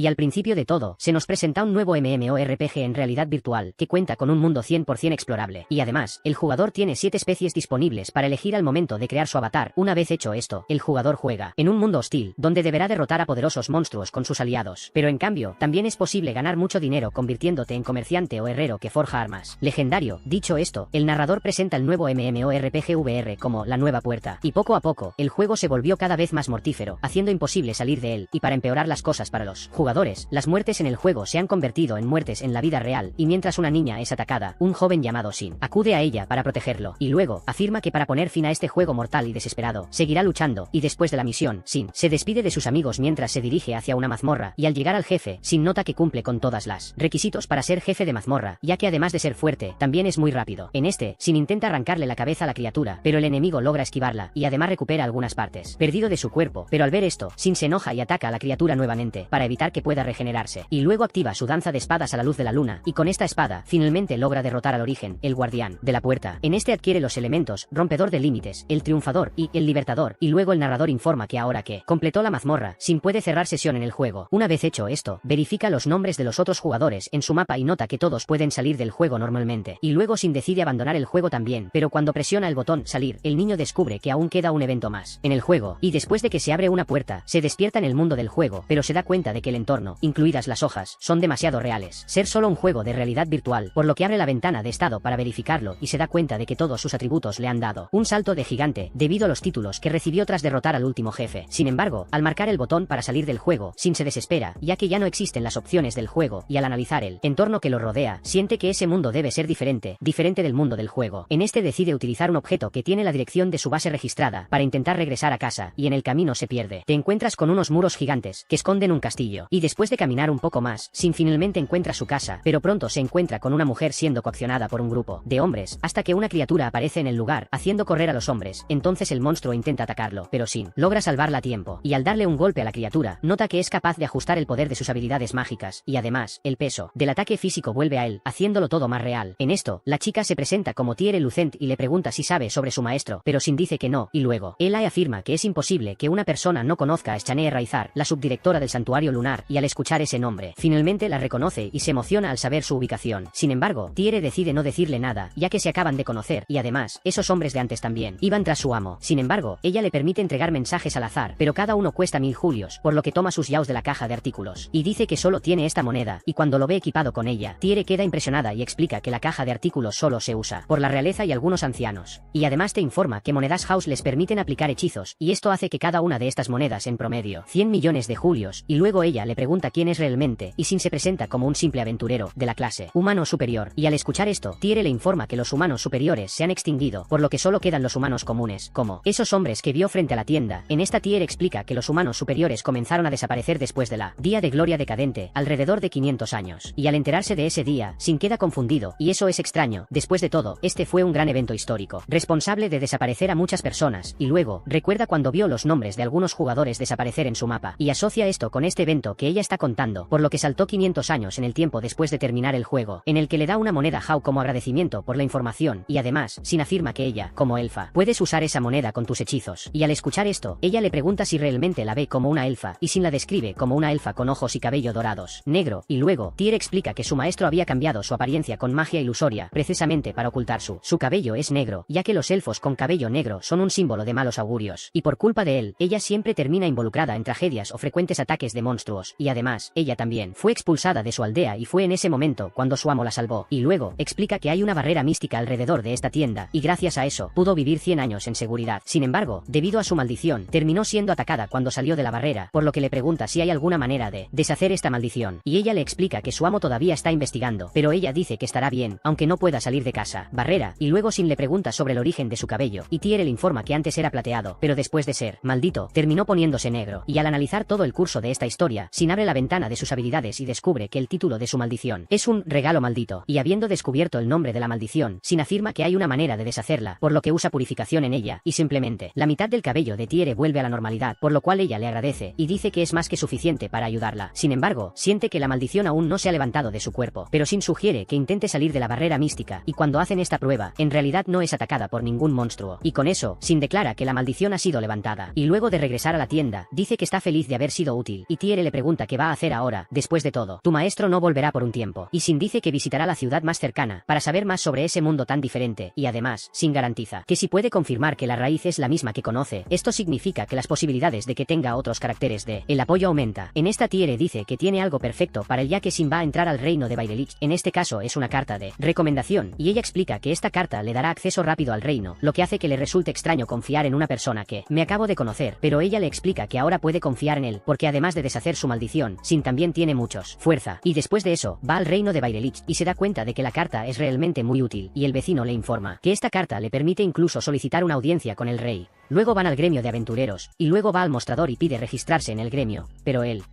Y al principio de todo, se nos presenta un nuevo MMORPG en realidad virtual, que cuenta con un mundo 100% explorable. Y además, el jugador tiene 7 especies disponibles para elegir al momento de crear su avatar. Una vez hecho esto, el jugador juega en un mundo hostil, donde deberá derrotar a poderosos monstruos con sus aliados. Pero en cambio, también es posible ganar mucho dinero convirtiéndote en comerciante o herrero que forja armas. Legendario. Dicho esto, el narrador presenta el nuevo MMORPG VR como la nueva puerta. Y poco a poco, el juego se volvió cada vez más mortífero, haciendo imposible salir de él. Y para empeorar las cosas para los jugadores, las muertes en el juego se han convertido en muertes en la vida real, y mientras una niña es atacada, un joven llamado Sin acude a ella para protegerlo, y luego afirma que para poner fin a este juego mortal y desesperado, seguirá luchando, y después de la misión, Sin se despide de sus amigos mientras se dirige hacia una mazmorra, y al llegar al jefe, Sin nota que cumple con todas las requisitos para ser jefe de mazmorra, ya que además de ser fuerte, también es muy rápido. En este, Sin intenta arrancarle la cabeza a la criatura, pero el enemigo logra esquivarla, y además recupera algunas partes perdido de su cuerpo, pero al ver esto, Sin se enoja y ataca a la criatura nuevamente, para evitar que pueda regenerarse, y luego activa su danza de espadas a la luz de la luna, y con esta espada, finalmente logra derrotar al Origen, el guardián de la puerta. En este adquiere los elementos, rompedor de límites, el triunfador y el libertador, y luego el narrador informa que ahora que completó la mazmorra, Sin puede cerrar sesión en el juego. Una vez hecho esto, verifica los nombres de los otros jugadores en su mapa y nota que todos pueden salir del juego normalmente, y luego Sin decide abandonar el juego también, pero cuando presiona el botón salir, el niño descubre que aún queda un evento más en el juego, y después de que se abre una puerta, se despierta en el mundo del juego, pero se da cuenta de que el entorno, incluidas las hojas, son demasiado reales, ser solo un juego de realidad virtual, por lo que abre la ventana de estado para verificarlo y se da cuenta de que todos sus atributos le han dado un salto de gigante, debido a los títulos que recibió tras derrotar al último jefe. Sin embargo, al marcar el botón para salir del juego, Sin se desespera, ya que ya no existen las opciones del juego, y al analizar el entorno que lo rodea, siente que ese mundo debe ser diferente del mundo del juego. En este decide utilizar un objeto que tiene la dirección de su base registrada, para intentar regresar a casa, y en el camino se pierde. Te encuentras con unos muros gigantes, que esconden un castillo, y después de caminar un poco más, Sin finalmente encuentra su casa, pero pronto se encuentra con una mujer siendo coaccionada por un grupo de hombres, hasta que una criatura aparece en el lugar, haciendo correr a los hombres. Entonces el monstruo intenta atacarlo, pero Sin logra salvarla a tiempo, y al darle un golpe a la criatura, nota que es capaz de ajustar el poder de sus habilidades mágicas, y además, el peso del ataque físico vuelve a él, haciéndolo todo más real. En esto, la chica se presenta como Tiere Lucent y le pregunta si sabe sobre su maestro, pero Sin dice que no, y luego, Ella afirma que es imposible que una persona no conozca a Shanae Raizar, la subdirectora del santuario lunar, y al escuchar ese nombre, finalmente la reconoce y se emociona al saber su ubicación. Sin embargo, Tiere decide no decirle nada, ya que se acaban de conocer, y además, esos hombres de antes también iban tras su amo. Sin embargo, ella le permite entregar mensajes al azar, pero cada uno cuesta 1000 julios, por lo que toma sus yaos de la caja de artículos, y dice que solo tiene esta moneda, y cuando lo ve equipado con ella, Tiere queda impresionada y explica que la caja de artículos solo se usa por la realeza y algunos ancianos. Y además te informa que monedas house les permiten aplicar hechizos, y esto hace que cada una de estas monedas en promedio 100 millones de julios, y luego ella le pregunta quién es realmente, y Sin se presenta como un simple aventurero de la clase humano superior, y al escuchar esto, Tiere le informa que los humanos superiores se han extinguido, por lo que solo quedan los humanos comunes, como esos hombres que vio frente a la tienda. En esta Tiere explica que los humanos superiores comenzaron a desaparecer después de la Día de Gloria decadente, alrededor de 500 años, y al enterarse de ese día, Sin queda confundido, y eso es extraño. Después de todo, este fue un gran evento histórico, responsable de desaparecer a muchas personas, y luego, recuerda cuando vio los nombres de algunos jugadores desaparecer en su mapa, y asocia esto con este evento que ella está contando, por lo que saltó 500 años en el tiempo después de terminar el juego, en el que le da una moneda How como agradecimiento por la información, y además, Sin afirma que ella, como elfa, puedes usar esa moneda con tus hechizos, y al escuchar esto, ella le pregunta si realmente la ve como una elfa, y Sin la describe como una elfa con ojos y cabello dorados, negro, y luego, Tiere explica que su maestro había cambiado su apariencia con magia ilusoria, precisamente para ocultar su cabello es negro, ya que los elfos con cabello negro son un símbolo de malos augurios, y por culpa de él, ella siempre termina involucrada en tragedias o frecuentes ataques de monstruos, y además, ella también fue expulsada de su aldea y fue en ese momento cuando su amo la salvó, y luego, explica que hay una barrera mística alrededor de esta tienda, y gracias a eso, pudo vivir 100 años en seguridad. Sin embargo, debido a su maldición, terminó siendo atacada cuando salió de la barrera, por lo que le pregunta si hay alguna manera de deshacer esta maldición, y ella le explica que su amo todavía está investigando, pero ella dice que estará bien, aunque no pueda salir de casa. Barrera, y luego Sin le pregunta sobre el origen de su cabello, y Tiere le informa que antes era plateado, pero después de ser maldito, terminó poniéndose negro, y al analizar todo el curso de esta historia, Sin abre la ventana de sus habilidades y descubre que el título de su maldición es un regalo maldito, y habiendo descubierto el nombre de la maldición, Sin afirma que hay una manera de deshacerla, por lo que usa purificación en ella, y simplemente, la mitad del cabello de Tiere vuelve a la normalidad, por lo cual ella le agradece, y dice que es más que suficiente para ayudarla. Sin embargo, siente que la maldición aún no se ha levantado de su cuerpo, pero Sin sugiere que intente salir de la barrera mística, y cuando hacen esta prueba, en realidad no es atacada por ningún monstruo, y con eso, Sin declara que la maldición ha sido levantada, y luego de regresar a la tienda, dice que está feliz de haber sido útil, y Tiere le pregunta pregunta qué va a hacer ahora. Después de todo, tu maestro no volverá por un tiempo. Y Sin dice que visitará la ciudad más cercana para saber más sobre ese mundo tan diferente, y además, Sin garantiza que si puede confirmar que la raíz es la misma que conoce, esto significa que las posibilidades de que tenga otros caracteres de el apoyo aumenta. En esta tiere dice que tiene algo perfecto para él, ya que Sin va a entrar al reino de Bairelich. En este caso es una carta de recomendación, y ella explica que esta carta le dará acceso rápido al reino, lo que hace que le resulte extraño confiar en una persona que me acabo de conocer, pero ella le explica que ahora puede confiar en él, porque además de deshacer su maldición, Sin también tiene muchos fuerza, y después de eso, va al reino de Bairelich, y se da cuenta de que la carta es realmente muy útil, y el vecino le informa que esta carta le permite incluso solicitar una audiencia con el rey. Luego van al gremio de aventureros, y luego va al mostrador y pide registrarse en el gremio, pero el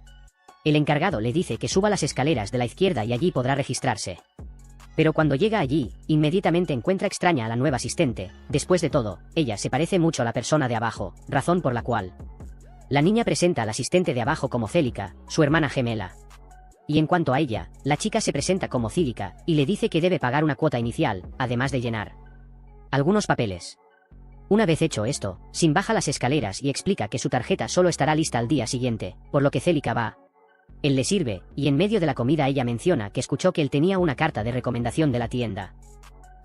encargado le dice que suba las escaleras de la izquierda y allí podrá registrarse. Pero cuando llega allí, inmediatamente encuentra extraña a la nueva asistente. Después de todo, ella se parece mucho a la persona de abajo, razón por la cual la niña presenta al asistente de abajo como Celica, su hermana gemela. Y en cuanto a ella, la chica se presenta como Cílica, y le dice que debe pagar una cuota inicial, además de llenar algunos papeles. Una vez hecho esto, Sin baja las escaleras y explica que su tarjeta solo estará lista al día siguiente, por lo que Celica va. Él le sirve, y en medio de la comida ella menciona que escuchó que él tenía una carta de recomendación de la tienda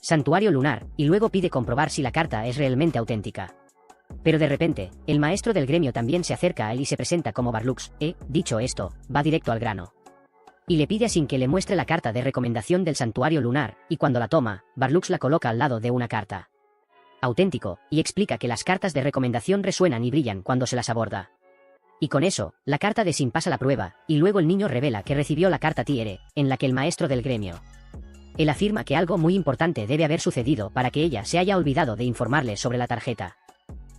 Santuario Lunar, y luego pide comprobar si la carta es realmente auténtica. Pero de repente, el maestro del gremio también se acerca a él y se presenta como Barlux. Dicho esto, va directo al grano. Y le pide a Sin que le muestre la carta de recomendación del Santuario Lunar, y cuando la toma, Barlux la coloca al lado de una carta auténtico, y explica que las cartas de recomendación resuenan y brillan cuando se las aborda. Y con eso, la carta de Sin pasa la prueba, y luego el niño revela que recibió la carta Tiere, en la que el maestro del gremio. Él afirma que algo muy importante debe haber sucedido para que ella se haya olvidado de informarle sobre la tarjeta.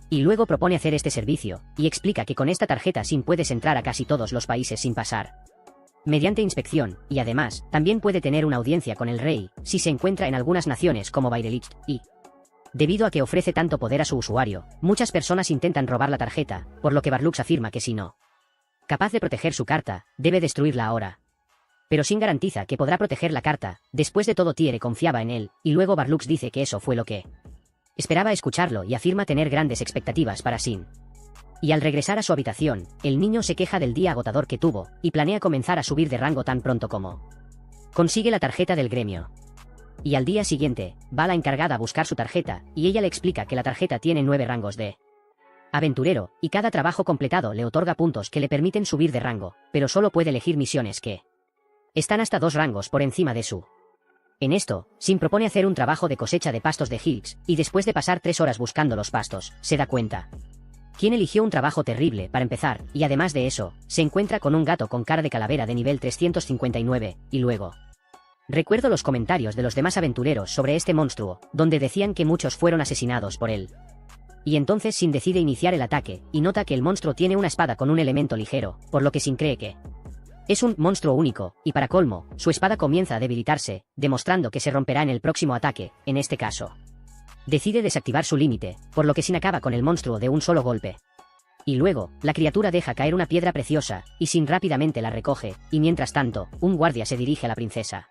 Y luego propone hacer este servicio, y explica que con esta tarjeta Sin puedes entrar a casi todos los países sin pasar mediante inspección, y además, también puede tener una audiencia con el rey, si se encuentra en algunas naciones como Bairelich, y debido a que ofrece tanto poder a su usuario, muchas personas intentan robar la tarjeta, por lo que Barlux afirma que si no capaz de proteger su carta, debe destruirla ahora. Pero Sin garantiza que podrá proteger la carta. Después de todo, Tiere confiaba en él, y luego Barlux dice que eso fue lo que esperaba escucharlo y afirma tener grandes expectativas para Sin. Y al regresar a su habitación, el niño se queja del día agotador que tuvo, y planea comenzar a subir de rango tan pronto como consigue la tarjeta del gremio. Y al día siguiente, va la encargada a buscar su tarjeta, y ella le explica que la tarjeta tiene 9 rangos de aventurero, y cada trabajo completado le otorga puntos que le permiten subir de rango, pero solo puede elegir misiones que están hasta 2 rangos por encima de su. En esto, Sin propone hacer un trabajo de cosecha de pastos de Hills, y después de pasar 3 horas buscando los pastos, se da cuenta quien eligió un trabajo terrible para empezar, y además de eso, se encuentra con un gato con cara de calavera de nivel 359, y luego recuerdo los comentarios de los demás aventureros sobre este monstruo, donde decían que muchos fueron asesinados por él. Y entonces Sin decide iniciar el ataque, y nota que el monstruo tiene una espada con un elemento ligero, por lo que Sin cree que es un monstruo único, y para colmo, su espada comienza a debilitarse, demostrando que se romperá en el próximo ataque, en este caso. Decide desactivar su límite, por lo que Sin acaba con el monstruo de un solo golpe. Y luego, la criatura deja caer una piedra preciosa, y Sin rápidamente la recoge, y mientras tanto, un guardia se dirige a la princesa.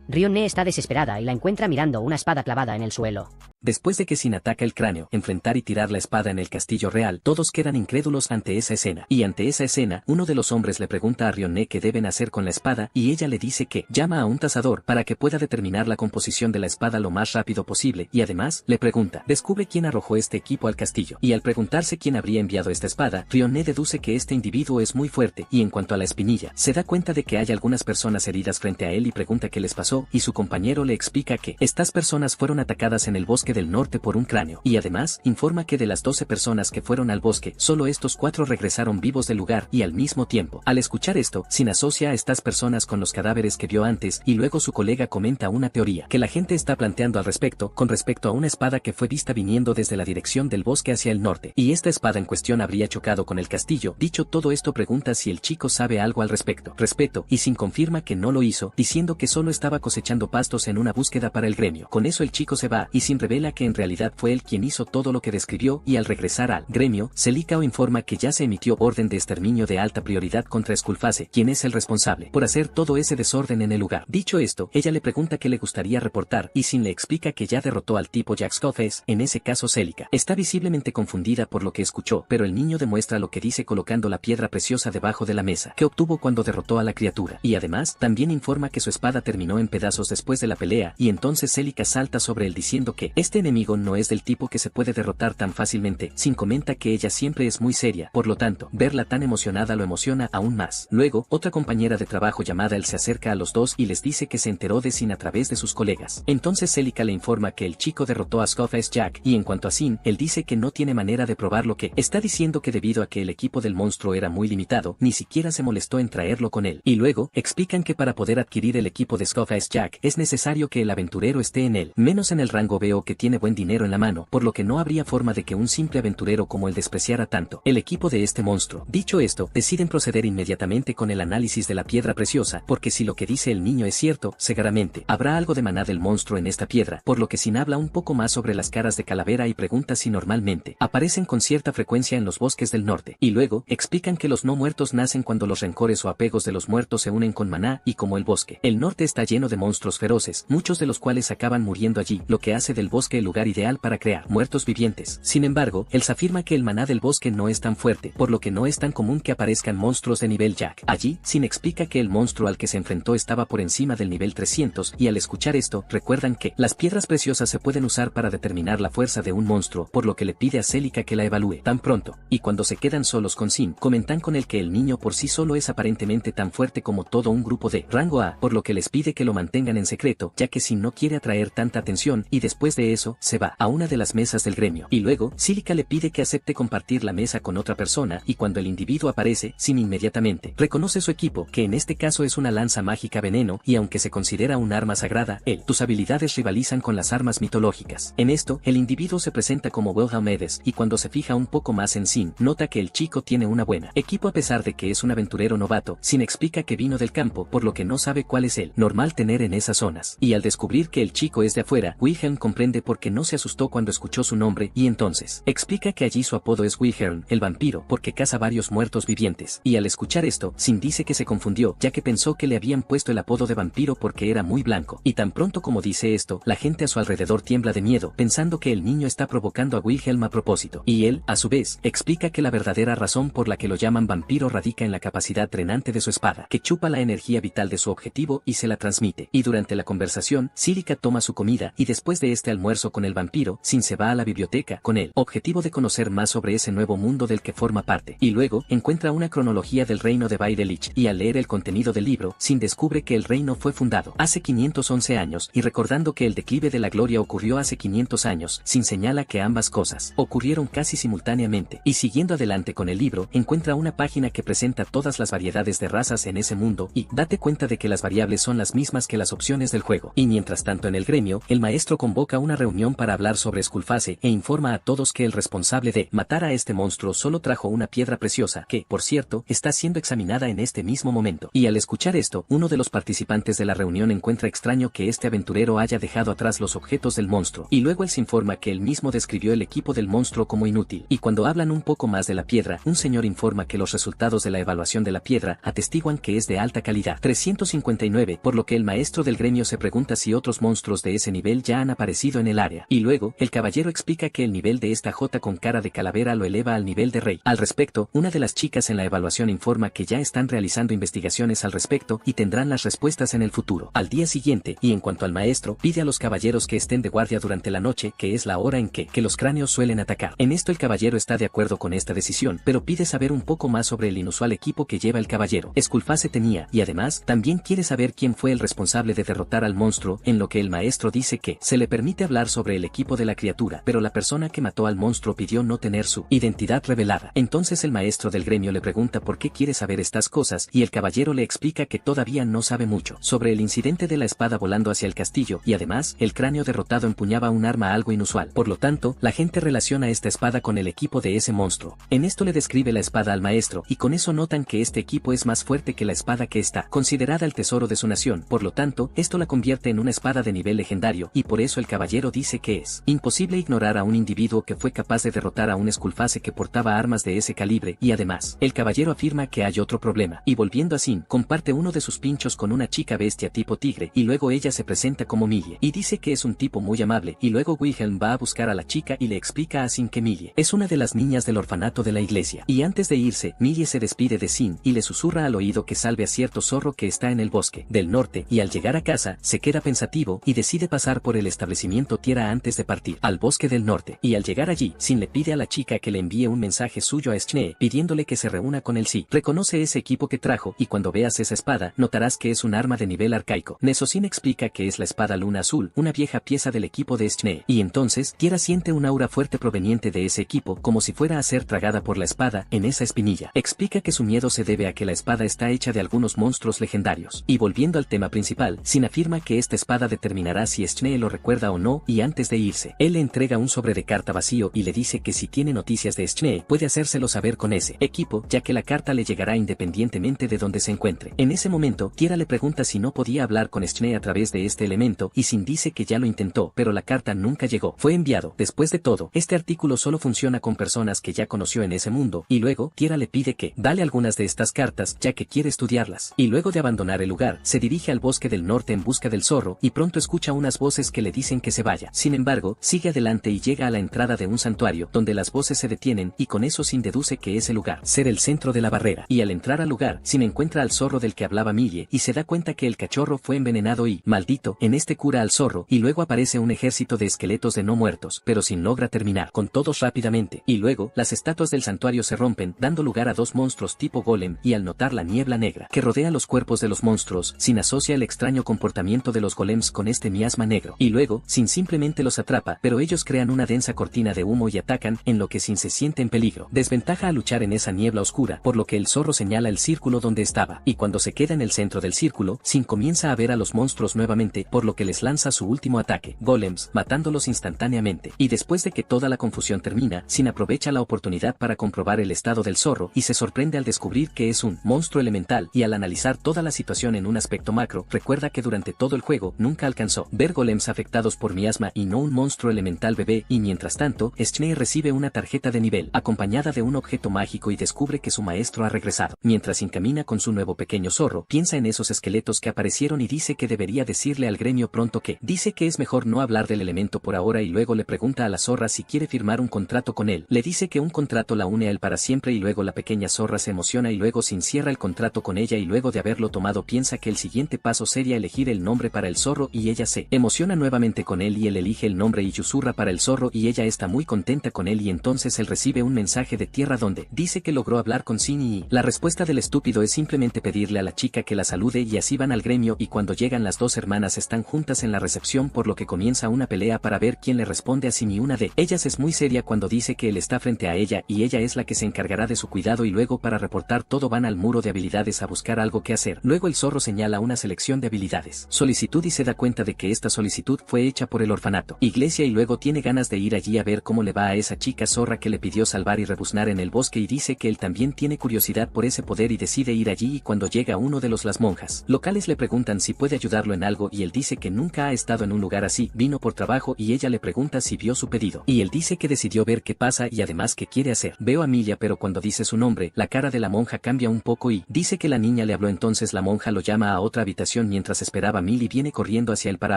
Rionne está desesperada y la encuentra mirando una espada clavada en el suelo. Después de que Sin ataca el cráneo, enfrentar y tirar la espada en el castillo real, todos quedan incrédulos ante esa escena. Y ante esa escena, uno de los hombres le pregunta a Rionne qué deben hacer con la espada, y ella le dice que llama a un tasador para que pueda determinar la composición de la espada lo más rápido posible, y además, le pregunta, descubre quién arrojó este equipo al castillo. Y al preguntarse quién habría enviado esta espada, Rionne deduce que este individuo es muy fuerte, y en cuanto a la espinilla, se da cuenta de que hay algunas personas heridas frente a él y pregunta qué les pasó, y su compañero le explica que estas personas fueron atacadas en el bosque del norte por un cráneo, y además, informa que de las 12 personas que fueron al bosque, solo estos 4 regresaron vivos del lugar, y al mismo tiempo, al escuchar esto, Sin asocia a estas personas con los cadáveres que vio antes, y luego su colega comenta una teoría que la gente está planteando al respecto, con respecto a una espada que fue vista viniendo desde la dirección del bosque hacia el norte, y esta espada en cuestión habría chocado con el castillo. Dicho todo esto, pregunta si el chico sabe algo al respecto, y Sin confirma que no lo hizo, diciendo que solo estaba cosechando pastos en una búsqueda para el gremio. Con eso el chico se va, y Sin revela revela que en realidad fue él quien hizo todo lo que describió y al regresar al gremio, Celica informa que ya se emitió orden de exterminio de alta prioridad contra Skullface, quien es el responsable por hacer todo ese desorden en el lugar. Dicho esto, ella le pregunta qué le gustaría reportar y Sin le explica que ya derrotó al tipo Jack Skullface, en ese caso Celica está visiblemente confundida por lo que escuchó, pero el niño demuestra lo que dice colocando la piedra preciosa debajo de la mesa que obtuvo cuando derrotó a la criatura, y además también informa que su espada terminó en pedazos después de la pelea, y entonces Celica salta sobre él diciendo que este enemigo no es del tipo que se puede derrotar tan fácilmente. Sin comenta que ella siempre es muy seria, por lo tanto, verla tan emocionada lo emociona aún más. Luego, otra compañera de trabajo llamada él se acerca a los dos y les dice que se enteró de Sin a través de sus colegas. Entonces Celica le informa que el chico derrotó a Skullface Jack, y en cuanto a Sin, él dice que no tiene manera de probar lo que está diciendo, que debido a que el equipo del monstruo era muy limitado, ni siquiera se molestó en traerlo con él. Y luego, explican que para poder adquirir el equipo de Skullface Jack es necesario que el aventurero esté en él, menos en el rango. Veo que tiene buen dinero en la mano, por lo que no habría forma de que un simple aventurero como él despreciara tanto el equipo de este monstruo. Dicho esto, deciden proceder inmediatamente con el análisis de la piedra preciosa, porque si lo que dice el niño es cierto, seguramente habrá algo de maná del monstruo en esta piedra, por lo que Sin habla un poco más sobre las caras de calavera y pregunta si normalmente aparecen con cierta frecuencia en los bosques del norte, y luego explican que los no muertos nacen cuando los rencores o apegos de los muertos se unen con maná, y como el bosque el norte está lleno de monstruos feroces, muchos de los cuales acaban muriendo allí, lo que hace del bosque el lugar ideal para crear muertos vivientes. Sin embargo, él afirma que el maná del bosque no es tan fuerte, por lo que no es tan común que aparezcan monstruos de nivel Jack. Allí, Sin explica que el monstruo al que se enfrentó estaba por encima del nivel 300, y al escuchar esto, recuerdan que las piedras preciosas se pueden usar para determinar la fuerza de un monstruo, por lo que le pide a Celica que la evalúe tan pronto, y cuando se quedan solos con Sin, comentan con él que el niño por sí solo es aparentemente tan fuerte como todo un grupo de rango A, por lo que les pide que lo mantengan en secreto, ya que Sin no quiere atraer tanta atención, y después de eso, se va a una de las mesas del gremio, y luego, Celica le pide que acepte compartir la mesa con otra persona, y cuando el individuo aparece, Sin inmediatamente reconoce su equipo, que en este caso es una lanza mágica veneno, y aunque se considera un arma sagrada, tus habilidades rivalizan con las armas mitológicas. En esto, el individuo se presenta como Wilhelm Edes, y cuando se fija un poco más en Sin, nota que el chico tiene una buena equipo a pesar de que es un aventurero novato. Sin explica que vino del campo, por lo que no sabe cuál es el normal tener en esas zonas, y al descubrir que el chico es de afuera, Wilhelm comprende por qué no se asustó cuando escuchó su nombre, y entonces explica que allí su apodo es Wilhelm, el vampiro, porque caza varios muertos vivientes, y al escuchar esto, Sin dice que se confundió, ya que pensó que le habían puesto el apodo de vampiro porque era muy blanco, y tan pronto como dice esto, la gente a su alrededor tiembla de miedo, pensando que el niño está provocando a Wilhelm a propósito, y él, a su vez, explica que la verdadera razón por la que lo llaman vampiro radica en la capacidad drenante de su espada, que chupa la energía vital de su objetivo y se la transmite, y durante la conversación, Celica toma su comida, y después de este almuerzo con el vampiro, Sin se va a la biblioteca, con el objetivo de conocer más sobre ese nuevo mundo del que forma parte, y luego, encuentra una cronología del reino de Baidelich, y al leer el contenido del libro, Sin descubre que el reino fue fundado hace 511 años, y recordando que el declive de la gloria ocurrió hace 500 años, Sin señala que ambas cosas ocurrieron casi simultáneamente, y siguiendo adelante con el libro, encuentra una página que presenta todas las variedades de razas en ese mundo, y date cuenta de que las variables son las mismas que las opciones del juego. Y mientras tanto en el gremio, el maestro convoca una reunión para hablar sobre Skullface, e informa a todos que el responsable de matar a este monstruo solo trajo una piedra preciosa, que, por cierto, está siendo examinada en este mismo momento. Y al escuchar esto, uno de los participantes de la reunión encuentra extraño que este aventurero haya dejado atrás los objetos del monstruo, y luego él se informa que él mismo describió el equipo del monstruo como inútil, y cuando hablan un poco más de la piedra, un señor informa que los resultados de la evaluación de la piedra atestiguan que es de alta calidad, 359, por lo que el maestro del gremio se pregunta si otros monstruos de ese nivel ya han aparecido en el área, y luego, el caballero explica que el nivel de esta J con cara de calavera lo eleva al nivel de rey. Al respecto, una de las chicas en la evaluación informa que ya están realizando investigaciones al respecto y tendrán las respuestas en el futuro. Al día siguiente, y en cuanto al maestro, pide a los caballeros que estén de guardia durante la noche, que es la hora en que los cráneos suelen atacar. En esto el caballero está de acuerdo con esta decisión, pero pide saber un poco más sobre el inusual equipo que lleva el caballero Skullface tenía, y además, también quiere saber quién fue el responsable de derrotar al monstruo, en lo que el maestro dice que se le permite hablar sobre el equipo de la criatura, pero la persona que mató al monstruo pidió no tener su identidad revelada. Entonces el maestro del gremio le pregunta por qué quiere saber estas cosas, y el caballero le explica que todavía no sabe mucho sobre el incidente de la espada volando hacia el castillo, y además, el cráneo derrotado empuñaba un arma algo inusual. Por lo tanto, la gente relaciona esta espada con el equipo de ese monstruo. En esto le describe la espada al maestro, y con eso notan que este equipo es más fuerte que la espada que está considerada el tesoro de su nación. Por lo tanto, esto la convierte en una espada de nivel legendario, y por eso el caballero caballero dice que es imposible ignorar a un individuo que fue capaz de derrotar a un Skullface que portaba armas de ese calibre y además, el caballero afirma que hay otro problema y volviendo a Sin, comparte uno de sus pinchos con una chica bestia tipo tigre y luego ella se presenta como Millie y dice que es un tipo muy amable y luego Wilhelm va a buscar a la chica y le explica a Sin que Millie es una de las niñas del orfanato de la iglesia y antes de irse, Millie se despide de Sin y le susurra al oído que salve a cierto zorro que está en el bosque del norte y al llegar a casa, se queda pensativo y decide pasar por el establecimiento Tierra antes de partir al bosque del norte y al llegar allí, Sin le pide a la chica que le envíe un mensaje suyo a Schnee pidiéndole que se reúna con él. Sí, reconoce ese equipo que trajo y cuando veas esa espada, notarás que es un arma de nivel arcaico. Nesosin explica que es la espada Luna Azul, una vieja pieza del equipo de Schnee y entonces, Tierra siente un aura fuerte proveniente de ese equipo como si fuera a ser tragada por la espada en esa espinilla. Explica que su miedo se debe a que la espada está hecha de algunos monstruos legendarios. Y volviendo al tema principal, Sin afirma que esta espada determinará si Schnee lo recuerda o no y antes de irse, él le entrega un sobre de carta vacío y le dice que si tiene noticias de Schnee puede hacérselo saber con ese equipo ya que la carta le llegará independientemente de donde se encuentre. En ese momento, Tierra le pregunta si no podía hablar con Schnee a través de este elemento y Sin dice que ya lo intentó, pero la carta nunca llegó. Fue enviado. Después de todo, este artículo solo funciona con personas que ya conoció en ese mundo y luego, Tierra le pide que dale algunas de estas cartas ya que quiere estudiarlas. Y luego de abandonar el lugar, se dirige al bosque del norte en busca del zorro y pronto escucha unas voces que le dicen que se vaya. Sin embargo, sigue adelante y llega a la entrada de un santuario donde las voces se detienen y con eso Sin deduce que ese lugar ser el centro de la barrera. Y al entrar al lugar, Sin encuentra al zorro del que hablaba Millie y se da cuenta que el cachorro fue envenenado y, maldito, en este cura al zorro y luego aparece un ejército de esqueletos de no muertos, pero Sin logra terminar con todos rápidamente. Y luego, las estatuas del santuario se rompen, dando lugar a dos monstruos tipo golem y al notar la niebla negra que rodea los cuerpos de los monstruos, Sin asocia el extraño comportamiento de los golems con este miasma negro. Y luego, Sin simplemente los atrapa, pero ellos crean una densa cortina de humo y atacan, en lo que Sin se siente en peligro. Desventaja a luchar en esa niebla oscura, por lo que el zorro señala el círculo donde estaba, y cuando se queda en el centro del círculo, Sin comienza a ver a los monstruos nuevamente, por lo que les lanza su último ataque, golems, matándolos instantáneamente. Y después de que toda la confusión termina, Sin aprovecha la oportunidad para comprobar el estado del zorro y se sorprende al descubrir que es un monstruo elemental y al analizar toda la situación en un aspecto macro, recuerda que durante todo el juego nunca alcanzó ver golems afectados por miasma y no un monstruo elemental bebé y mientras tanto, Schnee recibe una tarjeta de nivel acompañada de un objeto mágico y descubre que su maestro ha regresado. Mientras Sin camina con su nuevo pequeño zorro, piensa en esos esqueletos que aparecieron y dice que debería decirle al gremio pronto que dice que es mejor no hablar del elemento por ahora y luego le pregunta a la zorra si quiere firmar un contrato con él. Le dice que un contrato la une a él para siempre y luego la pequeña zorra se emociona y luego Sin cierra el contrato con ella y luego de haberlo tomado piensa que el siguiente paso sería elegir el nombre para el zorro y ella se emociona nuevamente con él y él elige el nombre y susurra para el zorro y ella está muy contenta con él y entonces él recibe un mensaje de Tierra donde dice que logró hablar con Sin y la respuesta del estúpido es simplemente pedirle a la chica que la salude y así van al gremio y cuando llegan las dos hermanas están juntas en la recepción por lo que comienza una pelea para ver quién le responde a Sin y una de ellas es muy seria cuando dice que él está frente a ella y ella es la que se encargará de su cuidado y luego para reportar todo van al muro de habilidades a buscar algo que hacer. Luego el zorro señala una selección de habilidades, solicitud y se da cuenta de que esta solicitud fue hecha por el orfanato, iglesia y luego tiene ganas de ir allí a ver cómo le va a esa chica zorra que le pidió salvar y rebuznar en el bosque y dice que él también tiene curiosidad por ese poder y decide ir allí y cuando llega uno de las monjas locales le preguntan si puede ayudarlo en algo y él dice que nunca ha estado en un lugar así, vino por trabajo y ella le pregunta si vio su pedido y él dice que decidió ver qué pasa y además qué quiere hacer. Veo a Millie pero cuando dice su nombre, la cara de la monja cambia un poco y dice que la niña le habló entonces la monja lo llama a otra habitación mientras esperaba Millie viene corriendo hacia él para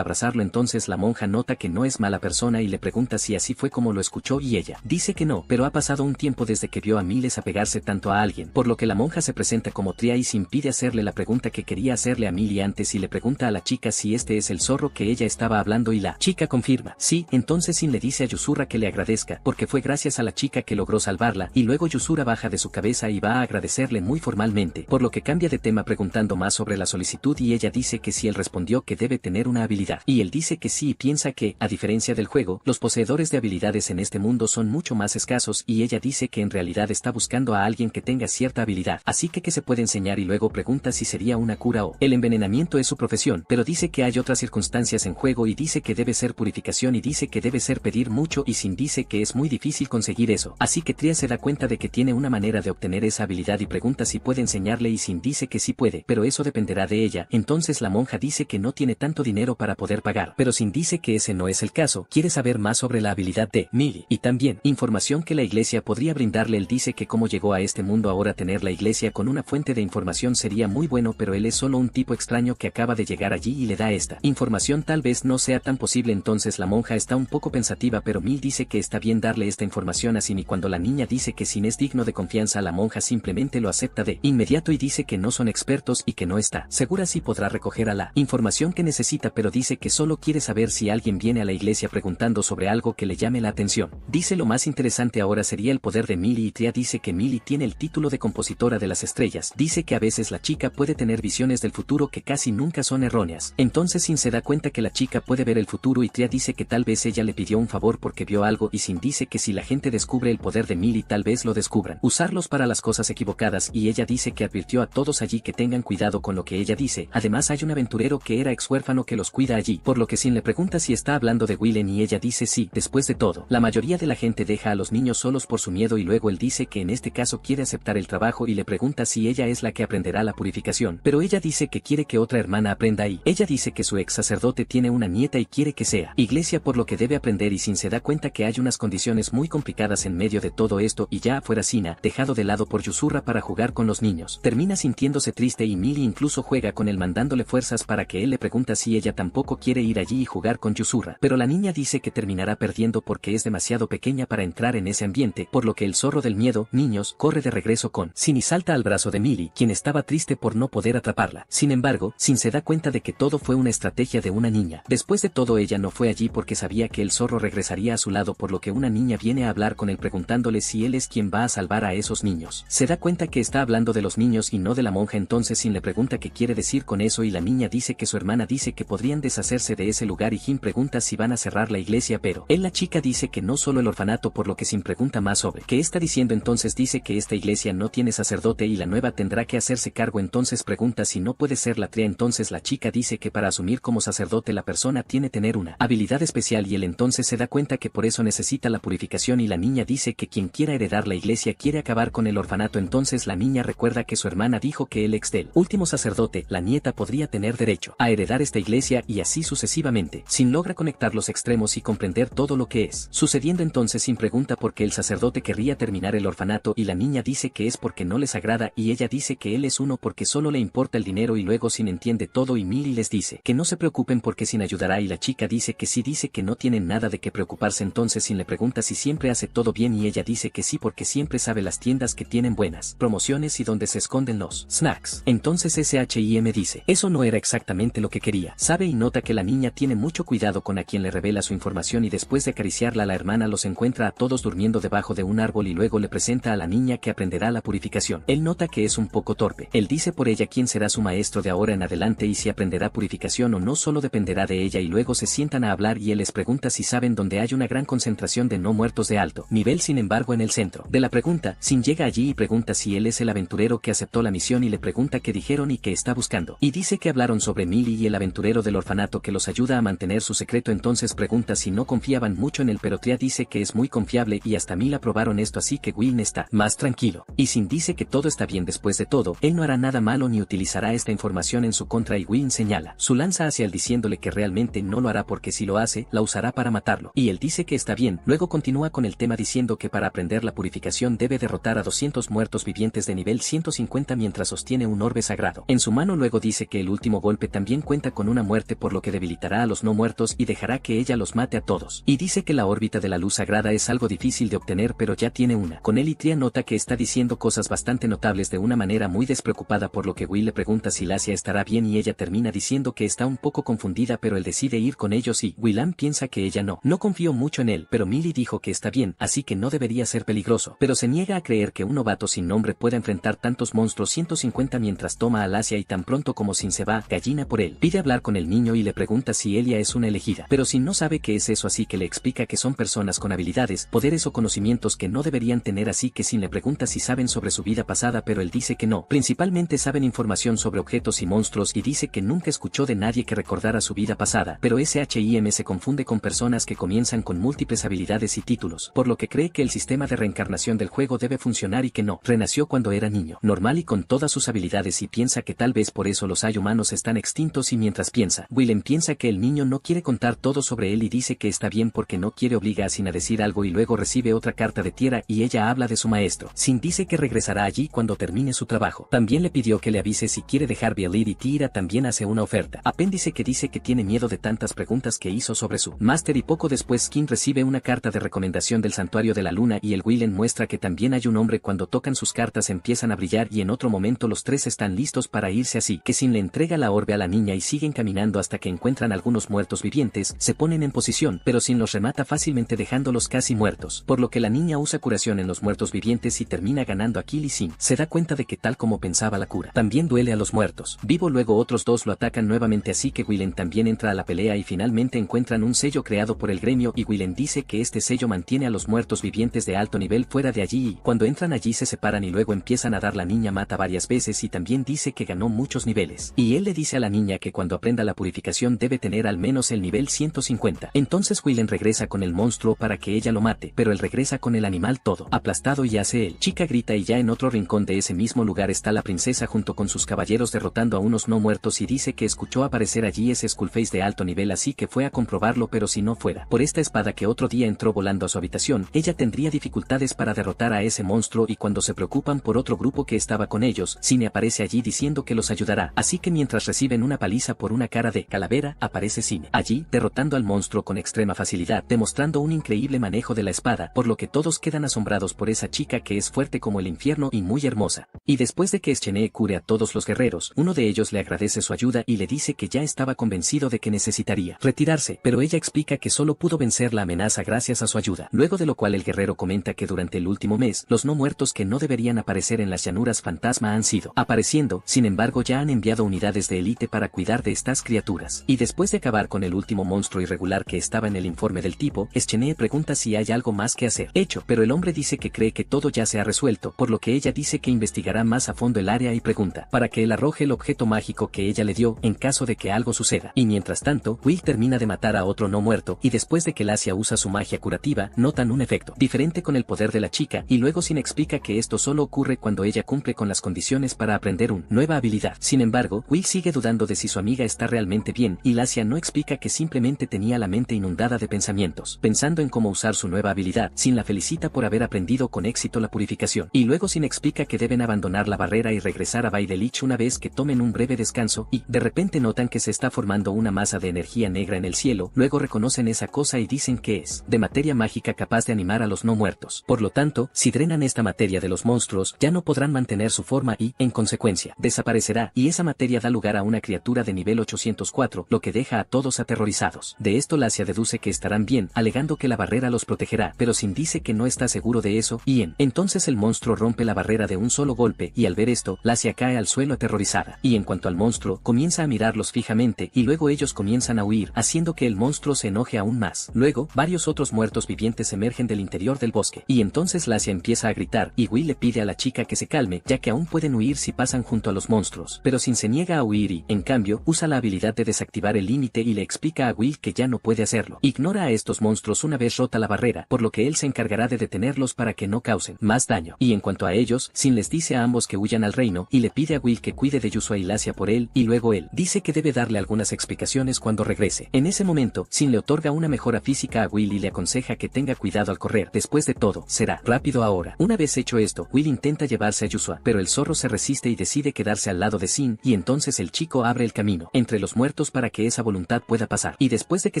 abrazarlo entonces la monja nota que no es mala persona y le pregunta si así fue como lo escuchó y ella dice que no, pero ha pasado un tiempo desde que vio a Miles apegarse tanto a alguien, por lo que la monja se presenta como Tria y se impide hacerle la pregunta que quería hacerle a Millie antes y le pregunta a la chica si este es el zorro que ella estaba hablando y la chica confirma, sí, entonces Sin le dice a Yusura que le agradezca, porque fue gracias a la chica que logró salvarla y luego Yusura baja de su cabeza y va a agradecerle muy formalmente, por lo que cambia de tema preguntando más sobre la solicitud y ella dice que sí él respondió que debe tener una habilidad y él dice que sí y piensa que, a diferencia del juego, los poseedores de habilidades en este mundo son mucho más escasos y ella dice que en realidad está buscando a alguien que tenga cierta habilidad, así que se puede enseñar y luego pregunta si sería una cura o el envenenamiento es su profesión, pero dice que hay otras circunstancias en juego y dice que debe ser purificación y dice que debe ser pedir mucho y Sin dice que es muy difícil conseguir eso, así que Tria se da cuenta de que tiene una manera de obtener esa habilidad y pregunta si puede enseñarle y Sin dice que sí puede, pero eso dependerá de ella, entonces la monja dice que no tiene tanto dinero para poder pagar, pero Sin dice que ese no es el caso, quiere saber más sobre la habilidad de Millie, y también información que la iglesia podría brindarle. Él dice que cómo llegó a este mundo. Ahora tener la iglesia con una fuente de información sería muy bueno, pero él es solo un tipo extraño que acaba de llegar allí y le da esta información, tal vez no sea tan posible. Entonces la monja está un poco pensativa, pero Millie dice que está bien darle esta información a Sin, y cuando la niña dice que Sin es digno de confianza, la monja simplemente lo acepta de inmediato y dice que no son expertos y que no está segura si podrá recoger a la información que necesita, pero dice que solo quiere saber si alguien viene a la iglesia preguntando sobre algo que le llame la atención. Dice lo más interesante ahora sería el poder de Millie, y Tria dice que Millie tiene el título de compositora de las estrellas. Dice que a veces la chica puede tener visiones del futuro que casi nunca son erróneas. Entonces Sin se da cuenta que la chica puede ver el futuro, y Tria dice que tal vez ella le pidió un favor porque vio algo, y Sin dice que si la gente descubre el poder de Millie tal vez lo descubran usarlos para las cosas equivocadas, y ella dice que advirtió a todos allí que tengan cuidado con lo que ella dice. Además hay un aventurero que era ex huérfano que los cuida allí, por lo que Sin le pregunta si está hablando de Willen y ella dice sí. Después de todo, la mayoría de la gente deja a los niños solos por su miedo, y luego él dice que en este caso quiere aceptar el trabajo y le pregunta si ella es la que aprenderá la purificación, pero ella dice que quiere que otra hermana aprenda ahí. Ella dice que su ex sacerdote tiene una nieta y quiere que sea iglesia por lo que debe aprender, y Sin se da cuenta que hay unas condiciones muy complicadas en medio de todo esto, y ya afuera Sina, dejado de lado por Yuzurra para jugar con los niños, termina sintiéndose triste, y Millie incluso juega con él mandándole fuerzas para que él le pregunta si ella tampoco quiere ir allí y jugar con Yuzurra, pero la niña dice que terminará perdiendo porque es demasiado pequeña para entrar en ese ambiente, por lo que el zorro del miedo, niños, corre de regreso con Sin y salta al brazo de Millie, quien estaba triste por no poder atraparla. Sin embargo, Sin se da cuenta de que todo fue una estrategia de una niña. Después de todo, ella no fue allí porque sabía que el zorro regresaría a su lado, por lo que una niña viene a hablar con él preguntándole si él es quien va a salvar a esos niños. Se da cuenta que está hablando de los niños y no de la monja, entonces Sin le pregunta qué quiere decir con eso, y la niña dice que su hermana dice que podrían deshacerse de ese lugar, y Jin pregunta si van a cerrar la iglesia, pero la chica dice que no solo el orfanato, por lo que Sin pregunta más sobre qué está diciendo. Entonces dice que esta iglesia no tiene sacerdote y la nueva tendrá que hacerse cargo. Entonces pregunta si no puede ser la Tria. Entonces la chica dice que para asumir como sacerdote la persona tiene que tener una habilidad especial, y él entonces se da cuenta que por eso necesita la purificación, y la niña dice que quien quiera heredar la iglesia quiere acabar con el orfanato. Entonces la niña recuerda que su hermana dijo que el ex del último sacerdote, la nieta, podría tener derecho a heredar esta iglesia, y así sucesivamente. Sin logra conectar los extremos y comprender todo lo que es sucediendo. Entonces Sin pregunta por qué el sacerdote querría terminar el orfanato, y la niña dice que es porque no les agrada, y ella dice que él es uno porque solo le importa el dinero, y luego Sin entiende todo y Millie les dice que no se preocupen porque Sin ayudará, y la chica dice que sí, dice que no tienen nada de qué preocuparse. Entonces Sin le pregunta si siempre hace todo bien, y ella dice que sí porque siempre sabe las tiendas que tienen buenas promociones y donde se esconden los snacks. Entonces Shim dice, eso no era exactamente lo que quería. Sabe y nota que la niña tiene mucho cuidado con a quien le revela su información, y después de acariciarla la hermana los encuentra a todos durmiendo debajo de un árbol, y luego le presenta a la niña que aprenderá la purificación. Él nota que es un poco torpe. Él dice por ella quién será su maestro de ahora en adelante y si aprenderá purificación o no solo dependerá de ella, y luego se sientan a hablar y él les pregunta si saben dónde hay una gran concentración de no muertos de alto nivel. Sin embargo, en el centro de la pregunta, Sin llega allí y pregunta si él es el aventurero que aceptó la misión, y le pregunta qué dijeron y qué está buscando, y dice que hablaron sobre Millie y el aventurero del orfanato que los ayuda a mantener su secreto. Entonces pregunta si no confiaban mucho en él, pero Tria dice que es muy confiable y hasta Mil aprobaron esto, así que Willen está más tranquilo, y Sin dice que todo está bien. Después de todo, él no hará nada malo ni utilizará esta información en su contra, y Willen señala su lanza hacia él diciéndole que realmente no lo hará porque si lo hace, la usará para matarlo, y él dice que está bien. Luego continúa con el tema diciendo que para aprender la purificación debe derrotar a 200 muertos vivientes de nivel 150 mientras sostiene un orbe sagrado en su mano. Luego dice que el último golpe también cuenta con una muerte, por lo que debilitará a los no muertos y dejará que ella los mate a todos, y dice que la órbita de la luz sagrada es algo difícil de obtener, pero ya tiene una con él, y Tria nota que está diciendo cosas bastante notables de una manera muy despreocupada, por lo que Will le pregunta si Lacia estará bien y ella termina diciendo que está un poco confundida, pero él decide ir con ellos, y Willan piensa que ella no confió mucho en él, pero Millie dijo que está bien, así que no debería ser peligroso, pero se niega a creer que un novato sin nombre pueda enfrentar tantos monstruos 150 mientras toma a Lacia, y tan pronto como Sin se va, gallina por él, pide hablar con el niño y le pregunta si Elia es una elegida, pero Sin no sabe qué es eso, así que le explica que son personas con habilidades, poderes o conocimientos que no deberían tener, así que Sin le pregunta si saben sobre su vida pasada, pero él dice que no, principalmente saben información sobre objetos y monstruos, y dice que nunca escuchó de nadie que recordara su vida pasada, pero Shim se confunde con personas que comienzan con múltiples habilidades y títulos, por lo que cree que el sistema de reencarnación del juego debe funcionar y que no renació cuando era niño normal y con todas sus habilidades, y piensa que tal vez por eso los hay humanos están extintos. Y mientras piensa, Willen piensa que el niño no quiere contar todo sobre él y dice que está bien porque no quiere obligar a Sin a decir algo y luego recibe otra carta de Tiara y ella habla de su maestro. Sin dice que regresará allí cuando termine su trabajo. También le pidió que le avise si quiere dejar Beyblade y Tiara también hace una oferta. Apéndice que dice que tiene miedo de tantas preguntas que hizo sobre su máster y poco después Skin recibe una carta de recomendación del Santuario de la Luna y el Willen muestra que también hay un hombre. Cuando tocan sus cartas empiezan a brillar y en otro momento los tres están listos para irse, así que Sin le entrega la orbe a la niña y siguen caminando hasta que encuentran algunos muertos vivientes, se ponen en posición, pero Sin los remata fácilmente dejándolos casi muertos, por lo que la niña usa curación en los muertos vivientes y termina ganando a Kill y Sin se da cuenta de que tal como pensaba la cura también duele a los muertos vivo. Luego otros dos lo atacan nuevamente, así que Willen también entra a la pelea y finalmente encuentran un sello creado por el gremio y Willen dice que este sello mantiene a los muertos vivientes de alto nivel fuera de allí y cuando entran allí se separan y luego empiezan a dar. La niña mata varias veces y también dice que ganó muchos niveles y él le dice a la niña que cuando aprenda la purificación debe tener al menos el nivel 150. Entonces Willen regresa con el monstruo para que ella lo mate, pero él regresa con el animal todo aplastado y hace él. Chica grita y ya en otro rincón de ese mismo lugar está la princesa junto con sus caballeros derrotando a unos no muertos y dice que escuchó aparecer allí ese Skullface de alto nivel, así que fue a comprobarlo, pero si no fuera por esta espada que otro día entró volando a su habitación, ella tendría dificultades para derrotar a ese monstruo. Y cuando se preocupan por otro grupo que estaba con ellos, Cine aparece allí diciendo que los ayudará, así que mientras reciben una paliza por una cara de calavera, aparece Cine allí derrotando al monstruo con extrema facilidad, demostrando un increíble manejo de la espada, por lo que todos quedan asombrados por esa chica que es fuerte como el infierno y muy hermosa. Y después de que Eschenee cure a todos los guerreros, uno de ellos le agradece su ayuda y le dice que ya estaba convencido de que necesitaría retirarse, pero ella explica que solo pudo vencer la amenaza gracias a su ayuda, luego de lo cual el guerrero comenta que durante el último mes, los no muertos que no deberían aparecer en las llanuras fantasma han sido apareciendo, sin embargo ya han enviado unidades de élite para cuidar de estas criaturas. Y después de acabar con el último monstruo irregular que estaba en el informe del tipo, Eschenee pregunta si hay algo más que hacer hecho, pero el hombre dice que cree que todo ya se ha resuelto, por lo que ella dice que investigará más a fondo el área y pregunta para que él arroje el objeto mágico que ella le dio en caso de que algo suceda. Y mientras tanto, Will termina de matar a otro no muerto y después de que Lacia usa su magia curativa, notan un efecto diferente con el poder de la chica y luego Sin explica que esto solo ocurre cuando ella cumple con las condiciones para aprender una nueva habilidad. Sin embargo, Will sigue dudando de si su amiga está realmente bien y Lacia no explica que simplemente tenía la mente inundada de pensamientos, pensando en cómo usar su nueva habilidad. Sin la felicita por haber aprendido con éxito la purificación y luego Sin explica que deben abandonar la barrera y regresar a Baidelich una vez que tomen un breve descanso y de repente notan que se está formando una masa de energía negra en el cielo, luego reconocen esa cosa y dicen que es de materia mágica capaz de animar a los no muertos. Por lo tanto, si drenan esta materia de los monstruos, ya no podrán mantener su forma y, en consecuencia, desaparecerá y esa materia da lugar a una criatura de nivel 804, lo que deja a todos aterrorizados. De esto Lacia deduce que estarán bien, alegando que la barrera los protegerá, pero Sin dice que no está seguro de eso y entonces el monstruo rompe la barrera de un solo golpe y al ver esto, Lacia cae al suelo aterrorizada. Y en cuanto al monstruo, comienza a mirarlos fijamente y luego ellos comienzan a huir, haciendo que el monstruo se enoje aún más. Luego, varios otros muertos vivientes emergen del interior del bosque y entonces Lacia empieza a gritar y Will le pide a la chica que se calme, ya que aún pueden huir si pasan junto a los monstruos, pero Sin se niega a huir y, en cambio, usa la habilidad de desactivar el límite y le explica a Will que ya no puede hacerlo. Ignora a estos monstruos una vez rota la barrera, por lo que él se encargará de detenerlos para que no causen más daño. Y en cuanto a ellos, Sin les dice a ambos que huyan al reino y le pide a Will que cuide de Yusua y Lacia por él y luego él dice que debe darle algunas explicaciones cuando regrese. En ese momento, Sin le otorga una mejora física a Will y le aconseja que tenga cuidado al correr. Después de todo, será rápido ahora. Una vez hecho esto, Will intenta llevarse a Yusua, pero el zorro se resiste y decide quedarse al lado de Sin y entonces el chico abre el camino entre los muertos para que esa voluntad pueda pasar. Y después de que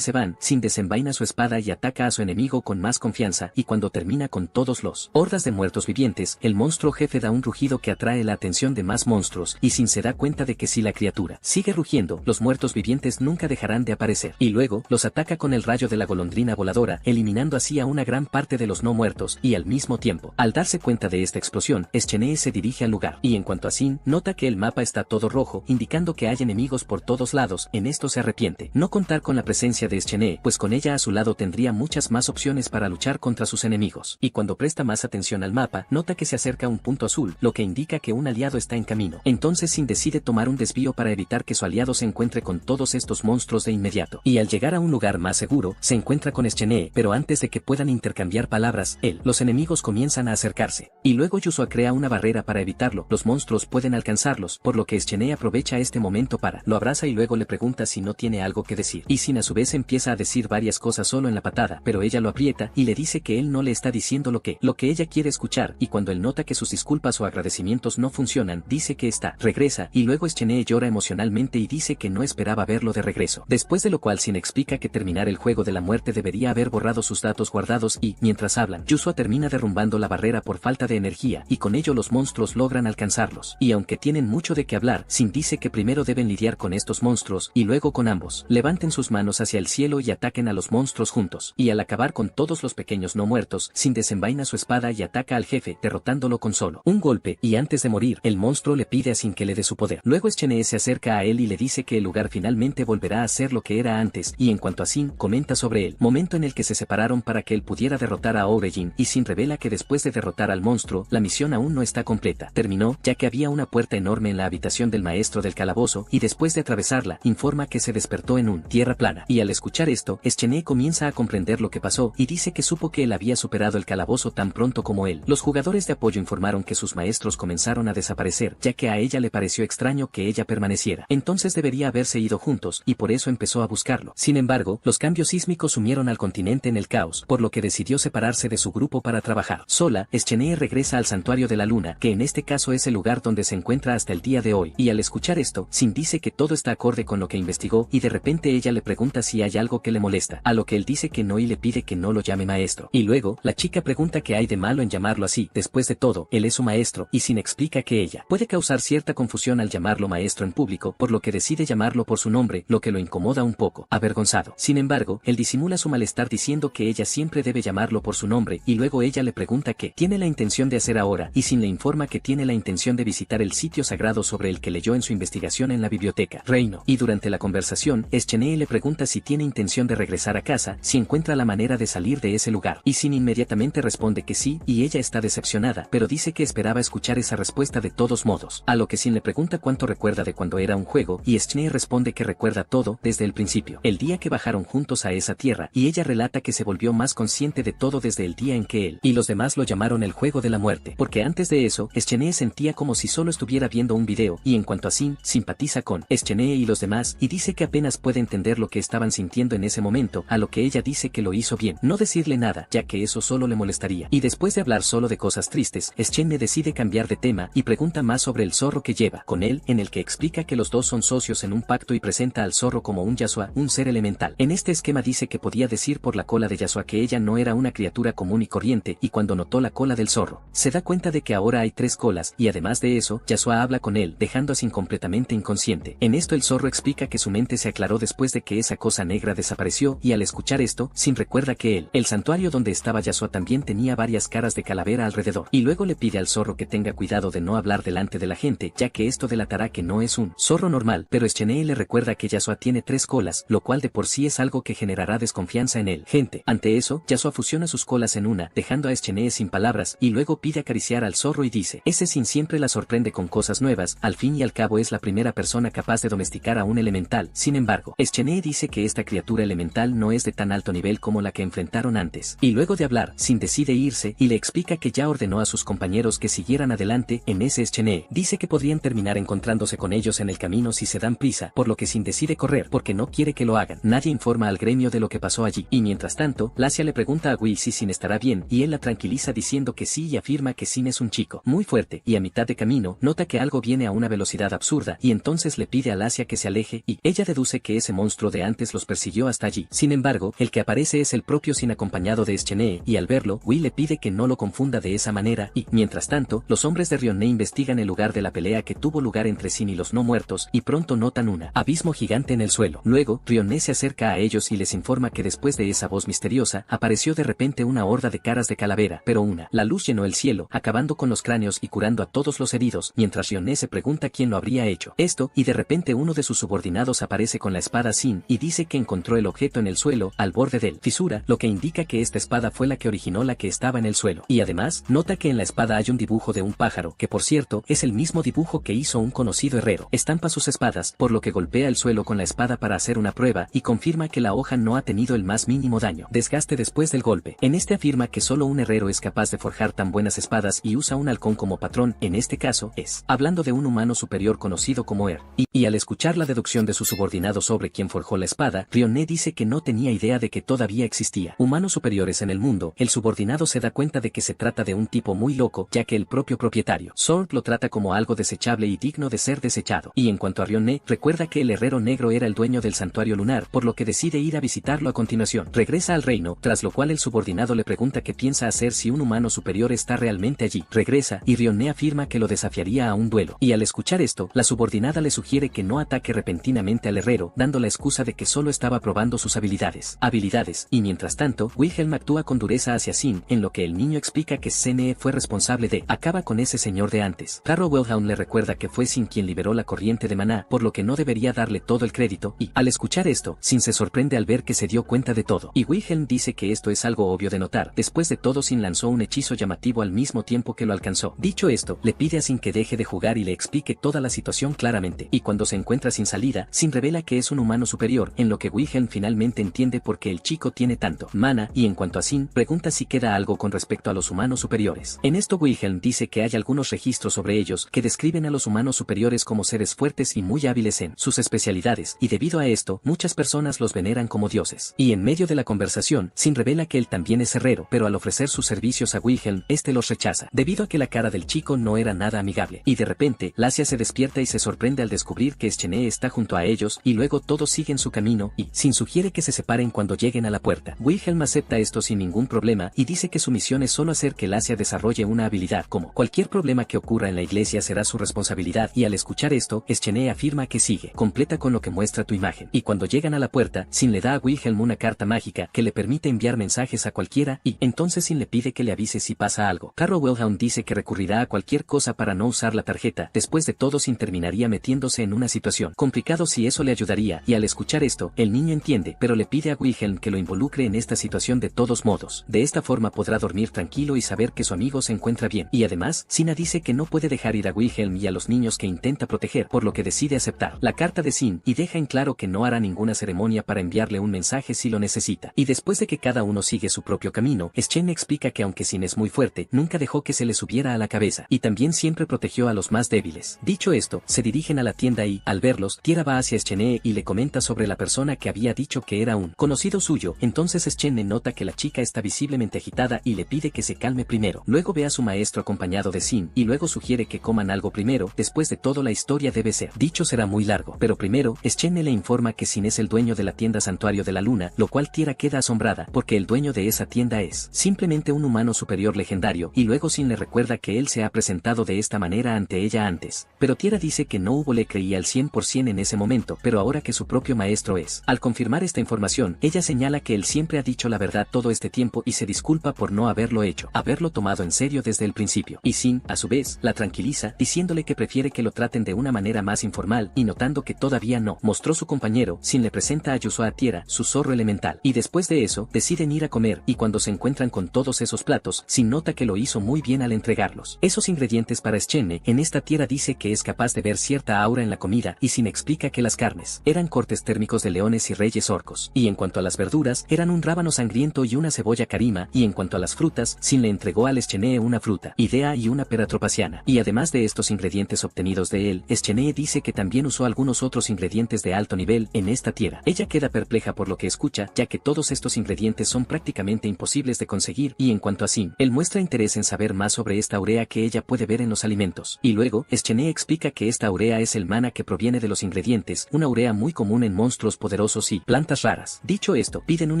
se van, Sin desenvaina su espada y ataca a su enemigo con más confianza y cuando termina con todos los hordas de muertos vivientes, el monstruo jefe da un rugido que atrae la atención de más monstruos y Sin se da cuenta de que si la criatura sigue rugiendo, los muertos vivientes nunca dejarán de aparecer. Y luego, los ataca con el rayo de la golondrina voladora, eliminando así a una gran parte de los no muertos y al mismo tiempo, al darse cuenta de esta explosión, Eschenee se dirige al lugar y en cuanto a Sin, nota que el mapa está todo rojo, indicando que hay enemigos por todos lados. En esto se arrepiente no contar con la presencia de Eschenee, pues con ella a su lado tendría muchas más opciones para luchar contra sus enemigos. Y cuando presta más atención al mapa, nota que se acerca un punto azul, lo que indica que un aliado está en camino. Entonces Sin decide tomar un desvío para evitar que su aliado se encuentre con todos estos monstruos de inmediato. Y al llegar a un lugar más seguro, se encuentra con Eschenee, pero antes de que puedan intercambiar palabras, los enemigos comienzan a acercarse. Y luego Yusua crea una barrera para evitarlo. Los monstruos pueden alcanzarlos, por lo que Eschenee aprovecha este momento para lo abraza y luego le pregunta si no tiene algo que decir. decir. Y Sin a su vez empieza a decir varias cosas solo en la patada, pero ella lo aprieta y le dice que él no le está diciendo lo que ella quiere escuchar, y cuando él nota que sus disculpas o agradecimientos no funcionan, dice que regresa, y luego Eshene llora emocionalmente y dice que no esperaba verlo de regreso. Después de lo cual Sin explica que terminar el juego de la muerte debería haber borrado sus datos guardados y, mientras hablan, Yusua termina derrumbando la barrera por falta de energía, y con ello los monstruos logran alcanzarlos. Y aunque tienen mucho de qué hablar, Sin dice que primero deben lidiar con estos monstruos, y luego con ambos. Levanten sus manos hacia el cielo y ataquen a los monstruos juntos. Y al acabar con todos los pequeños no muertos, Sin desenvaina su espada y ataca al jefe, derrotándolo con solo un golpe, y antes de morir, el monstruo le pide a Sin que le dé su poder. Luego Eshene se acerca a él y le dice que el lugar finalmente volverá a ser lo que era antes, y en cuanto a Sin, comenta sobre el momento en el que se separaron para que él pudiera derrotar a Orejin, y Sin revela que después de derrotar al monstruo, la misión aún no está completa. Terminó, ya que había una puerta enorme en la habitación del maestro del calabozo, y después de atravesarla, informa que se despertó en un tierra plana. Y al escuchar esto, Eshene comienza a comprender lo que pasó, y dice que supo que él había superado el calabozo tan pronto como él. Los jugadores de apoyo informaron que sus maestros comenzaron a desaparecer, ya que a ella le pareció extraño que ella permaneciera. Entonces debería haberse ido juntos, y por eso empezó a buscarlo. Sin embargo, los cambios sísmicos sumieron al continente en el caos, por lo que decidió separarse de su grupo para trabajar. Sola, Eshene regresa al santuario de la luna, que en este caso es el lugar donde se encuentra hasta el día de hoy, y al escuchar esto, Sin dice que todo está acorde con lo que investigó, y de repente ella le pregunta si hay algo que le molesta, a lo que él dice que no y le pide que no lo llame maestro. Y luego, la chica pregunta qué hay de malo en llamarlo así. Después de todo, él es su maestro, y Sin explica que ella puede causar cierta confusión al llamarlo maestro en público, por lo que decide llamarlo por su nombre, lo que lo incomoda un poco. Avergonzado. Sin embargo, él disimula su malestar diciendo que ella siempre debe llamarlo por su nombre, y luego ella le pregunta qué tiene la intención de hacer ahora, y Sin le informa que tiene la intención de visitar el sitio sagrado sobre el que leyó en su investigación en la biblioteca Reino. Y durante la conversación, Eshene le pregunta si tiene intención de regresar a casa, si encuentra la manera de salir de ese lugar, y Sin inmediatamente responde que sí, y ella está decepcionada, pero dice que esperaba escuchar esa respuesta de todos modos, a lo que Sin le pregunta cuánto recuerda de cuando era un juego, y Eshene responde que recuerda todo desde el principio, el día que bajaron juntos a esa tierra, y ella relata que se volvió más consciente de todo desde el día en que él y los demás lo llamaron el juego de la muerte, porque antes de eso, Eshene sentía como si solo estuviera viendo un video, y en cuanto a Sin, simpatiza con Eshene y los demás, y dice que apenas puede entender lo que estaban sintiendo en ese momento, a lo que ella dice que lo hizo bien, no decirle nada, ya que eso solo le molestaría. Y después de hablar solo de cosas tristes, Eshene decide cambiar de tema y pregunta más sobre el zorro que lleva con él, en el que explica que los dos son socios en un pacto y presenta al zorro como un Yasuo, un ser elemental. En este esquema dice que podía decir por la cola de Yasuo que ella no era una criatura común y corriente, y cuando notó la cola del zorro, se da cuenta de que ahora hay 3 colas, y además de eso, Yasuo habla con él, dejando a Sin completamente inconsciente. En esto el zorro explica que su mente se aclaró después de que esa cosa negra desapareció, y al escuchar esto, Sin recuerda que el santuario donde estaba Yasuo también tenía varias caras de calavera alrededor, y luego le pide al zorro que tenga cuidado de no hablar delante de la gente, ya que esto delatará que no es un zorro normal, pero Eshene le recuerda que Yasuo tiene 3 colas, lo cual de por sí es algo que generará desconfianza en él. Gente. Ante eso, Yasuo fusiona sus colas en una, dejando a Eshene sin palabras, y luego pide acariciar al zorro y dice, ese Sin siempre la sorprende con cosas nuevas, al fin y al cabo es la primera persona capaz de domesticar a un elemental. Sin embargo, Eshene dice que esta criatura elemental no es de tan alto nivel como la que enfrentaron antes. Y luego de hablar, Sin decide irse, y le explica que ya ordenó a sus compañeros que siguieran adelante. En ese Eshene dice que podrían terminar encontrándose con ellos en el camino si se dan prisa, por lo que Sin decide correr, porque no quiere que lo hagan. Nadie informa al gremio de lo que pasó allí, y mientras tanto, Lacia le pregunta a Wii si Sin estará bien, y él la tranquiliza diciendo que sí y afirma que Sin es un chico muy fuerte, y a mitad de camino, nota que algo viene a una velocidad absurda, y entonces le pide a Lacia que se aleje, y ella deduce que ese monstruo de antes los persiguió hasta allí. Sin embargo, el que aparece es el propio Sin acompañado de Eshene, y al verlo, Wii le pide que no lo confunda de esa manera, y, mientras tanto, los hombres de Ryone investigan el lugar de la pelea que tuvo lugar entre Sin y los no muertos, y pronto notan un abismo gigante en el suelo. Luego, Ryone se acerca a ellos y les informa que después de esa voz misteriosa, apareció de repente una horda de caras de calavera, pero la luz llenó el cielo, acabando con los cráneos y curando a todos los heridos, mientras Ryone se pregunta quién lo habría hecho esto, y de repente uno de sus subordinados aparece con la espada Sin, y dice que encontró el objeto en el suelo, al borde del fisura, lo que indica que esta espada fue la que originó la que estaba en el suelo, y además, nota que en la espada hay un dibujo de un pájaro, que por cierto, es el mismo dibujo que hizo un conocido herrero. Estampa sus espadas, por lo que golpea el suelo con la espada para hacer una prueba, y confirma que la hoja no ha tenido el más mínimo daño, desgaste después del golpe. En este afirma que solo un herrero es capaz de forjar tan buenas espadas y usa un halcón como patrón, en este caso, hablando de un humano superior conocido como Er, y al escuchar la deducción de su subordinado sobre quién quien forjó la espada, Ryone dice que no tenía idea de que todavía existía humanos superiores en el mundo. El subordinado se da cuenta de que se trata de un tipo muy loco, ya que el propio propietario, Sword, lo trata como algo desechable y digno de ser desechado. Y en cuanto a Ryone, recuerda que el herrero negro era el dueño del santuario lunar, por lo que decide ir a visitarlo a continuación. Regresa al reino, tras lo cual el subordinado le pregunta qué piensa hacer si un humano superior está realmente allí. Regresa, y Ryone afirma que lo desafiaría a un duelo. Y al escuchar esto, la subordinada le sugiere que no ataque repentinamente al herrero, dando la excusa de que solo estaba probando sus habilidades, y mientras tanto, Wilhelm actúa con dureza hacia Sin, en lo que el niño explica que Sene fue responsable de acaba con ese señor de antes. Harrow Wilhelm le recuerda que fue Sin quien liberó la corriente de maná, por lo que no debería darle todo el crédito, y al escuchar esto, Sin se sorprende al ver que se dio cuenta de todo, y Wilhelm dice que esto es algo obvio de notar. Después de todo, Sin lanzó un hechizo llamativo al mismo tiempo que lo alcanzó. Dicho esto, le pide a Sin que deje de jugar y le explique toda la situación claramente, y cuando se encuentra sin salida, Sin revela que es un humano superior, en lo que Wilhelm finalmente entiende por qué el chico tiene tanto mana, y en cuanto a Sin, pregunta si queda algo con respecto a los humanos superiores. En esto Wilhelm dice que hay algunos registros sobre ellos que describen a los humanos superiores como seres fuertes y muy hábiles en sus especialidades, y debido a esto, muchas personas los veneran como dioses. Y en medio de la conversación, Sin revela que él también es herrero, pero al ofrecer sus servicios a Wilhelm, este los rechaza, debido a que la cara del chico no era nada amigable. Y de repente, Lacia se despierta y se sorprende al descubrir que Eschené está junto a ellos, y luego todos siguen su camino, y Sin sugiere que se separen cuando lleguen a la puerta. Wilhelm acepta esto sin ningún problema, y dice que su misión es solo hacer que Lacia desarrolle una habilidad, como cualquier problema que ocurra en la iglesia será su responsabilidad, y al escuchar esto, Eschené afirma que sigue, completa con lo que muestra tu imagen. Y cuando llegan a la puerta, Sin le da a Wilhelm una carta mágica que le permite enviar mensajes a cualquiera, y entonces Sin le pide que le avise si pasa algo. Harrow Wilhelm dice que recurrirá a cualquier cosa para no usar la tarjeta. Después de todo, Sin terminaría metiéndose en una situación complicado si eso le ayudaría, y al escuchar esto, el niño entiende, pero le pide a Wilhelm que lo involucre en esta situación de todos modos. De esta forma podrá dormir tranquilo y saber que su amigo se encuentra bien. Y además, Sina dice que no puede dejar ir a Wilhelm y a los niños que intenta proteger, por lo que decide aceptar la carta de Sin, y deja en claro que no hará ninguna ceremonia para enviarle un mensaje si lo necesita. Y después de que cada uno sigue su propio camino, Schen explica que aunque Sin es muy fuerte, nunca dejó que se le subiera a la cabeza, y también siempre protegió a los más débiles. Dicho esto, se dirigen a la tienda y, al verlos, Tiera va hacia Schene y le comenta sobre la persona que había dicho que era un conocido suyo. Entonces Schene nota que la chica está visiblemente agitada y le pide que se calme primero. Luego ve a su maestro acompañado de Sin, y luego sugiere que coman algo primero. Después de todo, la historia debe ser dicho será muy largo, pero primero, Schene le informa que Sin es el dueño de la tienda Santuario de la Luna, lo cual Tiera queda asombrada, porque el dueño de esa tienda es simplemente un humano superior legendario, y luego Sin le recuerda que él se ha presentado de esta manera ante ella antes. Pero Tiera dice que no le creía al 100% en ese momento, pero ahora que su propio maestro es. Al confirmar esta información, ella señala que él siempre ha dicho la verdad todo este tiempo y se disculpa por no haberlo hecho, haberlo tomado en serio desde el principio. Y Sin, a su vez, la tranquiliza, diciéndole que prefiere que lo traten de una manera más informal, y notando que todavía no mostró su compañero, Sin le presenta a Yusua a Tiera, su zorro elemental. Y después de eso, deciden ir a comer, y cuando se encuentran con todos esos platos, Sin nota que lo hizo muy bien al entregarlos. Esos ingredientes para Schene, en esta Tiera dice que es capaz de ver cierta aura en la comida, y Sin explica que las carnes eran cortes térmicos de leones y reyes orcos. Y en cuanto a las verduras, eran un rábano sangriento y una cebolla karima, y en cuanto a las frutas, Sin le entregó al Schene una fruta, idea y una pera tropaciana. Y además de estos ingredientes obtenidos de él, Schene dice que también usó algunos otros ingredientes de alto nivel en esta Tiera. Ella queda perpleja por lo que escucha, ya que todos estos ingredientes son prácticamente imposibles de conseguir, y en cuanto a Sin, él muestra interés en saber más sobre esta aurea que ella puede ver en los alimentos. Y luego, Schene explica que esta aurea es el mana que proviene de los ingredientes, una aurea muy común en monstruos poderosos y plantas raras. Dicho esto, piden un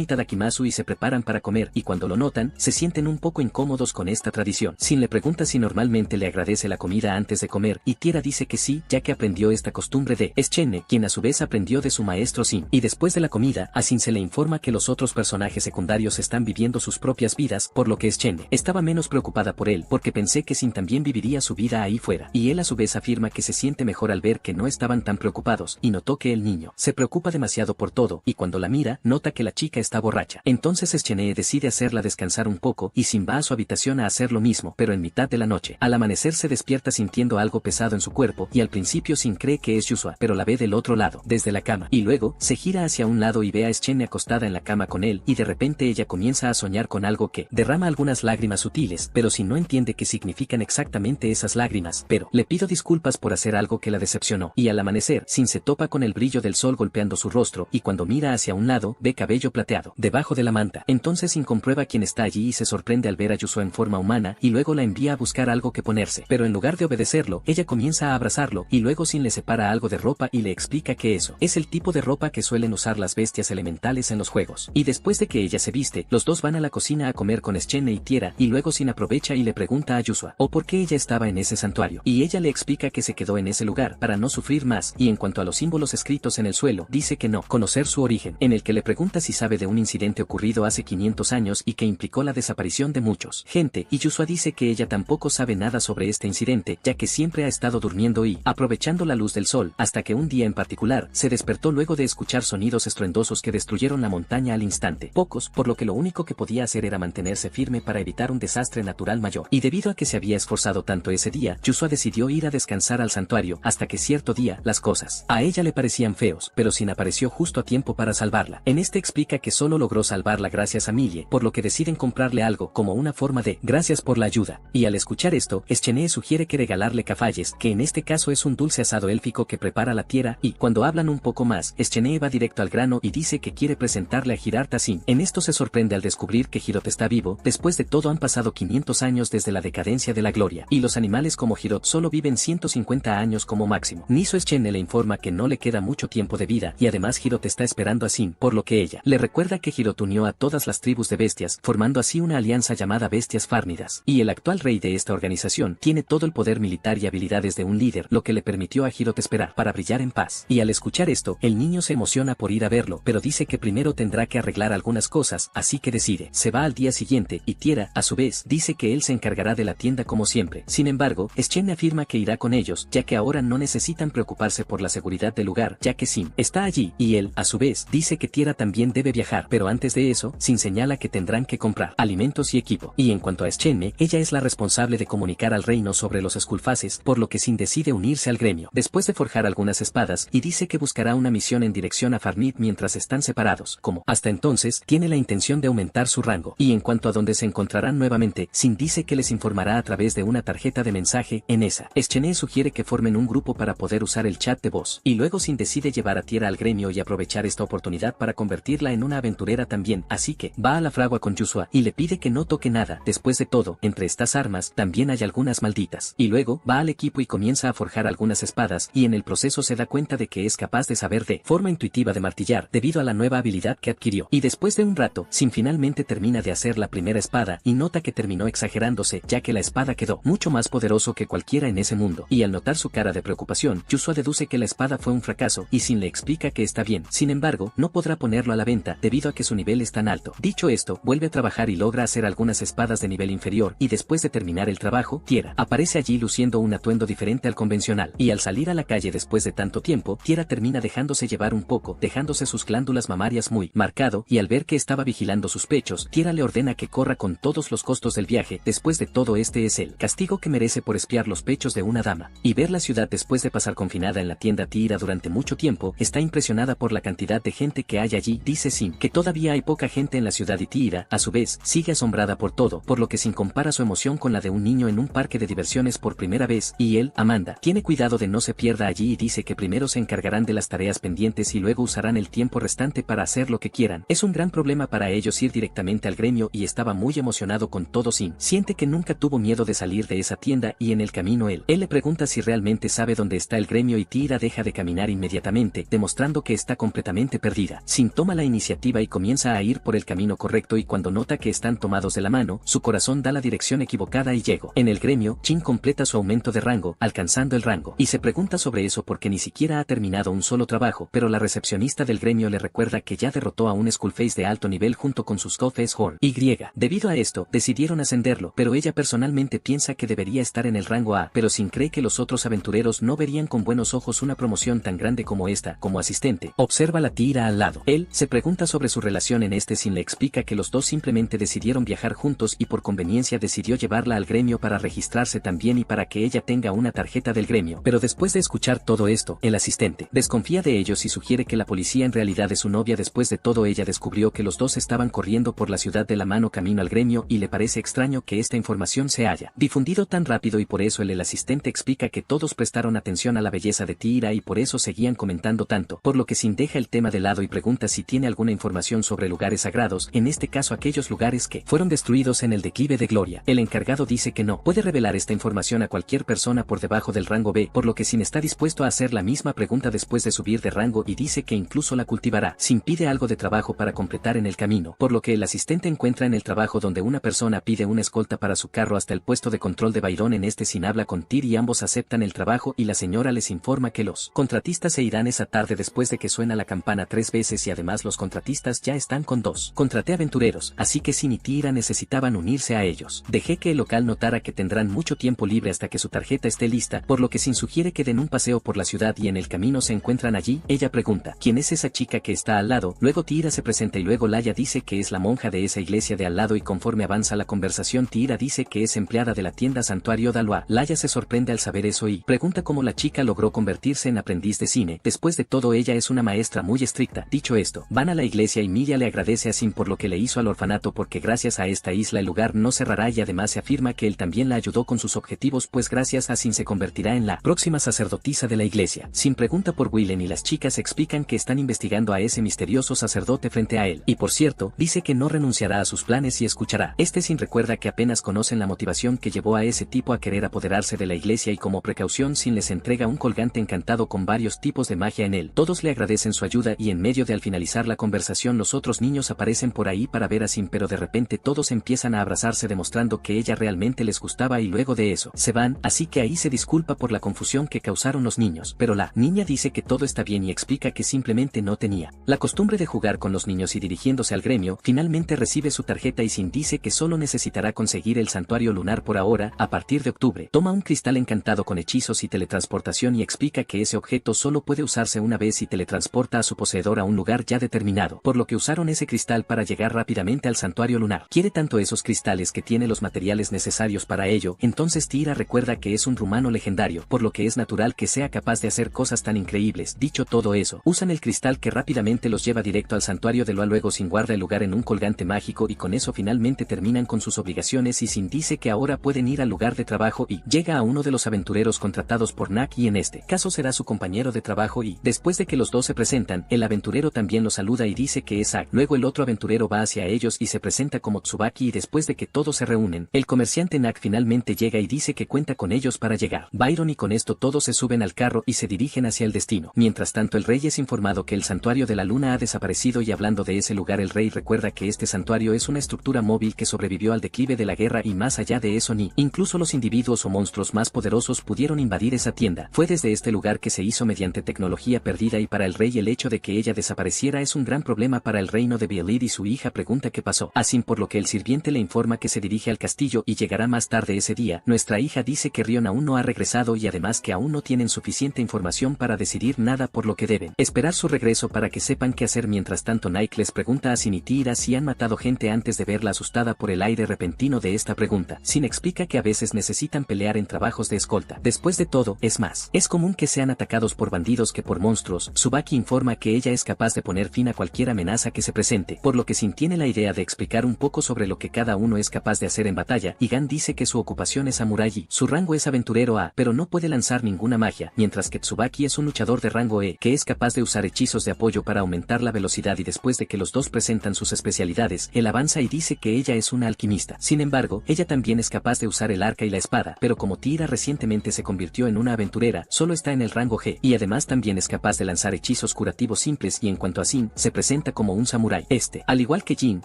itadakimasu y se preparan para comer, y cuando lo notan, se sienten un poco incómodos con esta tradición. Sin le pregunta si normalmente le agradece la comida antes de comer, y Tiera dice que sí, ya que aprendió esta costumbre de Schene, quien a su vez aprendió de su maestro Sin. Y después de la comida, a Sin se le informa que los otros personajes secundarios están viviendo sus propias vidas, por lo que Schene estaba menos preocupada por él, porque pensé que Sin también viviría su vida ahí fuera. Y él a su vez afirma que se siente mejor al ver que no estaban tan preocupados, y notó que el niño se preocupa demasiado por todo, y cuando la mira, nota que la chica está borracha. Entonces Schene decide hacerla descansar un poco, y Sin va a su habitación a hacer lo mismo, pero en mitad de la noche. Al amanecer se despierta sintiendo algo pesado en su cuerpo, y al principio Sin cree que es Yusua, pero la ve del otro lado, desde la cama, y luego, se gira hacia un lado y ve a Schene acostada en la cama con él, y de repente ella comienza a soñar con algo que derrama algunas lágrimas sutiles, pero Sin no entiende qué significan exactamente esas lágrimas, pero le pido disculpas por hacer algo que la decepcionó. Y al amanecer, Sin se topa con el brillo del sol sol golpeando su rostro y cuando mira hacia un lado ve cabello plateado debajo de la manta. Entonces Sin comprueba quién está allí y se sorprende al ver a Yusua en forma humana y luego la envía a buscar algo que ponerse. Pero en lugar de obedecerlo, ella comienza a abrazarlo y luego Sin le separa algo de ropa y le explica que eso es el tipo de ropa que suelen usar las bestias elementales en los juegos. Y después de que ella se viste, los dos van a la cocina a comer con Schenne y Tiera y luego Sin aprovecha y le pregunta a Yusua o por qué ella estaba en ese santuario. Y ella le explica que se quedó en ese lugar para no sufrir más y en cuanto a los símbolos escritos en el suelo, dice que no conocer su origen, en el que le pregunta si sabe de un incidente ocurrido hace 500 años y que implicó la desaparición de muchos gente y Yusua dice que ella tampoco sabe nada sobre este incidente ya que siempre ha estado durmiendo y aprovechando la luz del sol hasta que un día en particular se despertó luego de escuchar sonidos estruendosos que destruyeron la montaña al instante. Pocos, por lo que lo único que podía hacer era mantenerse firme para evitar un desastre natural mayor. Y debido a que se había esforzado tanto ese día, Yusua decidió ir a descansar al santuario hasta que cierto día las cosas a ella le parecían feos, pero Sin apareció justo a tiempo para salvarla. En este explica que solo logró salvarla gracias a Millie, por lo que deciden comprarle algo como una forma de gracias por la ayuda. Y al escuchar esto, Schenne sugiere que regalarle cafalles, que en este caso es un dulce asado élfico que prepara la Tiera y cuando hablan un poco más, Schenne va directo al grano y dice que quiere presentarle a Hirata Sin. En esto se sorprende al descubrir que Hirot está vivo. Después de todo han pasado 500 años desde la decadencia de la gloria, y los animales como Hirot solo viven 150 años como máximo. Niso Schenne le informa que no le queda mucho tiempo de vida y además Hirot está esperando a Sin, por lo que ella le recuerda que Hirot unió a todas las tribus de bestias, formando así una alianza llamada Bestias Fárnidas, y el actual rey de esta organización tiene todo el poder militar y habilidades de un líder, lo que le permitió a Hirot esperar para brillar en paz. Y al escuchar esto, el niño se emociona por ir a verlo, pero dice que primero tendrá que arreglar algunas cosas, así que decide. Se va al día siguiente, y Tiera, a su vez, dice que él se encargará de la tienda como siempre. Sin embargo, Schenne afirma que irá con ellos, ya que ahora no necesitan preocuparse por la seguridad del lugar, ya que Sin está allí, y él, a su vez, dice que Tiera también debe viajar, pero antes de eso, Sin señala que tendrán que comprar alimentos y equipo. Y en cuanto a Schenne, ella es la responsable de comunicar al reino sobre los Skullfaces, por lo que Sin decide unirse al gremio. Después de forjar algunas espadas, y dice que buscará una misión en dirección a Farnid mientras están separados, como hasta entonces, tiene la intención de aumentar su rango. Y en cuanto a dónde se encontrarán nuevamente, Sin dice que les informará a través de una tarjeta de mensaje en esa. Schenne sugiere que formen un grupo para poder usar el chat de voz, y luego Sin decide llevar a Tiera al gremio y aprovechar esta oportunidad para convertirla en una aventurera también, así que va a la fragua con Yusua y le pide que no toque nada. Después de todo, entre estas armas también hay algunas malditas, y luego va al equipo y comienza a forjar algunas espadas y en el proceso se da cuenta de que es capaz de saber de forma intuitiva de martillar debido a la nueva habilidad que adquirió. Y después de un rato, Sin finalmente termina de hacer la primera espada y nota que terminó exagerándose ya que la espada quedó mucho más poderoso que cualquiera en ese mundo. Y al notar su cara de preocupación, Yusua deduce que la espada fue un fracaso y Sin le explica que está bien. Sin embargo, no podrá ponerlo a la venta debido a que su nivel es tan alto. Dicho esto, vuelve a trabajar y logra hacer algunas espadas de nivel inferior y después de terminar el trabajo, Tiera aparece allí luciendo un atuendo diferente al convencional. Y al salir a la calle después de tanto tiempo, Tiera termina dejándose llevar un poco, dejándose sus glándulas mamarias muy marcado y al ver que estaba vigilando sus pechos, Tiera le ordena que corra con todos los costos del viaje. Después de todo este es el castigo que merece por espiar los pechos de una dama. Y ver la ciudad después de pasar confinada en la tienda Tiira durante mucho tiempo, está impresionada por la cantidad de gente que hay allí. Dice Sin que todavía hay poca gente en la ciudad y Tiira, a su vez, sigue asombrada por todo, por lo que Sin compara su emoción con la de un niño en un parque de diversiones por primera vez, y él, Amanda, tiene cuidado de no se pierda allí y dice que primero se encargarán de las tareas pendientes y luego usarán el tiempo restante para hacer lo que quieran. Es un gran problema para ellos ir directamente al gremio y estaba muy emocionado con todo. Sin siente que nunca tuvo miedo de salir de esa tienda y en el camino él le pregunta si realmente sabe dónde está el gremio y Tiira deja de caminar inmediatamente, demostrando que está completamente perdida. Sin toma la iniciativa y comienza a ir por el camino correcto y cuando nota que están tomados de la mano, su corazón da la dirección equivocada y llegó. En el gremio, Chin completa su aumento de rango, alcanzando el rango, y se pregunta sobre eso porque ni siquiera ha terminado un solo trabajo, pero la recepcionista del gremio le recuerda que ya derrotó a un Skullface de alto nivel junto con sus Skullface Horn Y. Debido a esto, decidieron ascenderlo, pero ella personalmente piensa que debería estar en el rango A, pero Sin cree que los otros aventureros no verían con buenos ojos una promoción tan grande como esta. Como asistente, observa la Tiira al lado. Él se pregunta sobre su relación en este. Sin le explica que los dos simplemente decidieron viajar juntos y por conveniencia decidió llevarla al gremio para registrarse también y para que ella tenga una tarjeta del gremio. Pero después de escuchar todo esto, el asistente desconfía de ellos y sugiere que la policía en realidad es su novia. Después de todo, ella descubrió que los dos estaban corriendo por la ciudad de la mano camino al gremio y le parece extraño que esta información se haya difundido tan rápido y por eso el asistente explica que todos prestaron atención a la belleza de Tiira y por eso seguían comentando preguntando tanto, por lo que Sin deja el tema de lado y pregunta si tiene alguna información sobre lugares sagrados, en este caso aquellos lugares que fueron destruidos en el declive de Gloria. El encargado dice que no puede revelar esta información a cualquier persona por debajo del rango B, por lo que Sin está dispuesto a hacer la misma pregunta después de subir de rango y dice que incluso la cultivará. Sin pide algo de trabajo para completar en el camino, por lo que el asistente encuentra en el trabajo donde una persona pide una escolta para su carro hasta el puesto de control de Byron. En este Sin habla con Tyr y ambos aceptan el trabajo y la señora les informa que los contratistas se irán esa tarde después de que suena la campana 3 veces y además los contratistas ya están con 2 contraté aventureros, así que Sin y Tyr necesitaban unirse a ellos. Dejé que el local notara que tendrán mucho tiempo libre hasta que su tarjeta esté lista, por lo que Sin sugiere que den un paseo por la ciudad y en el camino se encuentran allí. Ella pregunta ¿quién es esa chica que está al lado? Luego Tyr se presenta y luego Laia dice que es la monja de esa iglesia de al lado y conforme avanza la conversación Tyr dice que es empleada de la tienda Santuario Dalois. Laia se sorprende al saber eso y pregunta cómo la chica logró convertirse en aprendiz de cine. Después de todo ella es una maestra muy estricta. Dicho esto, van a la iglesia y Milla le agradece a Sin por lo que le hizo al orfanato porque gracias a esta isla el lugar no cerrará y además se afirma que él también la ayudó con sus objetivos pues gracias a Sin se convertirá en la próxima sacerdotisa de la iglesia. Sin pregunta por Willen y las chicas explican que están investigando a ese misterioso sacerdote frente a él. Y por cierto, dice que no renunciará a sus planes y escuchará. Sin recuerda que apenas conocen la motivación que llevó a ese tipo a querer apoderarse de la iglesia y como precaución Sin les entrega un colgante encantado con varios tipos de magia en él. Todos le agradecen su ayuda y en medio de al finalizar la conversación los otros niños aparecen por ahí para ver a Sin pero de repente todos empiezan a abrazarse demostrando que ella realmente les gustaba y luego de eso se van, así que ahí se disculpa por la confusión que causaron los niños, pero la niña dice que todo está bien y explica que simplemente no tenía la costumbre de jugar con los niños y dirigiéndose al gremio, finalmente recibe su tarjeta y Sin dice que solo necesitará conseguir el santuario lunar por ahora. A partir de octubre, toma un cristal encantado con hechizos y teletransportación y explica que ese objeto solo puede usarse una vez y teletransporta a su poseedor a un lugar ya determinado, por lo que usaron ese cristal para llegar rápidamente al santuario lunar. Quiere tanto esos cristales que tiene los materiales necesarios para ello, entonces Tyr recuerda que es un rumano legendario, por lo que es natural que sea capaz de hacer cosas tan increíbles. Dicho todo eso, usan el cristal que rápidamente los lleva directo al santuario de Loa. Luego Sin guarda el lugar en un colgante mágico y con eso finalmente terminan con sus obligaciones y Sin dice que ahora pueden ir al lugar de trabajo y llega a uno de los aventureros contratados por Nak y en este caso será su compañero de trabajo y después de que los dos se presentan, el aventurero también los saluda y dice que es Zack. Luego el otro aventurero va hacia ellos y se presenta como Tsubaki y después de que todos se reúnen, el comerciante Nak finalmente llega y dice que cuenta con ellos para llegar Byron y con esto todos se suben al carro y se dirigen hacia el destino. Mientras tanto el rey es informado que el santuario de la luna ha desaparecido y hablando de ese lugar el rey recuerda que este santuario es una estructura móvil que sobrevivió al declive de la guerra y más allá de eso ni incluso los individuos o monstruos más poderosos pudieron invadir esa tienda. Fue desde este lugar que se hizo mediante tecnología perdida y para el rey el hecho de que ella desapareciera es un gran problema para el reino de Violid y su hija pregunta qué pasó. Así por lo que el sirviente le informa que se dirige al castillo y llegará más tarde ese día. Nuestra hija dice que Rion aún no ha regresado y además que aún no tienen suficiente información para decidir nada por lo que deben esperar su regreso para que sepan qué hacer. Mientras tanto Nike les pregunta a Sin y Tyr si han matado gente antes de verla asustada por el aire repentino de esta pregunta. Sin explica que a veces necesitan pelear en trabajos de escolta. Después de todo, es común que sean atacados por bandidos que por monstruos. Tsubaki informa que ella es capaz de poner fin a cualquier amenaza que se presente, por lo que Sin tiene la idea de explicar un poco sobre lo que cada uno es capaz de hacer en batalla. Y Gan dice que su ocupación es samurái y su rango es aventurero A, pero no puede lanzar ninguna magia, mientras que Tsubaki es un luchador de rango E, que es capaz de usar hechizos de apoyo para aumentar la velocidad y después de que los dos presentan sus especialidades, él avanza y dice que ella es una alquimista. Sin embargo, ella también es capaz de usar el arca y la espada, pero como Tyr recientemente se convirtió en una aventurera, solo está en el rango G, y además también es capaz de lanzar hechizos curativos simples y en cuanto a Sin, se presenta como un samurái. Al igual que Jin,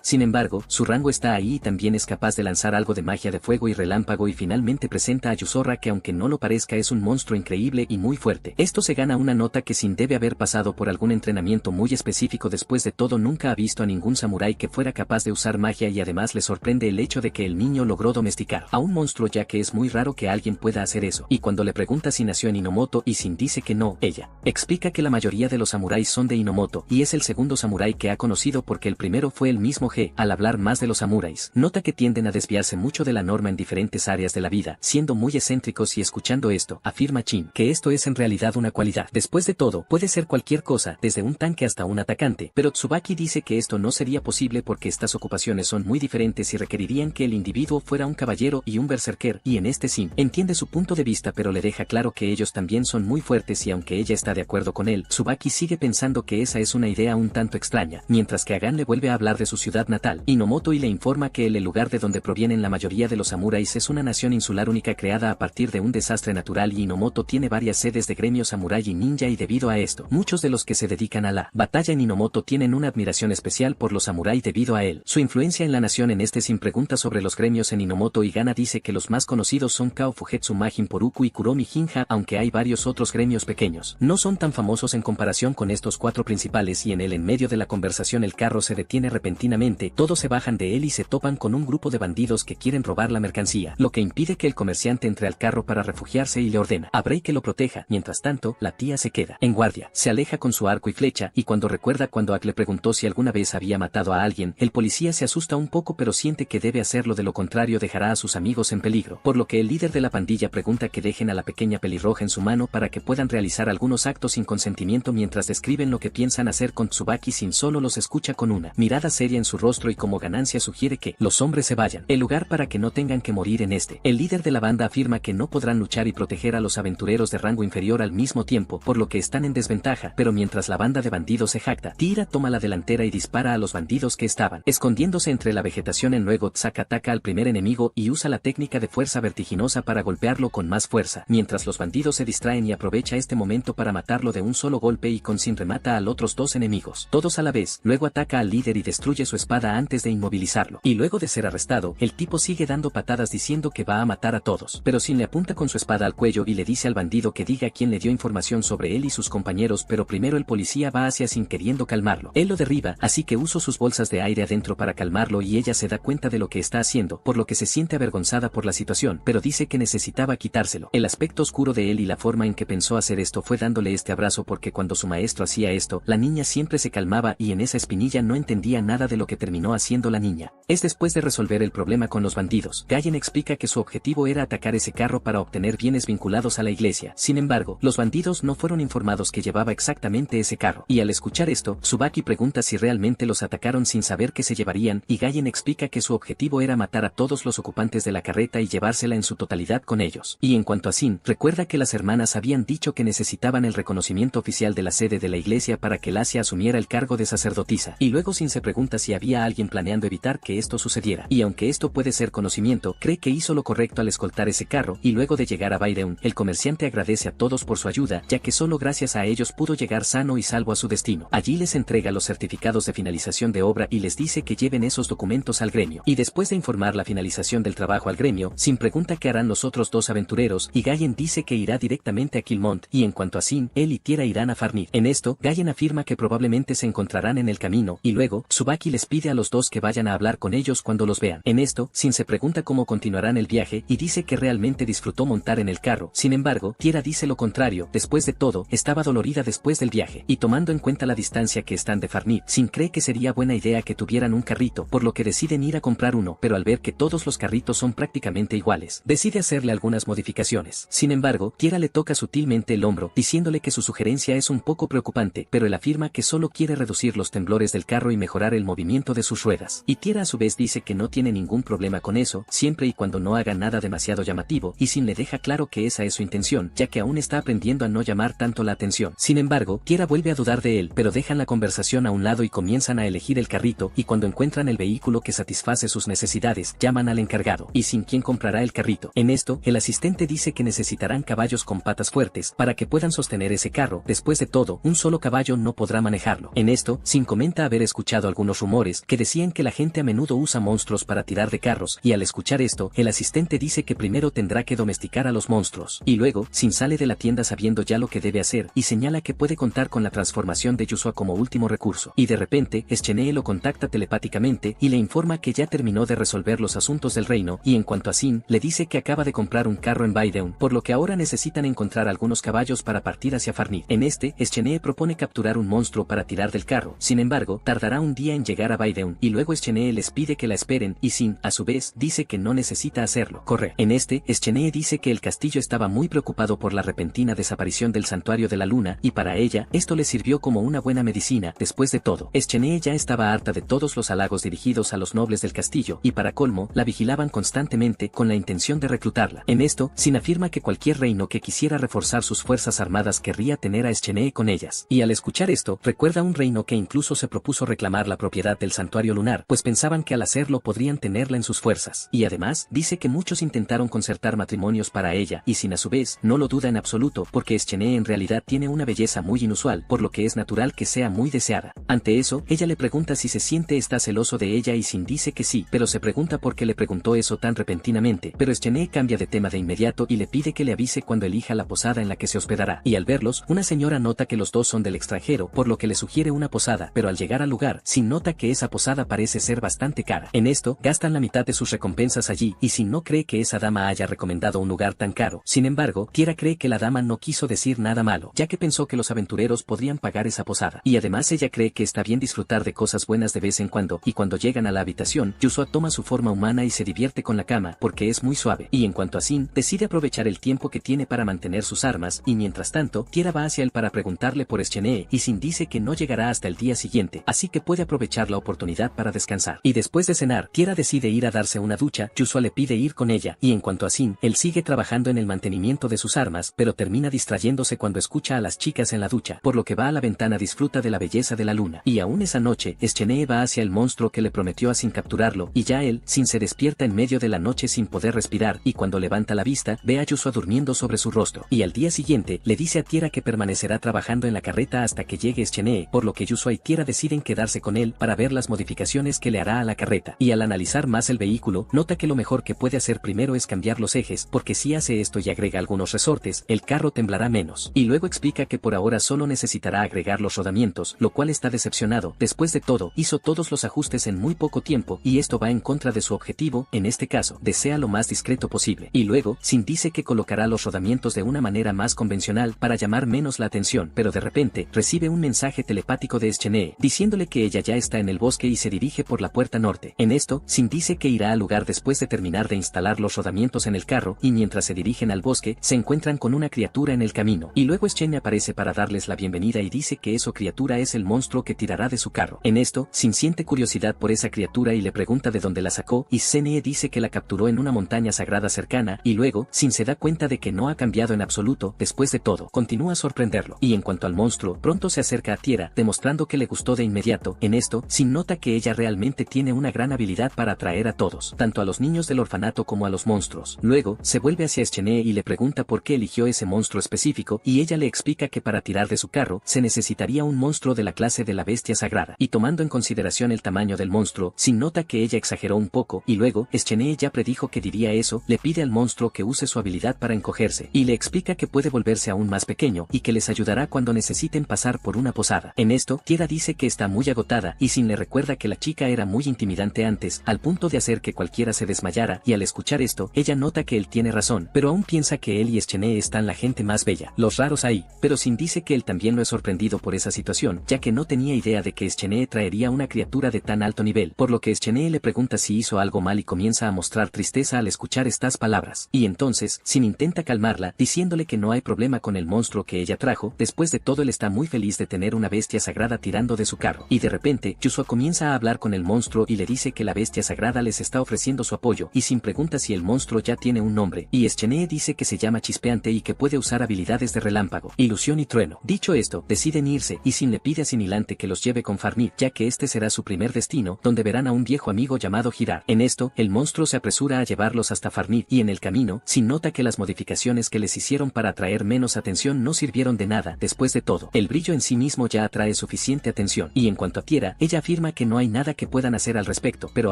sin embargo, su rango está ahí y también es capaz de lanzar algo de magia de fuego y relámpago y finalmente presenta a Yusora que aunque no lo parezca es un monstruo increíble y muy fuerte. Esto se gana una nota que Sin debe haber pasado por algún entrenamiento muy específico. Después de todo nunca ha visto a ningún samurái que fuera capaz de usar magia y además le sorprende el hecho de que el niño logró domesticar a un monstruo ya que es muy raro que alguien pueda hacer eso. Y cuando le pregunta si nació en Inomoto y Sin dice que no, ella explica que la mayoría de los samuráis son de Inomoto y es el segundo samurái que ha conocido porque el primero fue el mismo G. Al hablar más de los samuráis, nota que tienden a desviarse mucho de la norma en diferentes áreas de la vida, siendo muy excéntricos y escuchando esto, afirma Chin que esto es en realidad una cualidad. Después de todo, puede ser cualquier cosa, desde un tanque hasta un atacante, pero Tsubaki dice que esto no sería posible porque estas ocupaciones son muy diferentes y requerirían que el individuo fuera un caballero y un berserker, y en este Sin entiende su punto de vista pero le deja claro que ellos también son muy fuertes y aunque ella está de acuerdo acuerdo con él, Tsubaki sigue pensando que esa es una idea un tanto extraña, mientras que Agan le vuelve a hablar de su ciudad natal, Inomoto, y le informa que el lugar de donde provienen la mayoría de los samuráis es una nación insular única creada a partir de un desastre natural, y Inomoto tiene varias sedes de gremios samurái y ninja, y debido a esto, muchos de los que se dedican a la batalla en Inomoto tienen una admiración especial por los samurái debido a él. Su influencia en la nación en este sin pregunta sobre los gremios en Inomoto, y Gana dice que los más conocidos son Kao Fugetsu Majin Poruku y Kuromi Jinja, aunque hay varios otros gremios pequeños. No son tan famosos en comparación con estos cuatro principales, y en medio de la conversación el carro se detiene repentinamente, todos se bajan de él y se topan con un grupo de bandidos que quieren robar la mercancía, lo que impide que el comerciante entre al carro para refugiarse y le ordena a Bray que lo proteja. Mientras tanto, la tía se queda en guardia, se aleja con su arco y flecha, y cuando recuerda cuando Ak le preguntó si alguna vez había matado a alguien, el policía se asusta un poco pero siente que debe hacerlo, de lo contrario dejará a sus amigos en peligro, por lo que el líder de la pandilla pregunta que dejen a la pequeña pelirroja en su mano para que puedan realizar algunos actos sin consentimiento, mientras describen lo que piensan hacer con Tsubaki. Sin solo los escucha con una mirada seria en su rostro y como ganancia sugiere que los hombres se vayan el lugar para que no tengan que morir en este. El líder de la banda afirma que no podrán luchar y proteger a los aventureros de rango inferior al mismo tiempo, por lo que están en desventaja, pero mientras la banda de bandidos se jacta, Tira toma la delantera y dispara a los bandidos que estaban escondiéndose entre la vegetación. Luego Tsaka ataca al primer enemigo y usa la técnica de fuerza vertiginosa para golpearlo con más fuerza, mientras los bandidos se distraen, y aprovecha este momento para matarlo de un solo golpe, y con sin remata a los otros dos enemigos, todos a la vez. Luego ataca al líder y destruye su espada antes de inmovilizarlo, y luego de ser arrestado, el tipo sigue dando patadas diciendo que va a matar a todos, pero Sin le apunta con su espada al cuello y le dice al bandido que diga quién le dio información sobre él y sus compañeros, pero primero el policía va hacia Sin queriendo calmarlo. Él lo derriba, así que usa sus bolsas de aire adentro para calmarlo, y ella se da cuenta de lo que está haciendo, por lo que se siente avergonzada por la situación, pero dice que necesitaba quitárselo. El aspecto oscuro de él y la forma en que pensó hacer esto fue dándole este abrazo, porque cuando su maestro hacía esto, la niña siempre se calmaba, y en esa espinilla no entendía nada de lo que terminó haciendo la niña. Es después de resolver el problema con los bandidos, Gallen explica que su objetivo era atacar ese carro para obtener bienes vinculados a la iglesia. Sin embargo, los bandidos no fueron informados que llevaba exactamente ese carro, y al escuchar esto, Tsubaki pregunta si realmente los atacaron sin saber que se llevarían, y Gallen explica que su objetivo era matar a todos los ocupantes de la carreta y llevársela en su totalidad con ellos. Y en cuanto a Sin, recuerda que las hermanas habían dicho que necesitaban el reconocimiento oficial de la sede de la iglesia para que Lacia asumiera el cargo de sacerdotisa, y luego Sin se pregunta si había alguien planeando evitar que esto sucediera, y aunque esto puede ser conocimiento, cree que hizo lo correcto al escoltar ese carro, y luego de llegar a Baireun, el comerciante agradece a todos por su ayuda, ya que solo gracias a ellos pudo llegar sano y salvo a su destino. Allí les entrega los certificados de finalización de obra y les dice que lleven esos documentos al gremio, y después de informar la finalización del trabajo al gremio, Sin pregunta qué harán los otros dos aventureros, y Gallen dice que irá directamente a Kilmont, y en cuanto a Sin, él y Tira irán a Farnir. En esto, Gallen afirma que probablemente se encontrarán en el camino, y luego, Tsubaki les pide a los dos que vayan a hablar con ellos cuando los vean. En esto, Sin se pregunta cómo continuarán el viaje, y dice que realmente disfrutó montar en el carro. Sin embargo, Tira dice lo contrario, después de todo, estaba dolorida después del viaje, y tomando en cuenta la distancia que están de Farnir, Sin cree que sería buena idea que tuvieran un carrito, por lo que deciden ir a comprar uno, pero al ver que todos los carritos son prácticamente iguales, decide hacerle algunas modificaciones. Sin embargo, Tira le toca sutilmente el hombro, diciéndole que su sugerencia es un poco preocupante, pero él afirma que solo quiere reducir los temblores del carro y mejorar el movimiento de sus ruedas. Y Tira a su vez dice que no tiene ningún problema con eso, siempre y cuando no haga nada demasiado llamativo, y Sin le deja claro que esa es su intención, ya que aún está aprendiendo a no llamar tanto la atención. Sin embargo, Tira vuelve a dudar de él, pero dejan la conversación a un lado y comienzan a elegir el carrito, y cuando encuentran el vehículo que satisface sus necesidades, llaman al encargado, y Sin quien comprará el carrito. En esto, el asistente dice que necesitarán caballos con patas fuertes, para que puedan sostener ese carro. Después de todo, un solo caballo no podrá manejarlo. En esto, Sin comenta haber escuchado algunos rumores, que decían que la gente a menudo usa monstruos para tirar de carros, y al escuchar esto, el asistente dice que primero tendrá que domesticar a los monstruos, y luego, Sin sale de la tienda sabiendo ya lo que debe hacer, y señala que puede contar con la transformación de Yusua como último recurso, y de repente, Eschenee lo contacta telepáticamente, y le informa que ya terminó de resolver los asuntos del reino, y en cuanto a Sin, le dice que acaba de comprar un carro en Baideun, por lo que ahora necesitan encontrar algunos caballos para partir hacia Farnir. En este, Eschenee propone capturar un monstruo para tirar del carro, sin embargo, tardará un día en llegar a Baideun, y luego Eschenee les pide que la esperen, y Sin, a su vez, dice que no necesita hacerlo. Corre. En este, Eschenee dice que el castillo estaba muy preocupado por la repentina desaparición del santuario de la luna, y para ella, esto le sirvió como una buena medicina. Después de todo, Eschenee ya estaba harta de todos los halagos dirigidos a los nobles del castillo, y para colmo, la vigilaban constantemente con la intención de reclutarla. En esto, Sin afirma que cualquier reino que quisiera reforzar sus fuerzas armadas querría gustaría tener a Eschenee con ellas. Y al escuchar esto, recuerda un reino que incluso se propuso reclamar la propiedad del santuario lunar, pues pensaban que al hacerlo podrían tenerla en sus fuerzas. Y además, dice que muchos intentaron concertar matrimonios para ella, y sin a su vez, no lo duda en absoluto, porque Eschenee en realidad tiene una belleza muy inusual, por lo que es natural que sea muy deseada. Ante eso, ella le pregunta si se siente está celoso de ella y Sin dice que sí, pero se pregunta por qué le preguntó eso tan repentinamente, pero Eschenee cambia de tema de inmediato y le pide que le avise cuando elija la posada en la que se hospedará, y al verlos, una señora nota que los dos son del extranjero, por lo que le sugiere una posada, pero al llegar al lugar, Sin nota que esa posada parece ser bastante cara. En esto, gastan la mitad de sus recompensas allí, y Sin no cree que esa dama haya recomendado un lugar tan caro. Sin embargo, Tiera cree que la dama no quiso decir nada malo, ya que pensó que los aventureros podrían pagar esa posada, y además ella cree que está bien disfrutar de cosas buenas de vez en cuando, y cuando llegan a la habitación, Yusua toma su forma humana y se divierte con la cama, porque es muy suave, y en cuanto a Sin, decide aprovechar el tiempo que tiene para mantener sus armas, y mientras tanto, Tiera va hacia él para preguntarle por Eschenee, y Sin dice que no llegará hasta el día siguiente, así que puede aprovechar la oportunidad para descansar. Y después de cenar, Tiera decide ir a darse una ducha, Yusua le pide ir con ella, y en cuanto a Sin, él sigue trabajando en el mantenimiento de sus armas, pero termina distrayéndose cuando escucha a las chicas en la ducha, por lo que va a la ventana disfruta de la belleza de la luna. Y aún esa noche, Eschenee va hacia el monstruo que le prometió a Sin capturarlo, y ya él, Sin se despierta en medio de la noche sin poder respirar, y cuando levanta la vista, ve a Yusua durmiendo sobre su rostro, y al día siguiente, le dice a Tiera que permanecerá trabajando en la carreta hasta que llegue Eschenee, por lo que Yusua y Tiera deciden quedarse con él para ver las modificaciones que le hará a la carreta, y al analizar más el vehículo, nota que lo mejor que puede hacer primero es cambiar los ejes, porque si hace esto y agrega algunos resortes, el carro temblará menos, y luego explica que por ahora solo necesitará agregar los rodamientos, lo cual está decepcionado. Después de todo, hizo todos los ajustes en muy poco tiempo, y esto va en contra de su objetivo, en este caso, desea lo más discreto posible, y luego, Sin dice que colocará los rodamientos de una manera más convencional para llamar menos la atención, pero de repente, recibe un mensaje telepático de Eschenee, diciéndole que ella ya está en el bosque y se dirige por la puerta norte. En esto, Sin dice que irá al lugar después de terminar de instalar los rodamientos en el carro, y mientras se dirigen al bosque, se encuentran con una criatura en el camino, y luego Eschenee aparece para darles la bienvenida y dice que esa criatura es el monstruo que tirará de su carro. En esto, Sin siente curiosidad por esa criatura y le pregunta de dónde la sacó, y Eschenee dice que la capturó en una montaña sagrada cercana, y luego, Sin se da cuenta de que no ha cambiado en absoluto. Después de todo, continúa a sorprenderlo, y en cuanto al monstruo, pronto se acerca a Tiera, demostrando que le gustó de inmediato. En esto, Sin nota que ella realmente tiene una gran habilidad para atraer a todos, tanto a los niños del orfanato como a los monstruos. Luego, se vuelve hacia Eschenee y le pregunta por qué eligió ese monstruo específico, y ella le explica que para tirar de su carro, se necesitaría un monstruo de la clase de la bestia sagrada, y tomando en consideración el tamaño del monstruo, Sin nota que ella exageró un poco, y luego, Eschenee ya predijo que diría eso, le pide al monstruo que use su habilidad para encogerse, y le explica que puede volverse aún más pequeño, y que les ayudará cuando necesiten pasar por una posada. En esto, Tiera dice que está muy agotada, y Sin le recuerda que la chica era muy intimidante antes, al punto de hacer que cualquiera se desmayara, y al escuchar esto, ella nota que él tiene razón, pero aún piensa que él y Eschenee están la gente más bella, los raros ahí, pero Sin dice que él también lo es sorprendido por esa situación, ya que no tenía idea de que Eschenee traería una criatura de tan alto nivel, por lo que Eschenee le pregunta si hizo algo mal y comienza a mostrar tristeza al escuchar estas palabras, y entonces, Sin intenta calmarla, diciéndole que no hay problema con el monstruo que ella trajo. Después de todo él está muy feliz de tener una bestia sagrada tirando de su carro, y de repente, Yusua comienza a hablar con el monstruo y le dice que la bestia sagrada les está ofreciendo su apoyo, y Sin pregunta si el monstruo ya tiene un nombre, y Eschenee dice que se llama Chispeante y que puede usar habilidades de relámpago, ilusión y trueno. Dicho esto, deciden irse, y Sin le pide a Sinilante que los lleve con Farnit, ya que este será su primer destino, donde verán a un viejo amigo llamado Girar. En esto, el monstruo se apresura a llevarlos hasta Farnit, y en el camino, Sin nota que las modificaciones que les hicieron para atraer menos atención no sirvieron de nada. Después de todo, el brillo en sí mismo ya atrae suficiente atención, y en cuanto a Tiera, ella afirma que no hay nada que puedan hacer al respecto, pero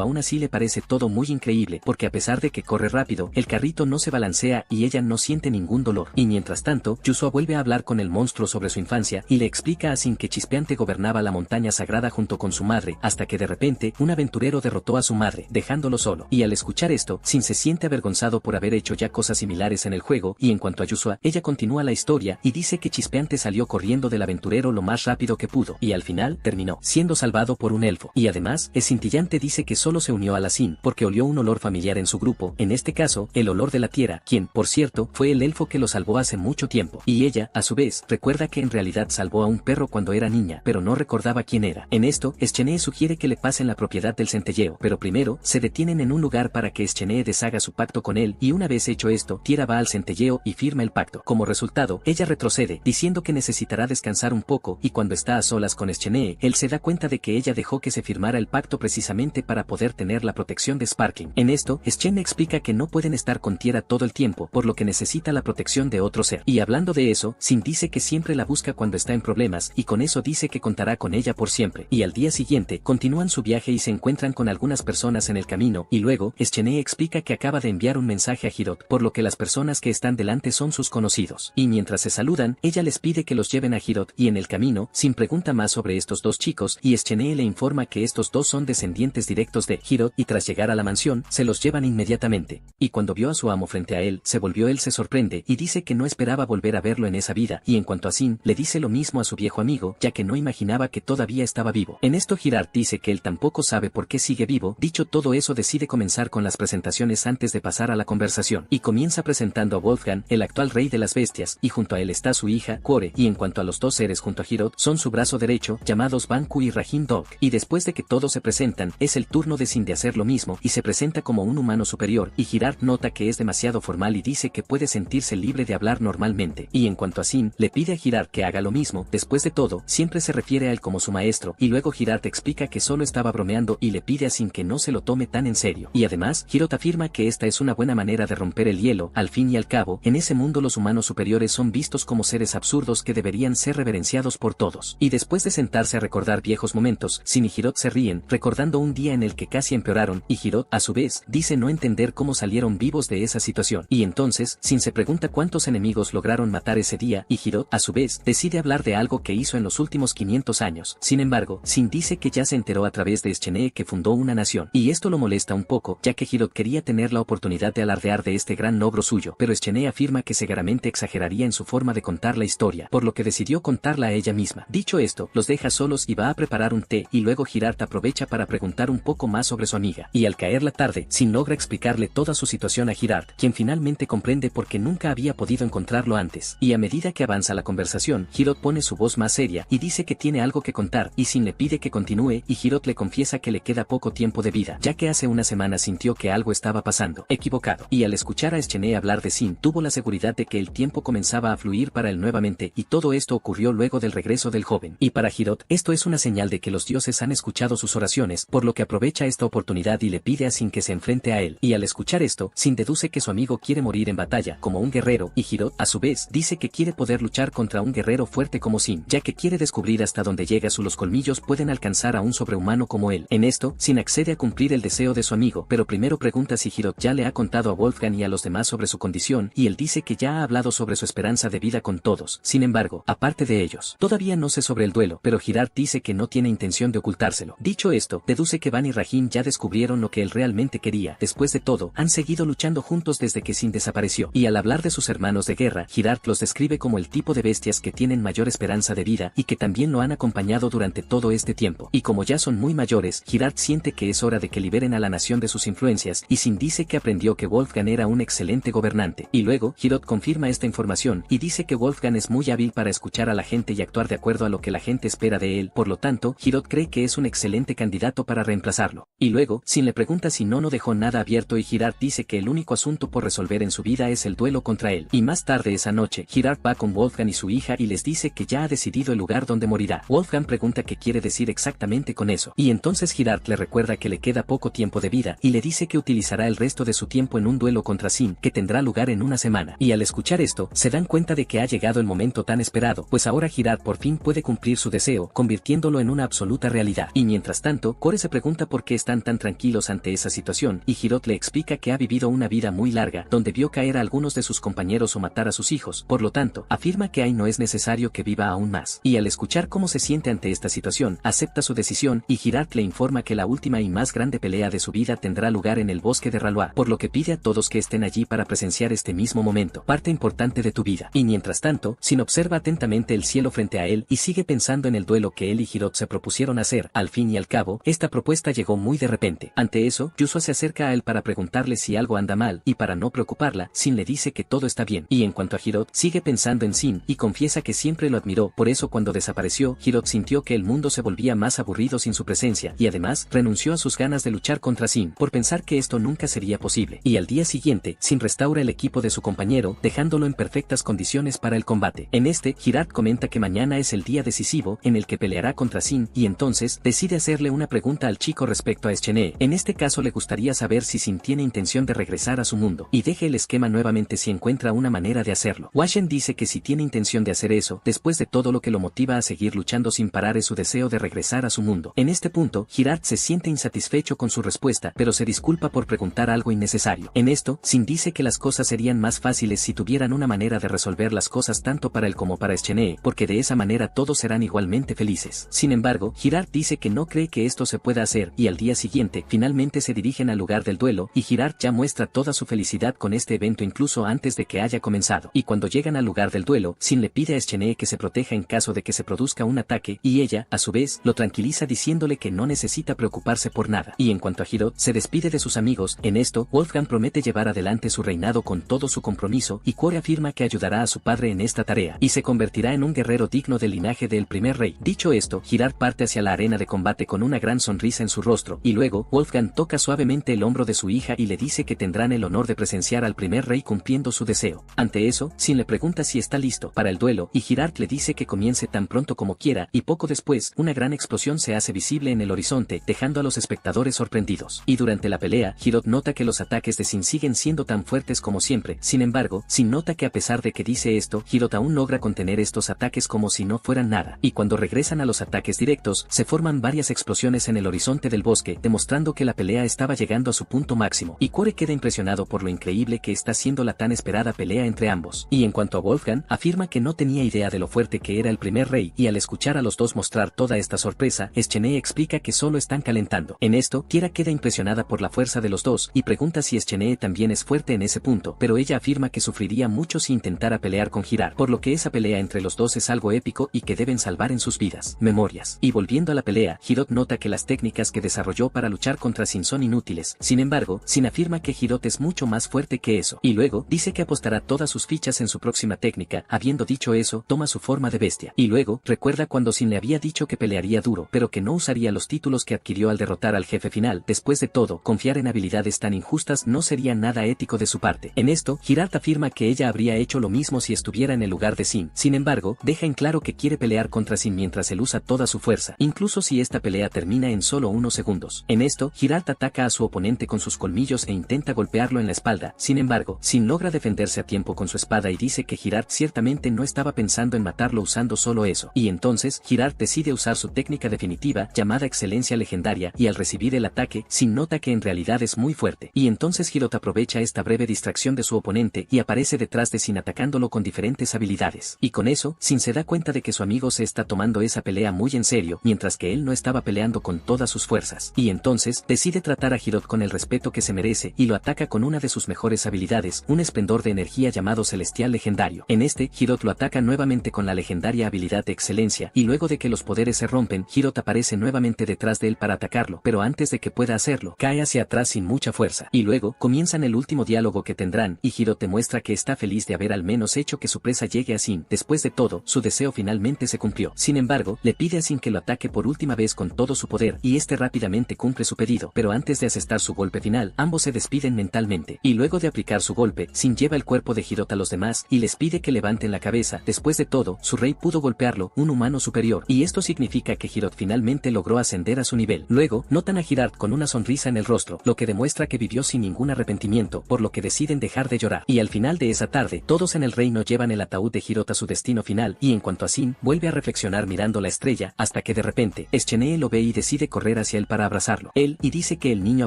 aún así le parece todo muy increíble, porque a pesar de que corre rápido, el carrito no se balancea y ella no siente ningún dolor. Y mientras tanto, Yusua vuelve a hablar con el monstruo sobre su infancia, y le explica a Sin que Chispeante gobernaba la montaña sagrada junto con su madre, hasta que de repente, un aventurero derrotó a su madre, dejándolo solo. Y al escuchar esto, Sin se siente avergonzado por haber hecho ya cosas similares en el juego, y en cuanto a Yusua, ella continúa la historia, y dice que Chispeante salió corriendo del aventurero lo más rápido que pudo, y al final, terminó siendo salvado por un elfo. Y además, el Cintillante dice que solo se unió a la Sin, porque olió un olor familiar en su grupo, en este caso, el olor de la Tiera, quien, por cierto, fue el elfo que lo salvó hace mucho tiempo. Y ella, a su vez, recuerda que en realidad salvó a un perro cuando era niña, pero no recordaba quién era. En esto, Eschenee sugiere que le pasen la propiedad del centelleo, pero primero, se detienen en un lugar para que Eschenee deshaga su pacto con él, y una vez hecho esto, Tiera va al centelleo y firma el pacto. Como resultado, ella retrocede retrocede, diciendo que necesitará descansar un poco, y cuando está a solas con Eschenee, él se da cuenta de que ella dejó que se firmara el pacto precisamente para poder tener la protección de Sparkling. En esto, Eschenee explica que no pueden estar con Tiera todo el tiempo, por lo que necesita la protección de otro ser. Y hablando de eso, Sin dice que siempre la busca cuando está en problemas, y con eso dice que contará con ella por siempre. Y al día siguiente, continúan su viaje y se encuentran con algunas personas en el camino, y luego, Eschenee explica que acaba de enviar un mensaje a Hirot, por lo que las personas que están delante son sus conocidos. Y mientras se saludan, ella les pide que los lleven a Hirot, y en el camino, Sin pregunta más sobre estos dos chicos, y Eschenee le informa que estos dos son descendientes directos de Hirot, y tras llegar a la mansión, se los llevan inmediatamente. Y cuando vio a su amo frente a él, se sorprende, y dice que no esperaba volver a verlo en esa vida, y en cuanto a Sin, le dice lo mismo a su viejo amigo, ya que no imaginaba que todavía estaba vivo. En esto Girard dice que él tampoco sabe por qué sigue vivo. Dicho todo eso, decide comenzar con las presentaciones antes de pasar a la conversación, y comienza presentando a Wolfgang, el actual rey de las bestias, y junto a él está su hija, Quore, y en cuanto a los dos seres junto a Hirot, son su brazo derecho, llamados Banku y Rahim Dog. Y después de que todos se presentan, es el turno de Sin de hacer lo mismo, y se presenta como un humano superior, y Girard nota que es demasiado formal y dice que puede sentirse libre de hablar normalmente. Y en cuanto a Sin, le pide a Girard que haga lo mismo. Después de todo, siempre se refiere a él como su maestro, y luego Girard explica que solo estaba bromeando y le pide a Sin que no se lo tome tan en serio. Y además, Hirot afirma que esta es una buena manera de romper el hielo. Al fin y al cabo, en ese mundo los humanos superiores son vistos como seres absurdos que deberían ser reverenciados por todos. Y después de sentarse a recordar viejos momentos, Sin y Hirot se ríen, recordando un día en el que casi empeoraron, y Hirot, a su vez, dice no entender cómo salieron vivos de esa situación. Y entonces, Sin se pregunta cuántos enemigos lograron matar ese día, y Hirot, a su vez, decide hablar de algo que hizo en los últimos 500 años. Sin embargo, Sin dice que ya se enteró a través de Eschenee que fundó una nación, y esto lo molesta un poco, ya que Hirot quería tener la oportunidad de alardear de este gran logro suyo, pero Eschenee afirma que severamente exageraría en su forma de contar la historia, por lo que decidió contarla a ella misma. Dicho esto, los deja solos y va a preparar un té, y luego Girard aprovecha para preguntar un poco más sobre su amiga, y al caer la tarde, Sin logra explicarle toda su situación a Girard, quien finalmente comprende por qué nunca había podido encontrarlo antes. Y a medida que avanza la conversación, Hirot pone su voz más seria, y dice que tiene algo que contar, y Sin le pide que continúe, y Hirot le confiesa que le queda poco tiempo de vida, ya que hace una semana sintió que algo estaba pasando equivocado. Y al escuchar a Eschenee hablar de Sin, tuvo la seguridad de que el tiempo comenzaba a fluir para él nuevamente, y todo esto ocurrió luego del regreso del joven. Y para Hirot, esto es una señal de que los dioses han escuchado sus oraciones, por lo que aprovecha esta oportunidad y le pide a Sin que se enfrente a él. Y al escuchar esto, Sin deduce que su amigo quiere morir en batalla, como un guerrero, y Hirot, a su vez, dice que quiere poder luchar contra un guerrero fuerte como Sin, ya que quiere descubrir hasta dónde llega los colmillos pueden alcanzar a un sobrehumano como él. En esto, Sin accede a cumplir el deseo de su amigo, pero primero pregunta si Hirot ya le ha contado a Wolfgang y a los demás sobre su condición, y él dice que ya ha hablado sobre su esperanza de vida con todos. Sin embargo, aparte de ellos, todavía no sé sobre el duelo, pero Girard dice que no tiene intención de ocultárselo. Dicho esto, deduce que Van y Rahim ya descubrieron lo que él realmente quería. Después de todo, han seguido luchando juntos desde que Sin desapareció, y al hablar de sus hermanos de guerra, Girard los describe como el tipo de bestias que tienen mayor esperanza de vida, y que también lo han acompañado durante todo este tiempo. Y como ya son muy mayores, Girard siente que es hora de que liberen a la nación de sus influencias, y Sin dice que aprendió que Wolfgang era un excelente gobernante. Y luego, Hirot confirma esta información, y dice que Wolfgang es muy hábil para escuchar a la gente y actuar de acuerdo a lo que la gente espera de él. Por lo tanto, Hirot cree que es un excelente candidato para reemplazarlo. Y luego, Sin le pregunta si no dejó nada abierto, y Girard dice que el único asunto por resolver en su vida es el duelo contra él. Y más tarde esa noche, Girard va con Wolfgang y su hija y les dice que ya ha decidido el lugar donde morirá. Wolfgang pregunta qué quiere decir exactamente con eso, y entonces Girard le recuerda que le queda poco tiempo de vida, y le dice que utilizará el resto de su tiempo en un duelo contra Sin, que tendrá lugar en una semana. Y al escuchar esto, se dan cuenta de que ha llegado el momento tan esperado, pues ahora Girard por fin puede cumplir su deseo, convirtiéndolo en una absoluta realidad. Y mientras tanto, Quore se pregunta por qué están tan tranquilos ante esa situación, y Hirot le explica que ha vivido una vida muy larga, donde vio caer a algunos de sus compañeros o matar a sus hijos. Por lo tanto, afirma que ahí no es necesario que viva aún más. Y al escuchar cómo se siente ante esta situación, acepta su decisión, y Girard le informa que la última y más grande pelea de su vida tendrá lugar en el bosque de Ralois, por lo que pide a todos que estén allí para presenciar este mismo momento, parte importante de tu vida. Y mientras tanto, Sin observa atentamente el cielo frente a él y sigue pensando en el duelo que él y Hirot se propusieron hacer. Al fin y al cabo, esta propuesta llegó muy de repente. Ante eso, Yusua se acerca a él para preguntarle si algo anda mal, y para no preocuparla, Sin le dice que todo está bien. Y en cuanto a Hirot, sigue pensando en Sin, y confiesa que siempre lo admiró. Por eso cuando desapareció, Hirot sintió que el mundo se volvía más aburrido sin su presencia, y además, renunció a sus ganas de luchar contra Sin, por pensar que esto nunca sería posible. Y al día siguiente, Sin restaura el equipo de su compañero, dejándolo en perfectas condiciones preparaciones para el combate. En este, Girard comenta que mañana es el día decisivo en el que peleará contra Sin, y entonces decide hacerle una pregunta al chico respecto a Eschenee. En este caso le gustaría saber si Sin tiene intención de regresar a su mundo, y deje el esquema nuevamente si encuentra una manera de hacerlo. Washen dice que si tiene intención de hacer eso, después de todo lo que lo motiva a seguir luchando sin parar es su deseo de regresar a su mundo. En este punto, Girard se siente insatisfecho con su respuesta, pero se disculpa por preguntar algo innecesario. En esto, Sin dice que las cosas serían más fáciles si tuvieran una manera de resolver las cosas tanto para él como para Eschenee, porque de esa manera todos serán igualmente felices. Sin embargo, Girard dice que no cree que esto se pueda hacer, y al día siguiente, finalmente se dirigen al lugar del duelo, y Girard ya muestra toda su felicidad con este evento incluso antes de que haya comenzado. Y cuando llegan al lugar del duelo, Sin le pide a Eschenee que se proteja en caso de que se produzca un ataque, y ella, a su vez, lo tranquiliza diciéndole que no necesita preocuparse por nada. Y en cuanto a Hirot, se despide de sus amigos. En esto, Wolfgang promete llevar adelante su reinado con todo su compromiso, y Quore afirma que ayudará a su padre en esta tarea, y se convertirá en un guerrero digno del linaje del primer rey. Dicho esto, Girard parte hacia la arena de combate con una gran sonrisa en su rostro, y luego, Wolfgang toca suavemente el hombro de su hija y le dice que tendrán el honor de presenciar al primer rey cumpliendo su deseo. Ante eso, Sin le pregunta si está listo para el duelo, y Girard le dice que comience tan pronto como quiera, y poco después, una gran explosión se hace visible en el horizonte, dejando a los espectadores sorprendidos. Y durante la pelea, Hirot nota que los ataques de Sin siguen siendo tan fuertes como siempre. Sin embargo, Sin nota que a pesar de que dice esto, Hirot aún logra contener estos ataques como si no fueran nada. Y cuando regresan a los ataques directos, se forman varias explosiones en el horizonte del bosque, demostrando que la pelea estaba llegando a su punto máximo. Y Quore queda impresionado por lo increíble que está siendo la tan esperada pelea entre ambos. Y en cuanto a Wolfgang, afirma que no tenía idea de lo fuerte que era el primer rey, y al escuchar a los dos mostrar toda esta sorpresa, Eschenee explica que solo están calentando. En esto, Kira queda impresionada por la fuerza de los dos, y pregunta si Eschenee también es fuerte en ese punto, pero ella afirma que sufriría mucho si intentara pelear con Girard, por lo que esa pelea entre los dos es algo épico y que deben salvar en sus vidas. Memorias. Y volviendo a la pelea, Hirot nota que las técnicas que desarrolló para luchar contra Sin son inútiles. Sin embargo, Sin afirma que Hirot es mucho más fuerte que eso, y luego, dice que apostará todas sus fichas en su próxima técnica. Habiendo dicho eso, toma su forma de bestia. Y luego, recuerda cuando Sin le había dicho que pelearía duro, pero que no usaría los títulos que adquirió al derrotar al jefe final. Después de todo, confiar en habilidades tan injustas no sería nada ético de su parte. En esto, Girard afirma que ella habría hecho lo mismo si estuviera en el lugar de Sin. Sin embargo, deja en claro que quiere pelear contra Sin mientras él usa toda su fuerza, incluso si esta pelea termina en solo unos segundos. En esto, Girard ataca a su oponente con sus colmillos e intenta golpearlo en la espalda. Sin embargo, Sin logra defenderse a tiempo con su espada y dice que Girard ciertamente no estaba pensando en matarlo usando solo eso. Y entonces, Girard decide usar su técnica definitiva, llamada excelencia legendaria, y al recibir el ataque, Sin nota que en realidad es muy fuerte. Y entonces Hirot aprovecha esta breve distracción de su oponente y aparece detrás de Sin atacándolo con diferentes habilidades. Y con eso, Sin se da cuenta de que su amigo se está tomando esa pelea muy en serio, mientras que él no estaba peleando con todas sus fuerzas. Y entonces, decide tratar a Hirot con el respeto que se merece, y lo ataca con una de sus mejores habilidades, un esplendor de energía llamado celestial legendario. En este, Hirot lo ataca nuevamente con la legendaria habilidad de excelencia, y luego de que los poderes se rompen, Hirot aparece nuevamente detrás de él para atacarlo, pero antes de que pueda hacerlo, cae hacia atrás sin mucha fuerza. Y luego, comienzan el último diálogo que tendrán, y Hirot demuestra que está feliz de haber al menos hecho que su presa llegue a Sin. Después de todo, su deseo finalmente se cumplió. Sin embargo, le pide a Sin que lo ataque por última vez con todo su poder, y este rápidamente cumple su pedido, pero antes de asestar su golpe final, ambos se despiden mentalmente. Y luego de aplicar su golpe, Sin lleva el cuerpo de Hirot a los demás, y les pide que levanten la cabeza. Después de todo, su rey pudo golpearlo, un humano superior, y esto significa que Hirot finalmente logró ascender a su nivel. Luego, notan a Girard con una sonrisa en el rostro, lo que demuestra que vivió sin ningún arrepentimiento, por lo que deciden dejar de llorar. Y al final de esa tarde, todos en el reino llevan el ataúd de Hirot a su destino final, y en cuanto a Sin, vuelve a reflexionar mirando la estrella, hasta que de repente, Eschenee lo ve y decide correr hacia él para abrazarlo. Él, y dice que el niño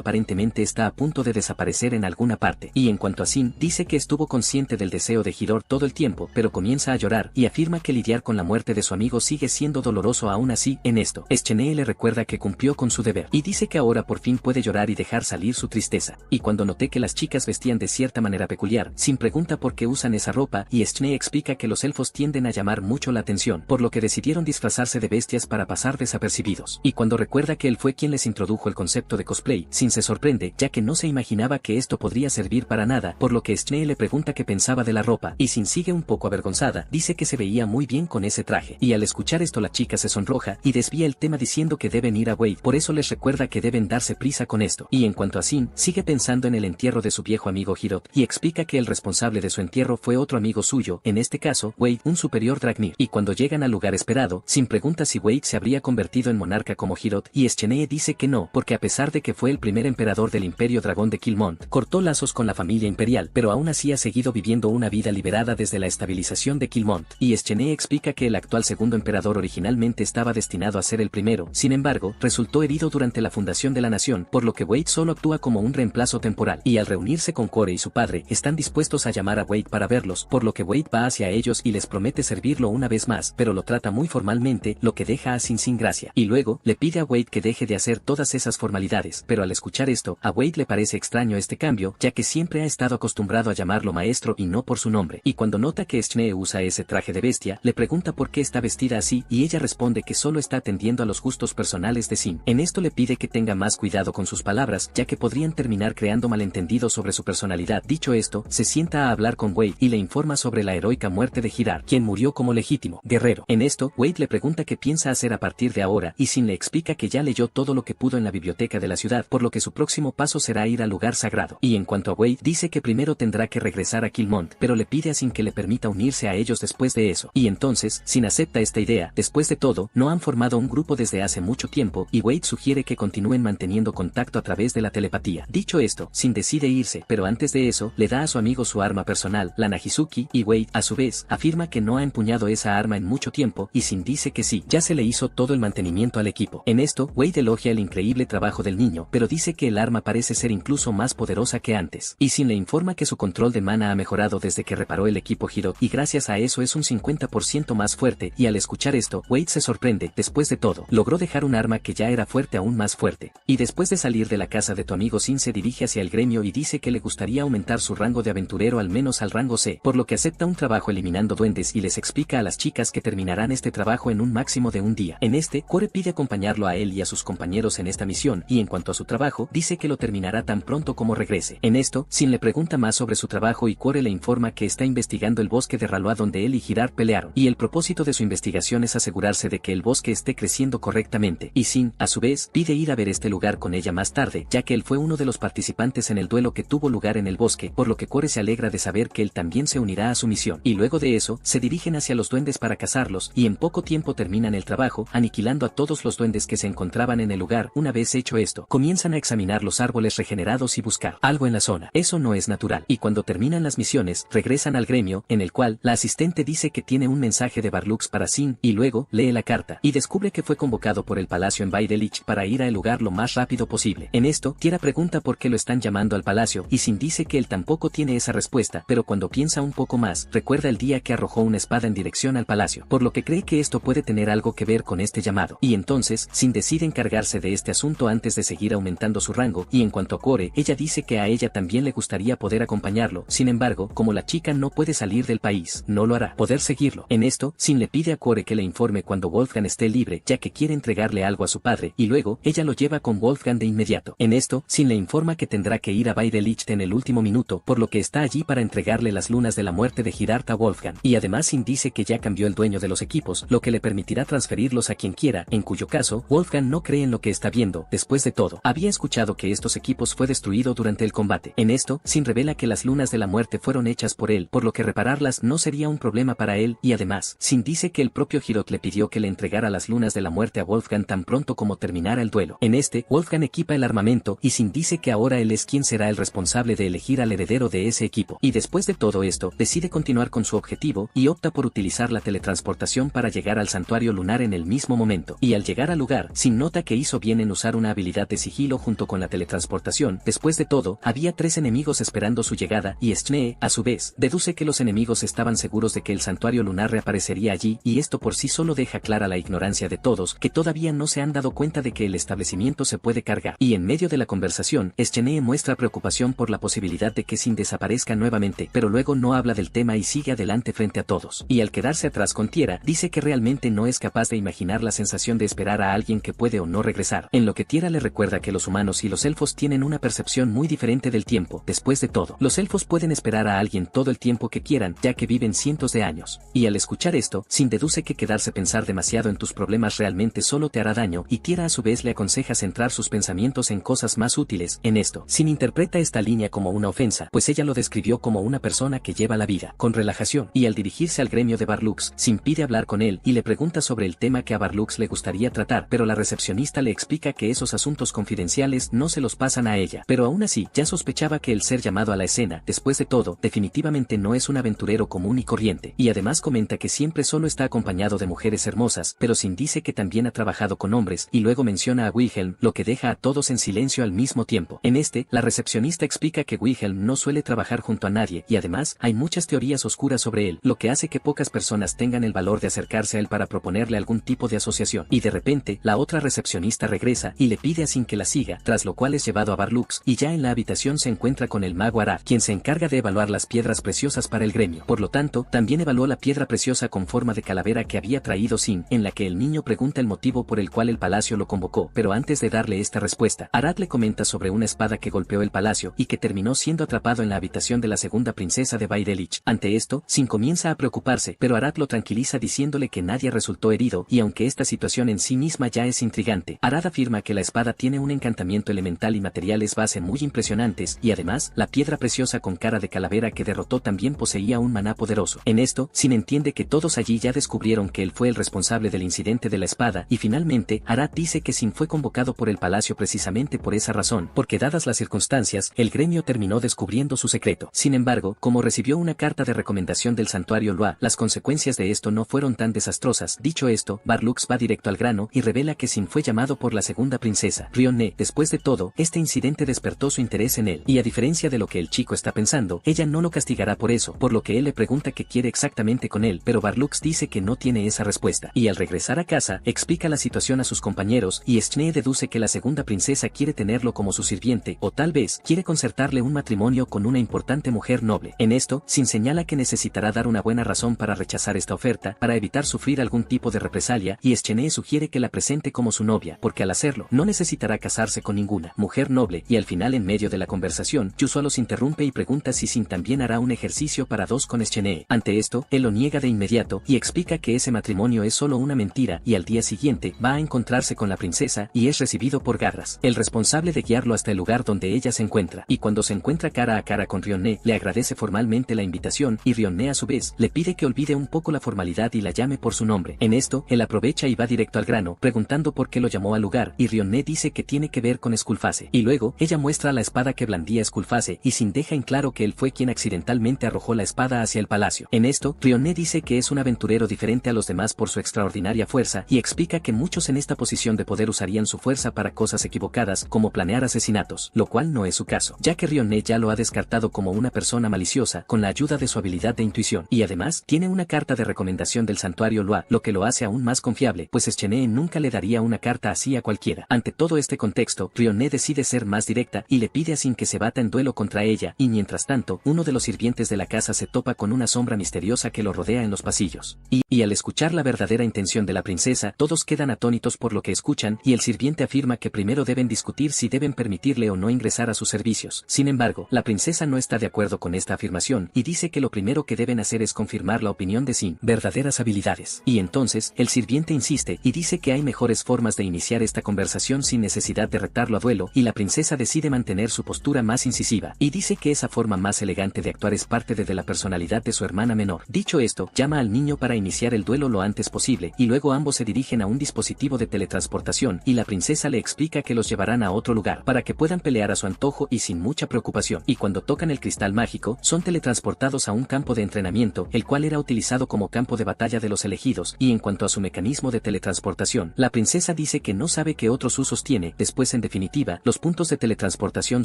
aparentemente está a punto de desaparecer en alguna parte. Y en cuanto a Sin, dice que estuvo consciente del deseo de Hirot todo el tiempo, pero comienza a llorar, y afirma que lidiar con la muerte de su amigo sigue siendo doloroso aún así. En esto, Eschenee le recuerda que cumplió con su deber, y dice que ahora por fin puede llorar y dejar salir su tristeza. Y cuando noté que las chicas vestían de cierta manera peculiar, Sin pregunta por qué usan esa ropa, y Eschenee explica que los elfos tienden a llamar mucho la atención, por lo que decidieron disfrazarse de bestias para pasar desapercibidos. Y cuando recuerda que él fue quien les introdujo el concepto de cosplay, Sin se sorprende, ya que no se imaginaba que esto podría servir para nada, por lo que Eschenee le pregunta qué pensaba de la ropa, y Sin sigue un poco avergonzada, dice que se veía muy bien con ese traje. Y al escuchar esto la chica se sonroja, y desvía el tema diciendo que deben ir a Wade, por eso les recuerda que deben darse prisa con esto. Y en cuanto a Sin, sigue pensando en el entierro de su viejo amigo Hirot, y explica que el responsable de su entierro fue otro amigo suyo, suyo, en este caso, Wade, un superior Dragnir. Y cuando llegan al lugar esperado, Sin pregunta si Wade se habría convertido en monarca como Hirot, y Eschenee dice que no, porque a pesar de que fue el primer emperador del Imperio Dragón de Killmont, cortó lazos con la familia imperial, pero aún así ha seguido viviendo una vida liberada desde la estabilización de Killmont. Y Eschenee explica que el actual segundo emperador originalmente estaba destinado a ser el primero, sin embargo, resultó herido durante la fundación de la nación, por lo que Wade solo actúa como un reemplazo temporal. Y al reunirse con Core y su padre, están dispuestos a llamar a Wade para verlos, por lo que Wade va hacia ellos y les promete servirlo una vez más, pero lo trata muy formalmente, lo que deja a sin gracia. Y luego, le pide a Wade que deje de hacer todas esas formalidades, pero al escuchar esto, a Wade le parece extraño este cambio, ya que siempre ha estado acostumbrado a llamarlo maestro y no por su nombre. Y cuando nota que Eschenee usa ese traje de bestia, le pregunta por qué está vestida así, y ella responde que solo está atendiendo a los gustos personales de Sin. En esto le pide que tenga más cuidado con sus palabras, ya que podrían terminar creando malentendidos sobre su personalidad. Dicho esto, se sienta a hablar con Wade y le informa sobre la heroica muerte de Hirar, quien murió como legítimo guerrero. En esto, Wade le pregunta qué piensa hacer a partir de ahora, y Sin le explica que ya leyó todo lo que pudo en la biblioteca de la ciudad, por lo que su próximo paso será ir al lugar sagrado. Y en cuanto a Wade, dice que primero tendrá que regresar a Killmont, pero le pide a Sin que le permita unirse a ellos después de eso. Y entonces, Sin acepta esta idea. Después de todo, no han formado un grupo desde hace mucho tiempo, y Wade sugiere que continúen manteniendo contacto a través de la telepatía. Dicho esto, Sin decide irse, pero antes de eso, le da a su amigo su arma personal, la Nagizuki, y Wade, a su vez, afirma que no ha empuñado esa arma en mucho tiempo, y Sin dice que sí, ya se le hizo todo el mantenimiento al equipo. En esto, Wade elogia el increíble trabajo del niño, pero dice que el arma parece ser incluso más poderosa que antes. Y Sin le informa que su control de mana ha mejorado desde que reparó el equipo Hirot, y gracias a eso es un 50% más fuerte, y al escuchar esto, Wade se sorprende. Después de todo, logró dejar un arma que ya era fuerte aún más fuerte. Y después de salir de la casa de tu amigo Sin se dirige hacia el gremio y dice que le gustaría aumentar su rango de aventurero al menos al rango C, por lo que acepta un trabajo eliminando duendes y les explica a las chicas que terminarán este trabajo en un máximo de un día. En este, Core pide acompañarlo a él y a sus compañeros en esta misión, y en cuanto a su trabajo, dice que lo terminará tan pronto como regrese. En esto, Sin le pregunta más sobre su trabajo y Core le informa que está investigando el bosque de Raloa donde él y Hirar pelearon, y el propósito de su investigación es asegurarse de que el bosque esté creciendo correctamente. Y Sin, a su vez, pide ir a ver este lugar con ella más tarde, ya que él fue uno de los participantes en el duelo que tuvo lugar en el bosque, por lo que Core se alegra de saber que él también se unirá a su misión. Y luego de eso, se dirigen hacia los duendes para cazarlos, y en poco tiempo terminan el trabajo, aniquilando a todos los duendes que se encontraban en el lugar. Una vez hecho esto, comienzan a examinar los árboles regenerados y buscar algo en la zona. Eso no es natural. Y cuando terminan las misiones, regresan al gremio, en el cual, la asistente dice que tiene un mensaje de Barlux para Sin, y luego, lee la carta, y descubre que fue convocado por el palacio en Baidelich para ir al lugar lo más rápido posible. En esto, Tiara pregunta por qué lo están llamando al palacio, y Sin dice que él tampoco tiene esa respuesta, pero cuando piensa un poco más, recuerda el día que arrojó una espada en dirección al palacio, por lo que cree que esto puede tener algo que ver con este llamado. Y entonces, Sin decide encargarse de este asunto antes de seguir aumentando su rango, y en cuanto a Core, ella dice que a ella también le gustaría poder acompañarlo, sin embargo, como la chica no puede salir del país, no lo hará, poder seguirlo. En esto, Sin le pide a Core que le informe cuando Wolfgang esté libre, ya que quiere entregarle algo a su padre, y luego, ella lo lleva con Wolfgang de inmediato. En esto, Sin le informa que tendrá que ir a Baidelich en el último minuto, por lo que está allí para entregarle las lunas de la muerte de Hirart a Wolfgang. Y además Sin dice que ya cambió el dueño de los equipos, lo que le permitirá transferirlos a quien quiera, en cuyo caso, Wolfgang no cree en lo que está viendo. Después de todo, había escuchado que estos equipos fue destruido durante el combate. En esto, Sin revela que las lunas de la muerte fueron hechas por él, por lo que repararlas no sería un problema para él, y además, Sin dice que el propio Hirot le pidió que le entregara las lunas de la muerte a Wolfgang tan pronto como terminara el duelo. En este, Wolfgang equipa el armamento, y Sin dice que ahora él es quien será el responsable de elegir al heredero de ese equipo. Y después de todo esto, decide continuar con su objetivo, y opta por utilizar la teletransportación para llegar al santuario lunar en el mismo momento. Y al llegar al lugar, Sin nota que hizo bien en usar una habilidad de sigilo junto con la teletransportación. Después de todo, había 3 enemigos esperando su llegada, y Eschenee, a su vez, deduce que los enemigos estaban seguros de que el santuario lunar reaparecería allí, y esto por sí solo deja clara la ignorancia de todos, que todavía no se han dado cuenta de que el establecimiento se puede cargar. Y en medio de la conversación, Eschenee muestra preocupación por la posibilidad de que Sin desaparezca nuevamente, pero luego no habla del tema y sigue adelante frente a todos. Y al quedarse atrás con Tiara, dice que realmente no es capaz de imaginar la sensación de esperar a alguien que puede o no regresar, en lo que Tiara le recuerda que los humanos y los elfos tienen una percepción muy diferente del tiempo. Después de todo, los elfos pueden esperar a alguien todo el tiempo que quieran, ya que viven cientos de años. Y al escuchar esto, Sin deduce que quedarse pensar demasiado en tus problemas realmente solo te hará daño, y Tiara a su vez le aconseja centrar sus pensamientos en cosas más útiles. En esto, Sin interpreta esta línea como una ofensa, pues ella lo describió como una persona que lleva la vida mira con relajación, y al dirigirse al gremio de Barlux, Sin pide hablar con él y le pregunta sobre el tema que a Barlux le gustaría tratar, pero la recepcionista le explica que esos asuntos confidenciales no se los pasan a ella. Pero aún así, ya sospechaba que el ser llamado a la escena, después de todo, definitivamente no es un aventurero común y corriente, y además comenta que siempre solo está acompañado de mujeres hermosas, pero Sin dice que también ha trabajado con hombres, y luego menciona a Wilhelm, lo que deja a todos en silencio al mismo tiempo. En la recepcionista explica que Wilhelm no suele trabajar junto a nadie, y además, hay muchas teorías oscuras sobre él, lo que hace que pocas personas tengan el valor de acercarse a él para proponerle algún tipo de asociación. Y de repente, la otra recepcionista regresa y le pide a Sin que la siga, tras lo cual es llevado a Barlux, y ya en la habitación se encuentra con el mago Arad, quien se encarga de evaluar las piedras preciosas para el gremio. Por lo tanto, también evaluó la piedra preciosa con forma de calavera que había traído Sin, en la que el niño pregunta el motivo por el cual el palacio lo convocó, pero antes de darle esta respuesta, Arad le comenta sobre una espada que golpeó el palacio y que terminó siendo atrapado en la habitación de la segunda princesa de Baidelich. Ante esto, Sin comienza a preocuparse, pero Arad lo tranquiliza diciéndole que nadie resultó herido, y aunque esta situación en sí misma ya es intrigante, Arad afirma que la espada tiene un encantamiento elemental y materiales base muy impresionantes, y además, la piedra preciosa con cara de calavera que derrotó también poseía un maná poderoso. En esto, Sin entiende que todos allí ya descubrieron que él fue el responsable del incidente de la espada, y finalmente, Arad dice que Sin fue convocado por el palacio precisamente por esa razón, porque dadas las circunstancias, el gremio terminó descubriendo su secreto. Sin embargo, como recibió una carta de recomendación del santuario Loa, las consecuencias de esto no fueron tan desastrosas. Dicho esto, Barlux va directo al grano y revela que Sin fue llamado por la segunda princesa, Rionne. Después de todo, este incidente despertó su interés en él, y a diferencia de lo que el chico está pensando, ella no lo castigará por eso, por lo que él le pregunta qué quiere exactamente con él, pero Barlux dice que no tiene esa respuesta, y al regresar a casa, explica la situación a sus compañeros, y Schnee deduce que la segunda princesa quiere tenerlo como su sirviente, o tal vez, quiere concertarle un matrimonio con una importante mujer noble. En esto, Sin señala que necesitará dar una buena razón para rechazar esta oferta, para evitar sufrir algún tipo de represalia, y Schnee sugiere que la presente como su novia, porque al hacerlo, no necesitará casarse con ninguna mujer noble, y al final en medio de la conversación, Yusua los interrumpe y pregunta si Sin también hará un ejercicio para dos con Schnee. Ante esto, él lo niega de inmediato, y explica que ese matrimonio es solo una mentira, y al día siguiente, va a encontrarse con la princesa, y es recibido por Garras, el responsable de guiarlo hasta el lugar donde ella se encuentra, y cuando se encuentra cara a cara con Rionne, le agradece formalmente la invitación, y Rionne a su vez, le pide que olvide un poco la formalidad y la llame por su nombre. En esto, él aprovecha y va directo al grano, preguntando por qué lo llamó al lugar, y Rionne dice que tiene que ver con Skullface, y luego, ella muestra la espada que blandía Skullface, y Sin deja en claro que él fue quien accidentalmente arrojó la espada hacia el palacio. En esto, Rionne dice que es un aventurero diferente a los demás por su extraordinaria fuerza, y explica que muchos en esta posición de poder usarían su fuerza para cosas equivocadas, como planear asesinatos, lo cual no es su caso, ya que Rionne ya lo ha descartado como una persona maliciosa, con la ayuda de su habilidad de intuición, y además, tiene una carta de recomendación del santuario Loa, lo que lo hace aún más confiable, pues Schnee nunca le daría una carta así a cualquiera. Ante todo este contexto, Rionne decide ser más directa, y le pide a Sin que se bata en duelo contra ella, y mientras tanto, uno de los sirvientes de la casa se topa con una sombra misteriosa que lo rodea en los pasillos. Y al escuchar la verdadera intención de la princesa, todos quedan atónitos por lo que escuchan, y el sirviente afirma que primero deben discutir si deben permitirle o no ingresar a sus servicios. Sin embargo, la princesa no está de acuerdo con esta afirmación, y dice que lo primero que deben hacer es confirmar la opinión de Sin verdaderas habilidades. Y entonces, el sirviente insiste, y dice que hay mejores formas de iniciar esta conversación sin necesidad de retarlo a duelo, y la princesa decide mantener su postura más incisiva, y dice que esa forma más elegante de actuar es parte de la personalidad de su hermana menor. Dicho esto, llama al niño para iniciar el duelo lo antes posible, y luego ambos se dirigen a un dispositivo de teletransportación, y la princesa le explica que los llevarán a otro lugar, para que puedan pelear a su antojo y sin mucha preocupación, y cuando tocan el cristal mágico, son teletransportados a un campo de entrenamiento, el cual era utilizado como campo de batalla de los elegidos, y en cuanto a su mecanismo de teletransportación, la princesa dice que no sabe qué otros usos tiene. Después, en definitiva, los puntos de teletransportación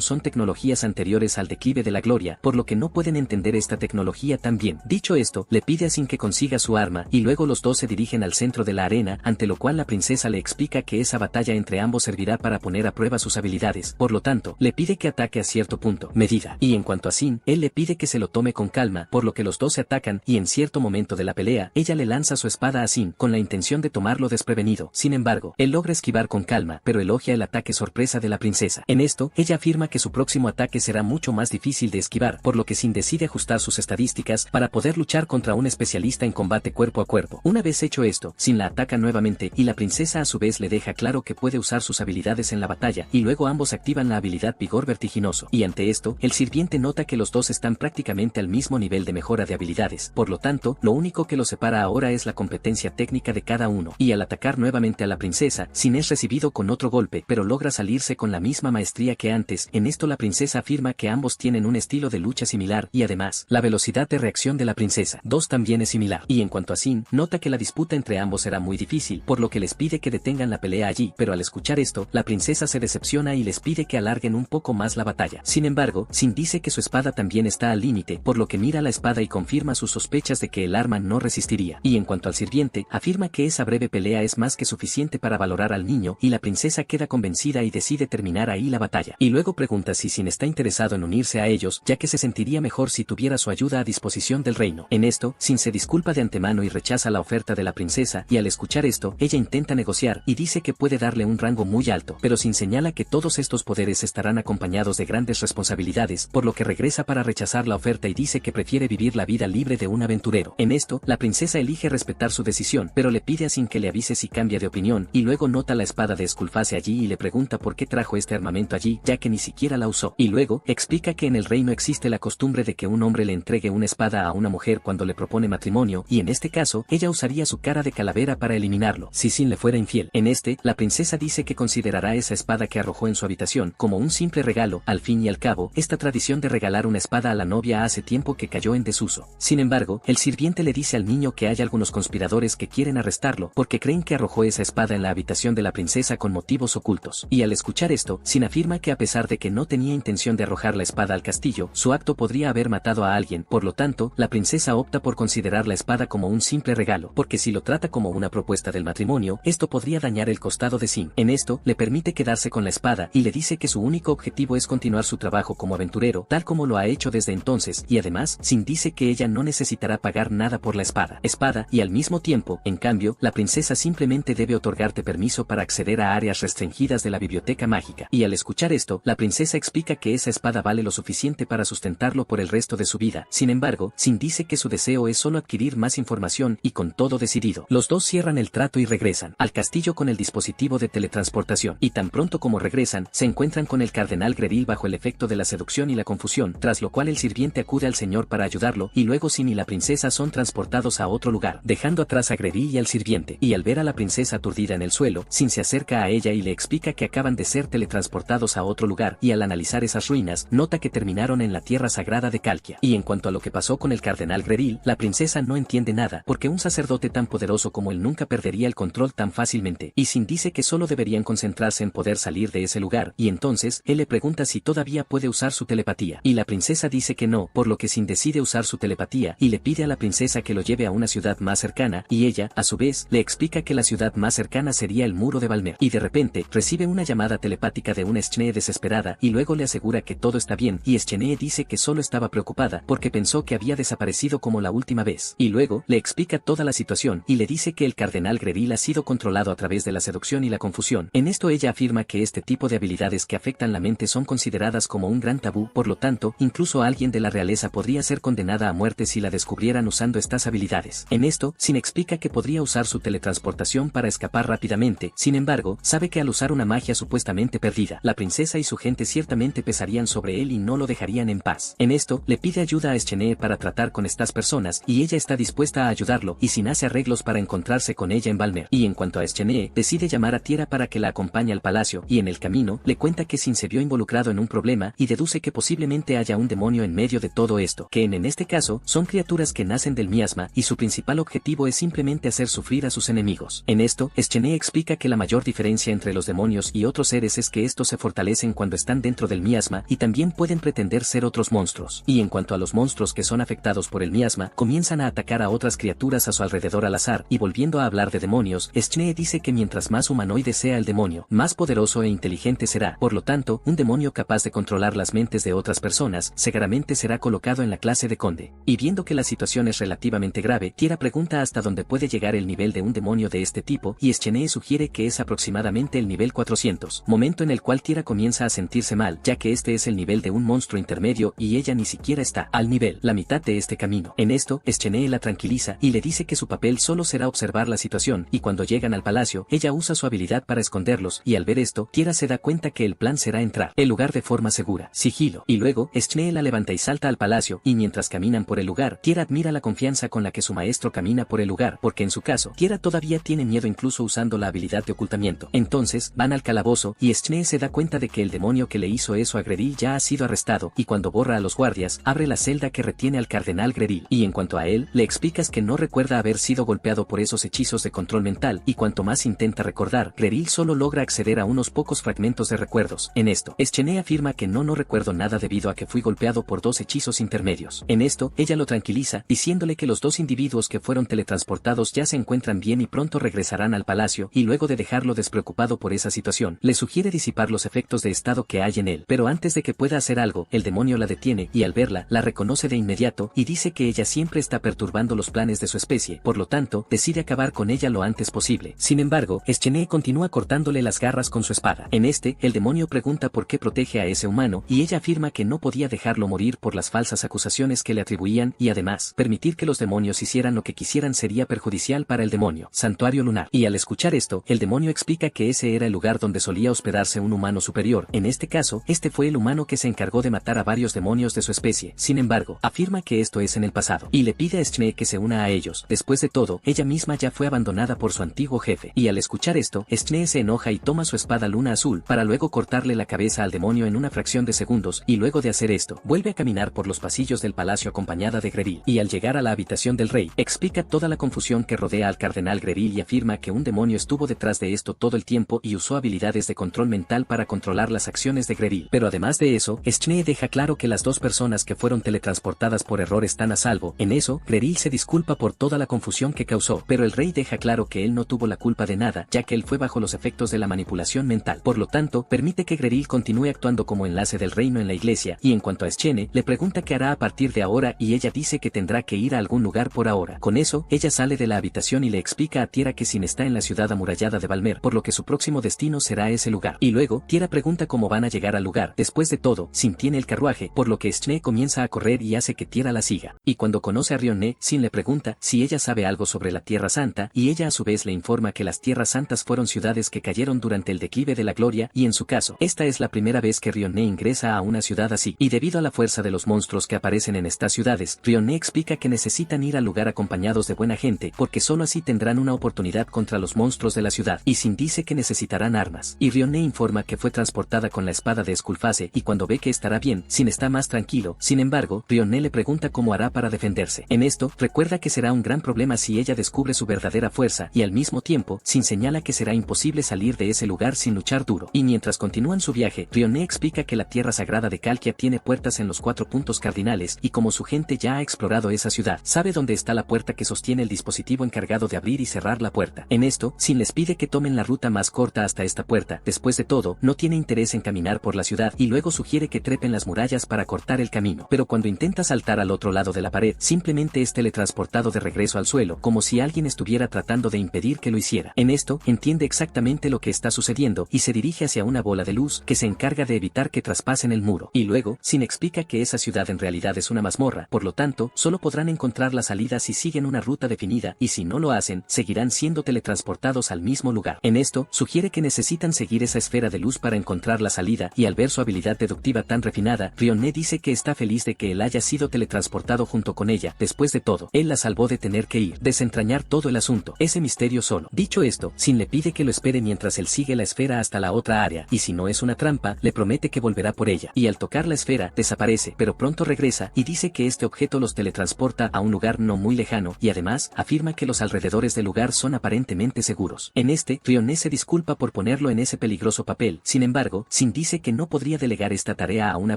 son tecnologías anteriores al declive de la gloria, por lo que no pueden entender esta tecnología tan bien. Dicho esto, le pide a Sin que consiga su arma, y luego los dos se dirigen al centro de la arena, ante lo cual la princesa le explica que esa batalla entre ambos servirá para poner a prueba sus habilidades, por lo tanto, le pide que ataque a cierto punto, medida. Y en cuanto a Sin, él le pide que se lo tome con calma, por lo que los dos se atacan, y en cierto momento de la pelea, ella le lanza su espada a Sin, con la intención de tomarlo desprevenido. Sin embargo, él logra esquivar con calma, pero elogia el ataque sorpresa de la princesa. En esto, ella afirma que su próximo ataque será mucho más difícil de esquivar, por lo que Sin decide ajustar sus estadísticas para poder luchar contra un especialista en combate cuerpo a cuerpo. Una vez hecho esto, Sin la ataca nuevamente, y la princesa a su vez le deja claro que puede usar sus habilidades en la batalla, y luego ambos activan la habilidad Vigor Vertiginoso. Y ante esto, el sirviente nota que los dos están prácticamente al mismo mismo nivel de mejora de habilidades, por lo tanto, lo único que los separa ahora es la competencia técnica de cada uno, y al atacar nuevamente a la princesa, Sin es recibido con otro golpe, pero logra salirse con la misma maestría que antes. En esto la princesa afirma que ambos tienen un estilo de lucha similar, y además, la velocidad de reacción de la princesa 2 también es similar, y en cuanto a Sin, nota que la disputa entre ambos será muy difícil, por lo que les pide que detengan la pelea allí, pero al escuchar esto, la princesa se decepciona y les pide que alarguen un poco más la batalla. Sin embargo, Sin dice que su espada también está al límite, por lo que mira la espada y confirma sus sospechas de que el arma no resistiría, y en cuanto al sirviente, afirma que esa breve pelea es más que suficiente para valorar al niño, y la princesa queda convencida y decide terminar ahí la batalla, y luego pregunta si Sin está interesado en unirse a ellos, ya que se sentiría mejor si tuviera su ayuda a disposición del reino. En esto, Sin se disculpa de antemano y rechaza la oferta de la princesa, y al escuchar esto, ella intenta negociar, y dice que puede darle un rango muy alto, pero Sin señala que todos estos poderes estarán acompañados de grandes responsabilidades, por lo que regresa para rechazar la oferta y dice que prefiere vivir la vida libre de un aventurero. En esto, la princesa elige respetar su decisión, pero le pide a Sin que le avise si cambia de opinión, y luego nota la espada de Skullface allí y le pregunta por qué trajo este armamento allí, ya que ni siquiera la usó, y luego, explica que en el reino existe la costumbre de que un hombre le entregue una espada a una mujer cuando le propone matrimonio, y en este caso, ella usaría su cara de calavera para eliminarlo, si Sin le fuera infiel. En este, la princesa dice que considerará esa espada que arrojó en su habitación como un simple regalo. Al fin y al cabo, esta tradición de regalar una espada a la novia hace tiempo que cayó en desuso. Sin embargo, el sirviente le dice al niño que hay algunos conspiradores que quieren arrestarlo porque creen que arrojó esa espada en la habitación de la princesa con motivos ocultos. Y al escuchar esto, Sin afirma que a pesar de que no tenía intención de arrojar la espada al castillo, su acto podría haber matado a alguien. Por lo tanto, la princesa opta por considerar la espada como un simple regalo, porque si lo trata como una propuesta del matrimonio, esto podría dañar el costado de Sin. En esto, le permite quedarse con la espada y le dice que su único objetivo es continuar su trabajo como aventurero, tal como lo ha hecho desde entonces, y además, Sin dice que ella no necesitará pagar nada por la espada, y al mismo tiempo, en cambio, la princesa simplemente debe otorgarte permiso para acceder a áreas restringidas de la biblioteca mágica. Y al escuchar esto, la princesa explica que esa espada vale lo suficiente para sustentarlo por el resto de su vida. Sin embargo, Sin dice que su deseo es solo adquirir más información, y con todo decidido, los dos cierran el trato y regresan al castillo con el dispositivo de teletransportación, y tan pronto como regresan, se encuentran con el cardenal Greville bajo el efecto de la seducción y la confusión, tras lo cual el sirviente acude al señor para ayudarlo, y luego Sin y la princesa son transportados a otro lugar, dejando atrás a Greville y al sirviente, y al ver a la princesa aturdida en el suelo, Sin se acerca a ella y le explica que acaban de ser teletransportados a otro lugar, y al analizar esas ruinas, nota que terminaron en la tierra sagrada de Calquia. Y en cuanto a lo que pasó con el cardenal Greville, la princesa no entiende nada, porque un sacerdote tan poderoso como él nunca perdería el control tan fácilmente, y Sin dice que solo deberían concentrarse en poder salir de ese lugar, y entonces, él le pregunta si todavía puede usar su telepatía, y la princesa dice que no, por lo que Sin decide usar su telepatía, y le pide a la princesa que lo lleve a una ciudad más cercana, y ella, a su vez, le explica que la ciudad más cercana sería el muro de Valmer, y de repente, recibe una llamada telepática de una Eschenee desesperada, y luego le asegura que todo está bien, y Eschenee dice que solo estaba preocupada, porque pensó que había desaparecido como la última vez, y luego, le explica toda la situación, y le dice que el cardenal Greville ha sido controlado a través de la seducción y la confusión. En esto ella afirma que este tipo de habilidades que afectan la mente son consideradas como un gran tabú, por lo tanto, incluso alguien de la realeza podría ser condenada a muerte si la descubrieran usando estas habilidades. En esto, Sin explica que podría usar su teletransportación para escapar rápidamente, sin embargo, sabe que al usar una magia supuestamente perdida, la princesa y su gente ciertamente pesarían sobre él y no lo dejarían en paz. En esto, le pide ayuda a Eschenee para tratar con estas personas, y ella está dispuesta a ayudarlo, y Sin hace arreglos para encontrarse con ella en Valmer. Y en cuanto a Eschenee, decide llamar a Tiera para que la acompañe al palacio, y en el camino, le cuenta que Sin se vio involucrado en un problema, y deduce que posiblemente haya un demonio en medio de todo esto, que en este caso, son criaturas que nacen del miasma, y su principal objetivo es simplemente hacer sufrir a sus enemigos. En esto, Eschenee explica que la mayor diferencia entre los demonios y otros seres es que estos se fortalecen cuando están dentro del miasma, y también pueden pretender ser otros monstruos. Y en cuanto a los monstruos que son afectados por el miasma, comienzan a atacar a otras criaturas a su alrededor al azar, y volviendo a hablar de demonios, Eschenee dice que mientras más humanoide sea el demonio, más poderoso e inteligente será. Por lo tanto, un demonio capaz de controlar las mentes de otras personas, seguramente será colocado en la clase de conde. Y viendo que la situación es relativamente grave, Tiera pregunta hasta dónde puede llegar el nivel de un demonio de este tipo, y Eschenee sugiere que es aproximadamente el nivel 400, momento en el cual Tiera comienza a sentirse mal, ya que este es el nivel de un monstruo intermedio y ella ni siquiera está al nivel, la mitad de este camino. En esto, Eschenee la tranquiliza y le dice que su papel solo será observar la situación, y cuando llegan al palacio, ella usa su habilidad para esconderlos, y al ver esto, Tiera se da cuenta que el plan será entrar el lugar de forma segura, sigilo, y luego, Eschenee la levanta y salta al palacio, ello, y mientras caminan por el lugar, Tiara admira la confianza con la que su maestro camina por el lugar, porque en su caso, Tiara todavía tiene miedo incluso usando la habilidad de ocultamiento. Entonces, van al calabozo, y Schnee se da cuenta de que el demonio que le hizo eso a Greril ya ha sido arrestado, y cuando borra a los guardias, abre la celda que retiene al cardenal Greril. Y en cuanto a él, le explicas que no recuerda haber sido golpeado por esos hechizos de control mental, y cuanto más intenta recordar, Greril solo logra acceder a unos pocos fragmentos de recuerdos. En esto, Schnee afirma que no recuerdo nada debido a que fui golpeado por dos hechizos intermedios. En esto, ella lo tranquiliza, diciéndole que los dos individuos que fueron teletransportados ya se encuentran bien y pronto regresarán al palacio, y luego de dejarlo despreocupado por esa situación, le sugiere disipar los efectos de estado que hay en él. Pero antes de que pueda hacer algo, el demonio la detiene, y al verla, la reconoce de inmediato, y dice que ella siempre está perturbando los planes de su especie, por lo tanto, decide acabar con ella lo antes posible. Sin embargo, Schnee continúa cortándole las garras con su espada. En este, el demonio pregunta por qué protege a ese humano, y ella afirma que no podía dejarlo morir por las falsas acusaciones que le atribuían, y además, permitir que los demonios hicieran lo que quisieran sería perjudicial para el demonio. Santuario lunar. Y al escuchar esto, el demonio explica que ese era el lugar donde solía hospedarse un humano superior. En este caso, este fue el humano que se encargó de matar a varios demonios de su especie. Sin embargo, afirma que esto es en el pasado, y le pide a Schnee que se una a ellos. Después de todo, ella misma ya fue abandonada por su antiguo jefe. Y al escuchar esto, Schnee se enoja y toma su espada luna azul, para luego cortarle la cabeza al demonio en una fracción de segundos, y luego de hacer esto, vuelve a caminar por los pasillos del palacio acompañada de Greril. Y al llegar a la habitación del rey, explica toda la confusión que rodea al cardenal Greril y afirma que un demonio estuvo detrás de esto todo el tiempo y usó habilidades de control mental para controlar las acciones de Greril. Pero además de eso, Schnee deja claro que las dos personas que fueron teletransportadas por error están a salvo. En eso, Greril se disculpa por toda la confusión que causó, pero el rey deja claro que él no tuvo la culpa de nada, ya que él fue bajo los efectos de la manipulación mental. Por lo tanto, permite que Greril continúe actuando como enlace del reino en la iglesia, y en cuanto a Schnee, le pregunta qué hará a partir de ahora y ella dice que tendrá que ir a algún lugar por ahora. Con eso, ella sale de la habitación y le explica a Tiara que Sin está en la ciudad amurallada de Valmer, por lo que su próximo destino será ese lugar. Y luego, Tiara pregunta cómo van a llegar al lugar. Después de todo, Sin tiene el carruaje, por lo que Schnee comienza a correr y hace que Tiara la siga. Y cuando conoce a Rionne, Sin le pregunta si ella sabe algo sobre la Tierra Santa, y ella a su vez le informa que las Tierras Santas fueron ciudades que cayeron durante el declive de la gloria, y en su caso, esta es la primera vez que Rionne ingresa a una ciudad así. Y debido a la fuerza de los monstruos que aparecen en estas ciudades, Rionne explica que necesitan ir al lugar acompañados de buena gente, porque solo así tendrán una oportunidad contra los monstruos de la ciudad. Y Sin dice que necesitarán armas. Y Rionne informa que fue transportada con la espada de Skullface, y cuando ve que estará bien, Sin está más tranquilo. Sin embargo, Rionne le pregunta cómo hará para defenderse. En esto, recuerda que será un gran problema si ella descubre su verdadera fuerza, y al mismo tiempo, Sin señala que será imposible salir de ese lugar sin luchar duro. Y mientras continúan su viaje, Rionne explica que la tierra sagrada de Calquia tiene puertas en los 4 puntos cardinales, y como su gente ya ha explorado esa ciudad, sabe dónde está la puerta que sostiene el dispositivo encargado de abrir y cerrar la puerta. En esto, Sin les pide que tomen la ruta más corta hasta esta puerta. Después de todo, no tiene interés en caminar por la ciudad, y luego sugiere que trepen las murallas para cortar el camino. Pero cuando intenta saltar al otro lado de la pared, simplemente es teletransportado de regreso al suelo, como si alguien estuviera tratando de impedir que lo hiciera. En esto, entiende exactamente lo que está sucediendo, y se dirige hacia una bola de luz, que se encarga de evitar que traspasen el muro. Y luego, Sin explica que esa ciudad en realidad es una mazmorra, por lo tanto, solo podrán encontrar la salida si siguen una ruta definida, y si no lo hacen, seguirán siendo teletransportados al mismo lugar. En esto, sugiere que necesitan seguir esa esfera de luz para encontrar la salida, y al ver su habilidad deductiva tan refinada, Rionne dice que está feliz de que él haya sido teletransportado junto con ella. Después de todo, él la salvó de tener que ir, desentrañar todo el asunto, ese misterio solo. Dicho esto, Sin le pide que lo espere mientras él sigue la esfera hasta la otra área, y si no es una trampa, le promete que volverá por ella. Y al tocar la esfera, desaparece, pero pronto regresa, y dice que este objeto los teletransporta a un lugar no muy lejano, y además, afirma que los alrededores del lugar son aparentemente seguros. En este, Rionne se disculpa por ponerlo en ese peligroso papel. Sin embargo, Sin dice que no podría delegar esta tarea a una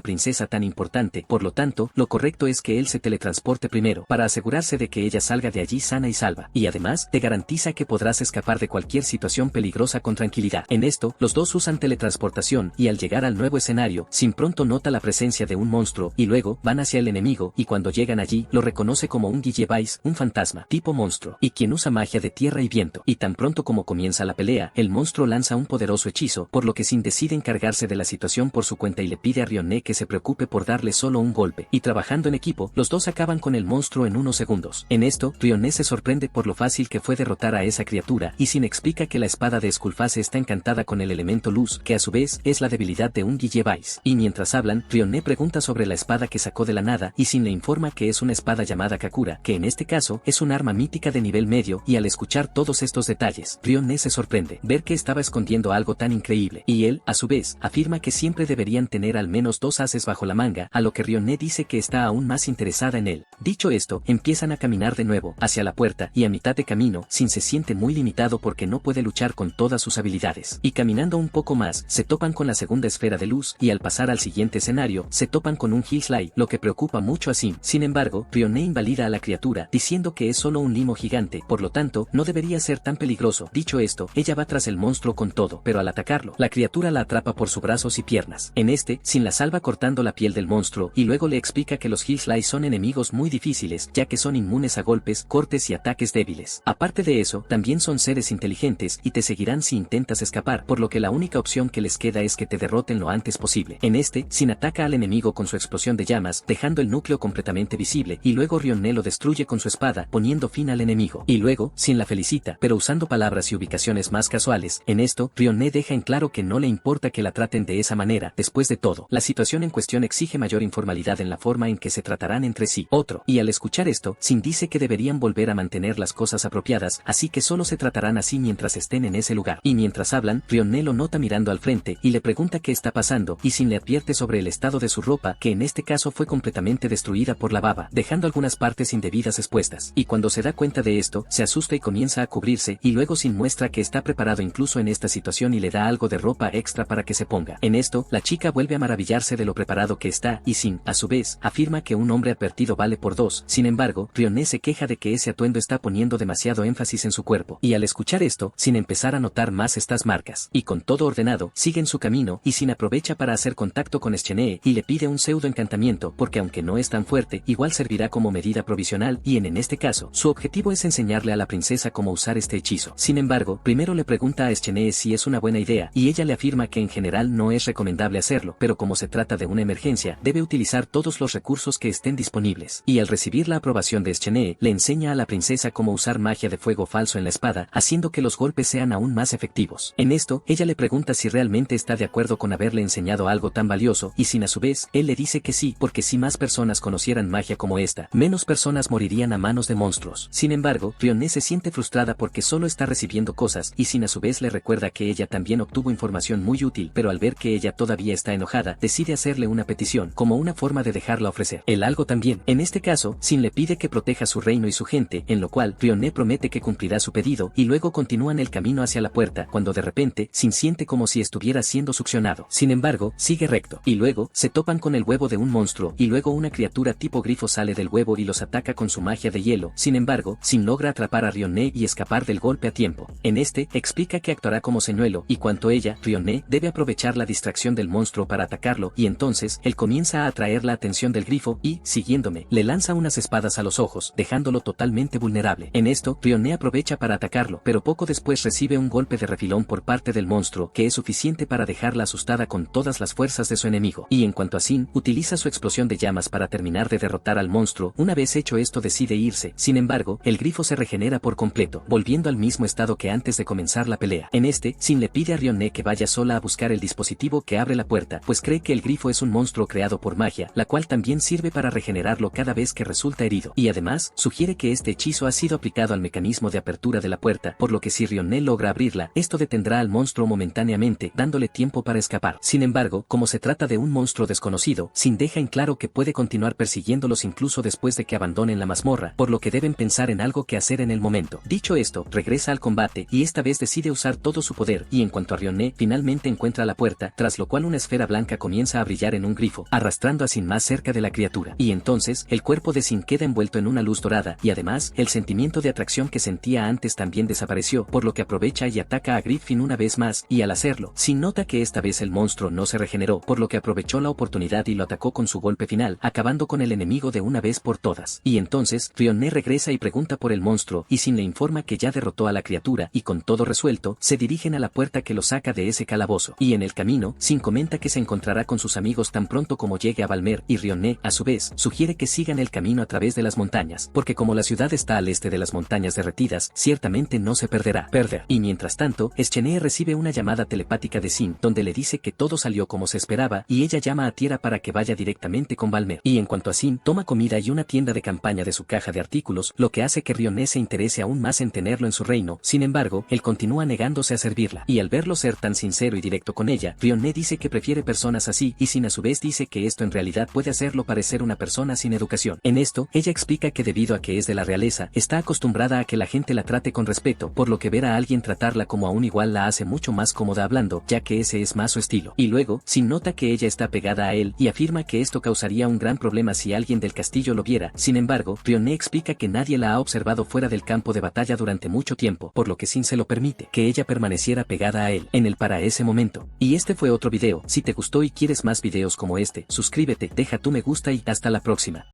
princesa tan importante, por lo tanto, lo correcto es que él se teletransporte primero, para asegurarse de que ella salga de allí sana y salva, y además, te garantiza que podrás escapar de cualquier situación peligrosa con tranquilidad. En esto, los dos usan teletransportación, y al llegar al nuevo escenario, Sin pronto nota la presencia de un monstruo, y luego, van hacia el enemigo, y cuando llegan allí, lo reconoce como un Guillevice, un fantasma, tipo monstruo, y quien usa magia de tierra y viento. Y tan pronto como comienza la pelea, el monstruo lanza un poderoso hechizo, por lo que Sin decide encargarse de la situación por su cuenta y le pide a Rionne que se preocupe por darle solo un golpe, y trabajando en equipo, los dos acaban con el monstruo en unos segundos. En esto, Rionne se sorprende por lo fácil que fue derrotar a esa criatura, y Sin explica que la espada de Skullface está encantada con el elemento luz, que a su vez, es la debilidad de un Guillevice. Y mientras hablan, Rionne pregunta sobre la espada que sacó de la nada y Sin le informa que es una espada llamada Kakura, que en este caso es un arma mítica de nivel medio y al escuchar todos estos detalles, Ryone se sorprende ver que estaba escondiendo algo tan increíble y él, a su vez, afirma que siempre deberían tener al menos 2 ases bajo la manga, a lo que Ryone dice que está aún más interesada en él. Dicho esto, empiezan a caminar de nuevo hacia la puerta y a mitad de camino, Sin se siente muy limitado porque no puede luchar con todas sus habilidades. Y caminando un poco más, se topan con la segunda esfera de luz y al pasar al siguiente escenario, se topan con un Hillslide, lo que preocupa mucho a Sin. Sin embargo, Ryone invalida a la criatura, diciendo que es solo un limo gigante, por lo tanto, no debería ser tan peligroso. Dicho esto, ella va tras el monstruo con todo, pero al atacarlo, la criatura la atrapa por sus brazos y piernas. En este, Sin la salva cortando la piel del monstruo y luego le explica que los Hillslides son enemigos muy difíciles, ya que son inmunes a golpes, cortes y ataques débiles. Aparte de eso, también son seres inteligentes y te seguirán si intentas escapar, por lo que la única opción que les queda es que te derroten lo antes posible. En este, Sin ataca al enemigo con su explosión de llamas, dejando el núcleo completamente visible, y luego Ryone lo destruye con su espada, poniendo fin al enemigo. Y luego, Sin la felicita, pero usando palabras y ubicaciones más casuales. En esto, Ryone deja en claro que no le importa que la traten de esa manera. Después de todo, la situación en cuestión exige mayor informalidad en la forma en que se tratarán entre sí. Y al escuchar esto, Sin dice que deberían volver a mantener las cosas apropiadas, así que solo se tratarán así mientras estén en ese lugar. Y mientras hablan, Ryone lo nota mirando al frente y le pregunta qué está pasando, y Sin le advierte sobre el estado de su ropa, que en este caso fue completamente destruida por la baba, dejando algunas partes indebidas expuestas. Y cuando se da cuenta de esto, se asusta y comienza a cubrirse, y luego Sin muestra que está preparado incluso en esta situación y le da algo de ropa extra para que se ponga. En esto, la chica vuelve a maravillarse de lo preparado que está, y Sin, a su vez, afirma que un hombre advertido vale por 2. Sin embargo, Ryone se queja de que ese atuendo está poniendo demasiado énfasis en su cuerpo, y al escuchar esto, Sin empezar a notar más estas marcas, y con todo ordenado, siguen su camino, y Sin aprovecha para hacer contacto con Eschenee, y le pide un pseudo encantamiento, porque aunque no es tan fuerte, igual servirá como medida provisional, y en este caso, su objetivo es enseñarle a la princesa cómo usar este hechizo. Sin embargo, primero le pregunta a Eschenee si es una buena idea, y ella le afirma que en general no es recomendable hacerlo, pero como se trata de una emergencia, debe utilizar todos los recursos que estén disponibles. Y al recibir la aprobación de Eschenee, le enseña a la princesa cómo usar magia de fuego falso en la espada, haciendo que los golpes sean aún más efectivos. En esto, ella le pregunta si realmente está de acuerdo con haberle enseñado algo tan valioso, y Sin a su vez, él le dice que sí, porque si más personas conocieran magia como esta, menos personas morirían a manos de monstruos. Sin embargo, Ryone se siente frustrada porque solo está recibiendo cosas, y Sin a su vez le recuerda que ella también obtuvo información muy útil, pero al ver que ella todavía está enojada, decide hacerle una petición, como una forma de dejarla ofrecer el algo también. En este caso, Sin le pide que proteja su reino y su gente, en lo cual, Ryone promete que cumplirá su pedido, y luego continúan el camino hacia la puerta, cuando de repente, Sin siente como si estuviera siendo succionado. Sin embargo, sigue recto, y luego, se topan con el huevo de un monstruo, y luego una criatura tipo grifo sale del huevo y los ataca con su magia de hielo. Sin embargo, Sin logra atrapar a Ryone y escapar del golpe a tiempo. En este, explica que actuará como señuelo, y cuanto ella, Ryone, debe aprovechar la distracción del monstruo para atacarlo, y entonces, él comienza a atraer la atención del grifo, y, siguiéndome, le lanza unas espadas a los ojos, dejándolo totalmente vulnerable. En esto, Ryone aprovecha para atacarlo, pero poco después recibe un golpe de refilón por parte del monstruo, que es suficiente para dejarla asustada con todas las fuerzas de su enemigo. Y en cuanto a Sin, utiliza su explosión de llamas para terminar de derrotar al monstruo. Una vez hecho esto decide irse. Sin embargo, el grifo se regenera por completo, volviendo al mismo estado que antes de comenzar la pelea. En este, Sin le pide a Ryone que vaya sola a buscar el dispositivo que abre la puerta, pues cree que el grifo es un monstruo creado por magia, la cual también sirve para regenerarlo cada vez que resulta herido. Y además, sugiere que este hechizo ha sido aplicado al mecanismo de apertura de la puerta, por lo que si Ryone logra abrirla, esto detendrá al monstruo momentáneamente, dándole tiempo para escapar. Sin embargo, como se trata de un monstruo desconocido, Sin deja en claro que puede continuar persiguiéndolos incluso después de que abandonen la mazmorra, por lo que deben pensar en algo que hacer en el momento. Dicho esto, regresa al combate, y esta vez decide usar todo su poder, y en cuanto a Ryone, finalmente encuentra la puerta, tras lo cual una esfera blanca comienza a brillar en un grifo, arrastrando a Sin más cerca de la criatura. Y entonces, el cuerpo de Sin queda envuelto en una luz dorada, y además, el sentimiento de atracción que sentía antes también desapareció, por lo que aprovecha y ataca a Griffin una vez más, y al hacerlo, Sin nota que esta vez el monstruo no se regeneró, por lo que aprovechó la oportunidad y lo atacó con su golpe final, acabando con el enemigo de una vez por todas. Y entonces, Ryone regresa y pregunta por el monstruo, y Sin le informa que ya derrotó a la criatura, y con todo resuelto, se dirigen a la puerta que lo saca de ese calabozo. Y en el camino, Sin comenta que se encontrará con sus amigos tan pronto como llegue a Valmer, y Ryone, a su vez, sugiere que sigan el camino a través de las montañas, porque como la ciudad está al este de las montañas derretidas, ciertamente no se perderá. Y mientras tanto, Eschenee recibe una llamada telepática de Sin, donde le dice que todo salió como se esperaba, y ella llama a Tiera para que vaya directamente con Balmer. Y en cuanto a Sim, toma comida y una tienda de campaña de su caja de artículos, lo que hace que Rionne se interese aún más en tenerlo en su reino. Sin embargo, él continúa negándose a servirla. Y al verlo ser tan sincero y directo con ella, Rionne dice que prefiere personas así, y Sim a su vez dice que esto en realidad puede hacerlo parecer una persona sin educación. En esto, ella explica que debido a que es de la realeza, está acostumbrada a que la gente la trate con respeto, por lo que ver a alguien tratarla como a un igual la hace mucho más cómoda hablando, ya que ese es más su estilo. Y luego, Sim nota que ella está pegada a él, y afirma que esto causaría un gran problema si alguien del castillo lo viera. Sin embargo, Rionne explica que nadie la ha observado fuera del campo de batalla durante mucho tiempo, por lo que Sim se lo permite, que ella permaneciera pegada a él, en el para ese momento. Y este fue otro video. Si te gustó y quieres más videos como este, suscríbete, deja tu me gusta y hasta la próxima.